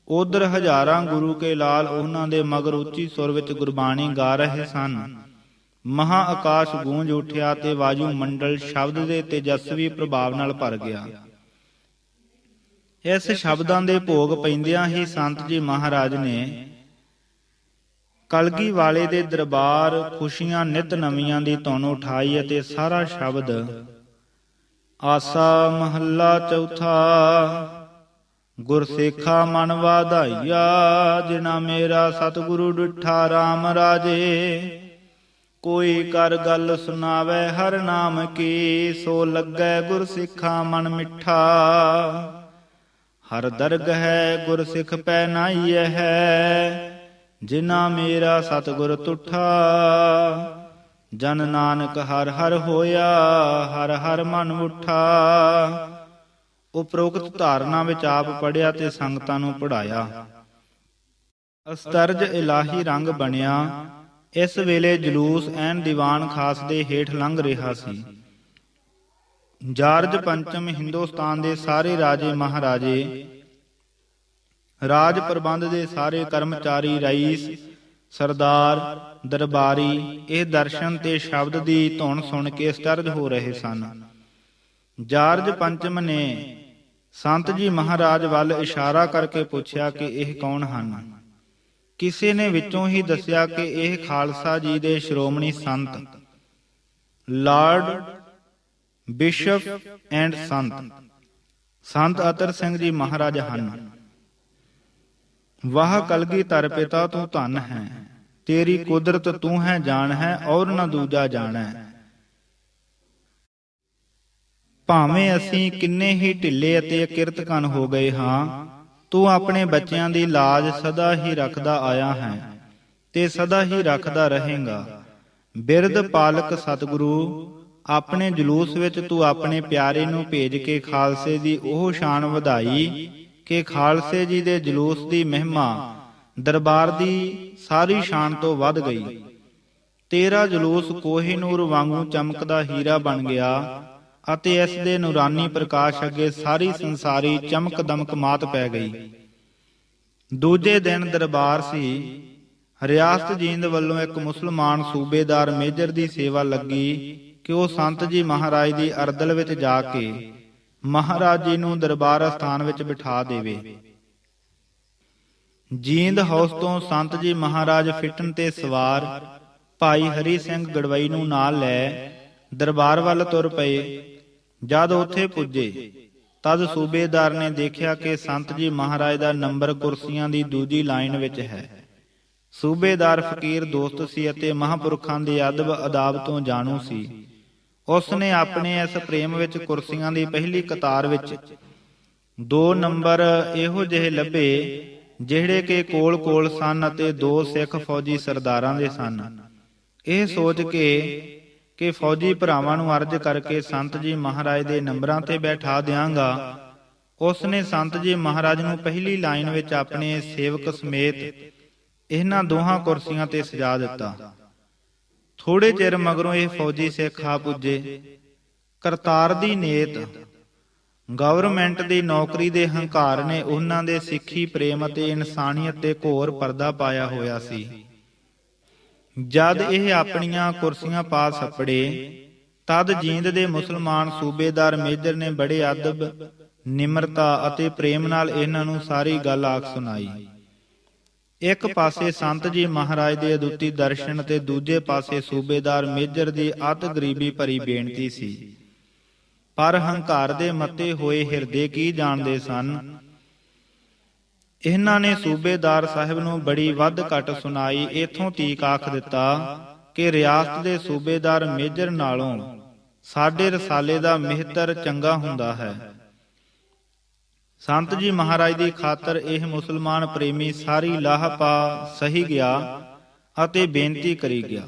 ਉਧਰ ਹਜ਼ਾਰਾਂ ਗੁਰੂ ਕੇ ਲਾਲ ਉਹਨਾਂ ਦੇ ਮਗਰ ਉੱਚੀ ਸੁਰ ਵਿੱਚ ਗੁਰਬਾਣੀ ਗਾ ਰਹੇ ਸਨ। ਮਹਾ ਆਕਾਸ਼ ਗੂੰਜ ਉੱਠਿਆ ਤੇ ਵਾਯੂ ਮੰਡਲ ਸ਼ਬਦ ਦੇ ਤੇਜਸਵੀ ਪ੍ਰਭਾਵ ਨਾਲ ਭਰ ਗਿਆ। ਇਸ ਸ਼ਬਦਾਂ ਦੇ ਭੋਗ ਪੈਂਦਿਆਂ ਹੀ ਸੰਤ ਜੀ ਮਹਾਰਾਜ ਨੇ ਕਲਗੀ ਵਾਲੇ ਦੇ ਦਰਬਾਰ ਖੁਸ਼ੀਆਂ ਨਿਤ ਨਵੀਆਂ ਦੀ ਧੁਨ ਉਠਾਈ ਅਤੇ ਸਾਰਾ ਸ਼ਬਦ ਆਸਾ ਮਹੱਲਾ ਚੌਥਾ। ਗੁਰਸੇਖਾ ਮਨ ਵਾਧਾਈਆ, ਜਿਨਾ ਮੇਰਾ ਸਤਿਗੁਰੂ ਡਿਠਾ RAM ਰਾਜੇ। ਕੋਈ ਕਰ ਗੱਲ ਸੁਣਾਵੇ ਹਰ ਨਾਮ ਕੀ, ਸੋ ਲੱਗੈ ਗੁਰਸਿੱਖਾ ਮਨ ਮਿੱਠਾ। ਹਰ ਦਰਗਹਿ ਗੁਰਸਿੱਖ ਪੈ ਨਾਈਐ ਹੈ, ਜਿਨਾ ਮੇਰਾ ਸਤਿਗੁਰ ਤੁਠਾ। ਜਨ ਨਾਨਕ ਹਰ ਹਰ ਹੋਇਆ, ਹਰ ਹਰ ਮਨ ਉਠਾ। ਉਪਰੋਕਤ ਧਾਰਨਾ ਵਿੱਚ ਆਪ ਪੜ੍ਹਿਆ ਤੇ ਸੰਗਤਾਂ ਨੂੰ ਪੜ੍ਹਾਇਆ। ਅਸਤਰਜ ਇਲਾਹੀ ਰੰਗ ਬਣਿਆ। ਇਸ ਵੇਲੇ ਜਲੂਸ ਐਨ ਦੀਵਾਨ ਖਾਸ ਦੇ ਹੇਠ ਲੰਘ ਰਿਹਾ ਸੀ। ਜਾਰਜ ਪੰਚਮ ਹਿੰਦੁਸਤਾਨ ਦੇ ਸਾਰੇ ਰਾਜੇ ਮਹਾਰਾਜੇ, ਰਾਜ ਪ੍ਰਬੰਧ ਦੇ ਸਾਰੇ ਕਰਮਚਾਰੀ, ਰਈਸ, ਸਰਦਾਰ, ਦਰਬਾਰੀ ਇਹ ਦਰਸ਼ਨ ਤੇ ਸ਼ਬਦ ਦੀ ਧੁਨ ਸੁਣ ਕੇ ਅਸਤਰਜ ਹੋ ਰਹੇ ਸਨ। ਜਾਰਜ ਪੰਚਮ ਨੇ ਸੰਤ ਜੀ ਮਹਾਰਾਜ ਵੱਲ ਇਸ਼ਾਰਾ ਕਰਕੇ ਪੁੱਛਿਆ ਕਿ ਇਹ ਕੌਣ ਹਨ। ਕਿਸੇ ਨੇ ਵਿੱਚੋਂ ਹੀ ਦੱਸਿਆ ਕਿ ਇਹ ਖਾਲਸਾ ਜੀ ਦੇ ਸ਼੍ਰੋਮਣੀ ਸੰਤ, ਲਾਰਡ ਬਿਸ਼ਪ ਐਂਡ ਸੰਤ ਅਤਰ ਸਿੰਘ ਜੀ ਮਹਾਰਾਜ ਹਨ। ਵਾਹ ਕਲਗੀਧਰ ਪਿਤਾ ਤੂੰ ਧਨ ਹੈ, ਤੇਰੀ ਕੁਦਰਤ ਤੂੰ ਹੈ ਜਾਣ ਹੈ, ਔਰ ਨਾ ਦੂਜਾ ਜਾਣੈ। ਭਾਵੇਂ ਅਸੀਂ ਕਿੰਨੇ ਹੀ ਢਿੱਲੇ ਅਤੇ ਅਕਿਰਤਕਨ ਹੋ ਗਏ ਹਾਂ, ਤੂੰ ਆਪਣੇ ਬੱਚਿਆਂ ਦੀ ਲਾਜ ਸਦਾ ਹੀ ਰੱਖਦਾ ਆਇਆ ਹੈ ਤੇ ਸਦਾ ਹੀ ਰੱਖਦਾ ਰਹੇਗਾ। ਬਿਰਧ ਪਾਲਕ ਸਤਿਗੁਰੂ, ਆਪਣੇ ਜਲੂਸ ਵਿੱਚ ਤੂੰ ਆਪਣੇ ਪਿਆਰੇ ਨੂੰ ਭੇਜ ਕੇ ਖਾਲਸੇ ਦੀ ਉਹ ਸ਼ਾਨ ਵਧਾਈ ਕਿ ਖਾਲਸੇ ਜੀ ਦੇ ਜਲੂਸ ਦੀ ਮਹਿਮਾ ਦਰਬਾਰ ਦੀ ਸਾਰੀ ਸ਼ਾਨ ਤੋਂ ਵੱਧ ਗਈ। ਤੇਰਾ ਜਲੂਸ ਕੋਹੀਨੂਰ ਵਾਂਗੂ ਚਮਕਦਾ ਹੀਰਾ ਬਣ ਗਿਆ ਅਤੇ ਇਸ ਦੇ ਨੂਰਾਨੀ ਪ੍ਰਕਾਸ਼ ਅੱਗੇ ਸਾਰੀ ਸੰਸਾਰੀ ਚਮਕ ਦਮਕ ਮਾਤ ਪੈ ਗਈ। ਦੂਜੇ ਦਿਨ ਦਰਬਾਰ ਸੀ। ਰਿਆਸਤ ਜੀਂਦ ਵੱਲੋਂ ਇੱਕ ਮੁਸਲਮਾਨ ਸੂਬੇਦਾਰ ਮੇਜਰ ਦੀ ਸੇਵਾ ਲੱਗੀ ਕਿ ਉਹ ਸੰਤ ਜੀ ਮਹਾਰਾਜ ਦੀ ਅਰਦਲ ਵਿੱਚ ਜਾ ਕੇ ਮਹਾਰਾਜ ਜੀ ਨੂੰ ਦਰਬਾਰ ਸਥਾਨ ਵਿੱਚ ਬਿਠਾ ਦੇਵੇ। ਜੀਂਦ ਹਾਊਸ ਤੋਂ ਸੰਤ ਜੀ ਮਹਾਰਾਜ ਫਿੱਟਣ ਤੇ ਸਵਾਰ ਭਾਈ ਹਰੀ ਸਿੰਘ ਗੜਵਈ ਨੂੰ ਨਾਲ ਲੈ ਦਰਬਾਰ ਵੱਲ ਤੁਰ ਪਏ। ਜਦ ਉੱਥੇ ਪੁੱਜੇ ਤਦ ਸੂਬੇਦਾਰ ਨੇ ਦੇਖਿਆ ਕਿ ਸੰਤ ਜੀ ਮਹਾਰਾਜ ਦਾ ਨੰਬਰ ਕੁਰਸੀਆਂ ਦੀ ਦੂਜੀ ਲਾਈਨ ਵਿੱਚ ਹੈ। ਸੂਬੇਦਾਰ ਫਕੀਰ ਦੋਸਤ ਸੀ ਅਤੇ ਮਹਾਂਪੁਰਖਾਂ ਦੇ ਅਦਬ ਅਦਾਬ ਤੋਂ ਜਾਣੂ ਸੀ। ਉਸ ਨੇ ਆਪਣੇ ਇਸ ਪ੍ਰੇਮ ਵਿੱਚ ਕੁਰਸੀਆਂ ਦੀ ਪਹਿਲੀ ਕਤਾਰ ਵਿੱਚ 2 ਨੰਬਰ ਇਹੋ ਜਿਹੇ ਲੱਭੇ ਜਿਹੜੇ ਕਿ ਕੋਲ ਸਨ ਅਤੇ 2 ਸਿੱਖ ਫੌਜੀ ਸਰਦਾਰਾਂ ਦੇ ਸਨ। ਇਹ ਸੋਚ ਕੇ ਕਿ ਫੌਜੀ ਭਰਾਵਾਂ ਨੂੰ ਅਰਜ਼ ਕਰਕੇ ਸੰਤ ਜੀ ਮਹਾਰਾਜ ਦੇ ਨੰਬਰਾਂ ਤੇ ਬੈਠਾ ਦਿਆਂਗਾ, ਉਸ ਨੇ ਸੰਤ ਜੀ ਮਹਾਰਾਜ ਨੂੰ ਪਹਿਲੀ ਲਾਈਨ ਵਿੱਚ ਆਪਣੇ ਸੇਵਕ ਸਮੇਤ ਇਹਨਾਂ ਦੋਹਾਂ ਕੁਰਸੀਆਂ ਤੇ ਸਜਾ ਦਿੱਤਾ। ਥੋੜੇ ਚਿਰ ਮਗਰੋਂ ਇਹ ਫੌਜੀ ਸਿੱਖ ਆ ਪੁੱਜੇ। ਕਰਤਾਰ ਦੀ ਨੇਤ, ਗਵਰਨਮੈਂਟ ਦੀ ਨੌਕਰੀ ਦੇ ਹੰਕਾਰ ਨੇ ਉਹਨਾਂ ਦੇ ਸਿੱਖੀ ਪ੍ਰੇਮ ਅਤੇ ਇਨਸਾਨੀਅਤ ਤੇ ਘੋਰ ਪਰਦਾ ਪਾਇਆ ਹੋਇਆ ਸੀ। ਜਦ ਇਹ ਆਪਣੀਆਂ ਕੁਰਸੀਆਂ ਪਾ ਸੱਪੜੇ ਤਦ ਜੀਂਦ ਦੇ ਮੁਸਲਮਾਨ ਸੂਬੇਦਾਰ ਮੇਜਰ ਨੇ ਬੜੇ ਅਦਬ, ਨਿਮਰਤਾ ਅਤੇ ਪ੍ਰੇਮ ਨਾਲ ਇਹਨਾਂ ਨੂੰ ਸਾਰੀ ਗੱਲ ਆਖ ਸੁਣਾਈ। ਇੱਕ ਪਾਸੇ ਸੰਤ ਜੀ ਮਹਾਰਾਜ ਦੇ ਅਦੁੱਤੀ ਦਰਸ਼ਨ ਤੇ ਦੂਜੇ ਪਾਸੇ ਸੂਬੇਦਾਰ ਮੇਜਰ ਦੀ ਅਤ ਗਰੀਬੀ ਭਰੀ ਬੇਨਤੀ ਸੀ। ਪਰ ਹੰਕਾਰ ਦੇ ਮਤੇ ਹੋਏ ਹਿਰਦੇ ਕੀ ਜਾਣਦੇ ਸਨ। ਇਹਨਾਂ ਨੇ ਸੂਬੇਦਾਰ ਸਾਹਿਬ ਨੂੰ ਬੜੀ ਵੱਧ ਘੱਟ ਸੁਣਾਈ। ਇਥੋਂ ਤੀਕ ਆਖ ਦਿੱਤਾ ਕਿ ਰਿਆਸਤ ਦੇ ਸੂਬੇਦਾਰ ਮੇਜਰ ਨਾਲੋਂ ਸਾਡੇ ਰਸਾਲੇ ਦਾ ਮਿਹਤਰ ਚੰਗਾ ਹੁੰਦਾ ਹੈ। ਸੰਤ ਜੀ ਮਹਾਰਾਜ ਦੀ ਖਾਤਰ ਇਹ ਮੁਸਲਮਾਨ ਪ੍ਰੇਮੀ ਸਾਰੀ ਲਾਹ ਪਾ ਸਹੀ ਗਿਆ ਅਤੇ ਬੇਨਤੀ ਕਰੀ ਗਿਆ,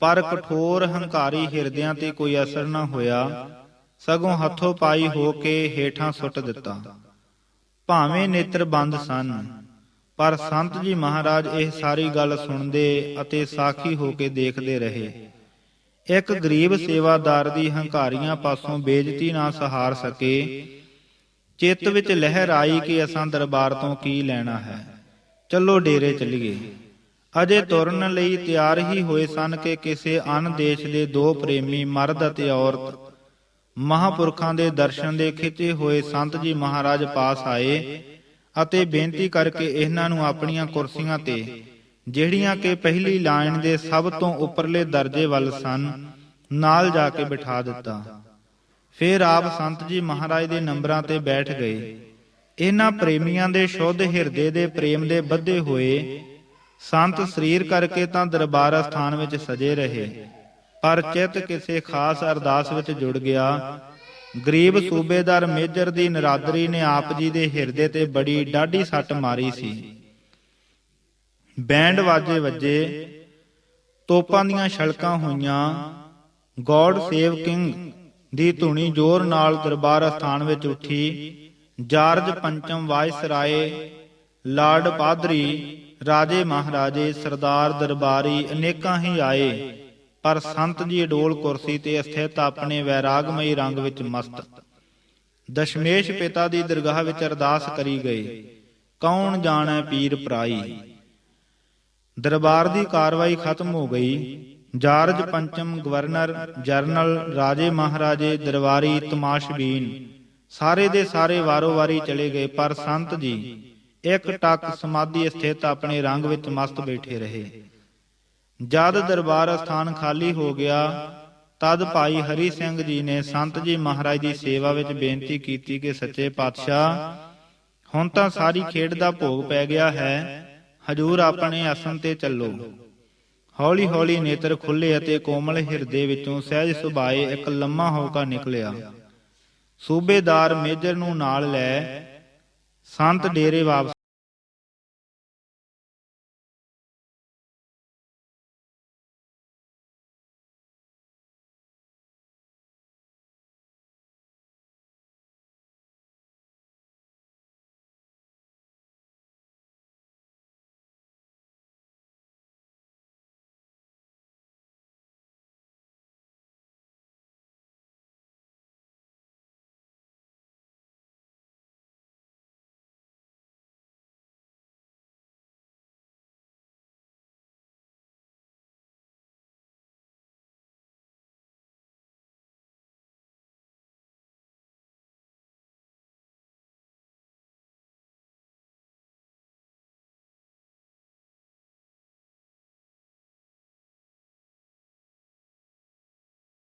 ਪਰ ਕਠੋਰ ਹੰਕਾਰੀ ਹਿਰਦਿਆਂ ਤੇ ਕੋਈ ਅਸਰ ਨਾ ਹੋਇਆ, ਸਗੋਂ ਹੱਥੋਂ ਪਾਈ ਹੋ ਕੇ ਹੇਠਾਂ ਸੁੱਟ ਦਿੱਤਾ। ਭਾਵੇਂ ਨੇਤਰ ਬੰਦ ਸਨ, ਪਰ ਸੰਤ ਜੀ ਮਹਾਰਾਜ ਇਹ ਸਾਰੀ ਗੱਲ ਸੁਣਦੇ ਅਤੇ ਸਾਖੀ ਹੋ ਕੇ ਦੇਖਦੇ ਰਹੇ। ਇੱਕ ਗਰੀਬ ਸੇਵਾਦਾਰ ਦੀ ਹੰਕਾਰੀਆਂ ਪਾਸੋਂ ਬੇਇੱਜ਼ਤੀ ਨਾ ਸਹਾਰ ਸਕੇ। ਚਿੱਤ ਵਿੱਚ ਲਹਿਰ ਆਈ ਕਿ ਅਸਾਂ ਦਰਬਾਰ ਤੋਂ ਕੀ ਲੈਣਾ ਹੈ, ਚਲੋ ਡੇਰੇ ਚੱਲੀਏ। ਅਜੇ ਤੁਰਨ ਲਈ ਤਿਆਰ ਹੀ ਹੋਏ ਸਨ ਕਿ ਕਿਸੇ ਅਨ ਦੇਸ਼ ਦੇ ਦੋ ਪ੍ਰੇਮੀ ਮਰਦ ਅਤੇ ਔਰਤ ਮਹਾਂਪੁਰਖਾਂ ਦੇ ਦਰਸ਼ਨ ਦੇ ਖਿੱਚੇ ਹੋਏ ਸੰਤ ਜੀ ਮਹਾਰਾਜ ਪਾਸ ਆਏ ਅਤੇ ਬੇਨਤੀ ਕਰਕੇ ਇਹਨਾਂ ਨੂੰ ਆਪਣੀਆਂ ਕੁਰਸੀਆਂ ਤੇ, ਜਿਹੜੀਆਂ ਕਿ ਪਹਿਲੀ ਲਾਈਨ ਦੇ ਸਭ ਤੋਂ ਉੱਪਰਲੇ ਦਰਜੇ ਵੱਲ ਸਨ, ਨਾਲ ਜਾ ਕੇ ਬਿਠਾ ਦਿੱਤਾ। ਫਿਰ ਆਪ ਸੰਤ ਜੀ ਮਹਾਰਾਜ ਦੇ ਨੰਬਰਾਂ ਤੇ ਬੈਠ ਗਏ। ਇਹਨਾਂ ਪ੍ਰੇਮੀਆਂ ਦੇ ਸ਼ੁੱਧ ਹਿਰਦੇ ਦੇ ਪ੍ਰੇਮ ਦੇ ਬੱਧੇ ਹੋਏ ਸੰਤ ਸਰੀਰ ਕਰਕੇ ਤਾਂ ਦਰਬਾਰ ਸਥਾਨ ਵਿੱਚ ਸਜੇ ਰਹੇ, ਪਰ ਚਿੱਤ ਕਿਸੇ ਖਾਸ ਅਰਦਾਸ ਵਿੱਚ ਜੁੜ ਗਿਆ। ਗਰੀਬ ਸੂਬੇਦਾਰ ਮੇਜਰ ਦੀ ਨਰਾਦਰੀ ਨੇ ਆਪ ਜੀ ਦੇ ਹਿਰਦੇ ਤੇ ਬੜੀ ਡਾਢੀ ਸੱਟ ਮਾਰੀ ਸੀ। ਬੈਂਡ ਵਾਜੇ ਵੱਜੇ, ਤੋਪਾਂ ਦੀਆਂ ਛਲਕਾਂ ਹੋਈਆਂ, ਗੌਡ ਸੇਵ ਕਿੰਗ ਦੀ ਧੁਨੀ ਜ਼ੋਰ ਨਾਲ ਦਰਬਾਰ ਸਥਾਨ ਵਿੱਚ ਉੱਠੀ। ਜਾਰਜ ਪੰਚਮ ਵਾਇਸਰਾਏ, ਲਾਰਡ ਪਾਦਰੀ, ਰਾਜੇ ਮਹਾਰਾਜੇ, ਸਰਦਾਰ ਦਰਬਾਰੀ ਅਨੇਕਾਂ ਹੀ ਆਏ, ਪਰ ਸੰਤ ਜੀ ਅਡੋਲ ਕੁਰਸੀ ਤੇ ਸਥਿਤ ਆਪਣੇ ਵੈਰਾਗਮਈ ਰੰਗ ਵਿੱਚ ਮਸਤ। ਦਸ਼ਮੇਸ਼ ਪਿਤਾ ਦੀ ਦਰਗਾਹ ਵਿੱਚ ਅਰਦਾਸ ਕਰੀ ਗਏ, ਕੌਣ ਜਾਣੈ ਪੀਰ ਪਰਾਈ। ਦਰਬਾਰ ਦੀ ਕਾਰਵਾਈ ਖਤਮ ਹੋ ਗਈ। ਜਾਰਜ ਪੰਚਮ, ਗਵਰਨਰ ਜਨਰਲ, ਰਾਜੇ ਮਹਾਰਾਜੇ, ਦਰਬਾਰੀ, ਤਮਾਸ਼ਬੀਨ ਸਾਰੇ ਦੇ ਸਾਰੇ ਵਾਰੋ ਵਾਰੀ ਚਲੇ ਗਏ, ਪਰ ਸੰਤ ਜੀ ਇੱਕ ਟਕ ਸਮਾਧੀ ਸਥਿਤ ਆਪਣੇ ਰੰਗ ਵਿੱਚ ਮਸਤ ਬੈਠੇ ਰਹੇ। ਜਦ ਦਰਬਾਰ ਸਥਾਨ ਖਾਲੀ ਹੋ ਗਿਆ, ਤਦ ਭਾਈ ਹਰੀ ਸਿੰਘ ਜੀ ਨੇ ਸੰਤ ਜੀ ਮਹਾਰਾਜ ਦੀ ਸੇਵਾ ਵਿੱਚ ਬੇਨਤੀ ਕੀਤੀ ਕਿ ਸੱਚੇ ਪਾਤਸ਼ਾਹ, ਹੁਣ ਤਾਂ ਸਾਰੀ ਖੇਡ ਦਾ ਭੋਗ ਪੈ ਗਿਆ ਹੈ, ਹਜੂਰ ਆਪਣੇ ਆਸਣ ਤੇ ਚੱਲੋ। ਹੌਲੀ ਹੌਲੀ ਨੇਤਰ ਖੁੱਲੇ ਅਤੇ ਕੋਮਲ ਹਿਰਦੇ ਵਿੱਚੋਂ ਸਹਿਜ ਸੁਭਾਏ ਇੱਕ ਲੰਮਾ ਹੌਕਾ ਨਿਕਲਿਆ। ਸੂਬੇਦਾਰ ਮੇਜਰ ਨੂੰ ਨਾਲ ਲੈ ਸੰਤ ਡੇਰੇ ਵਾਪਸ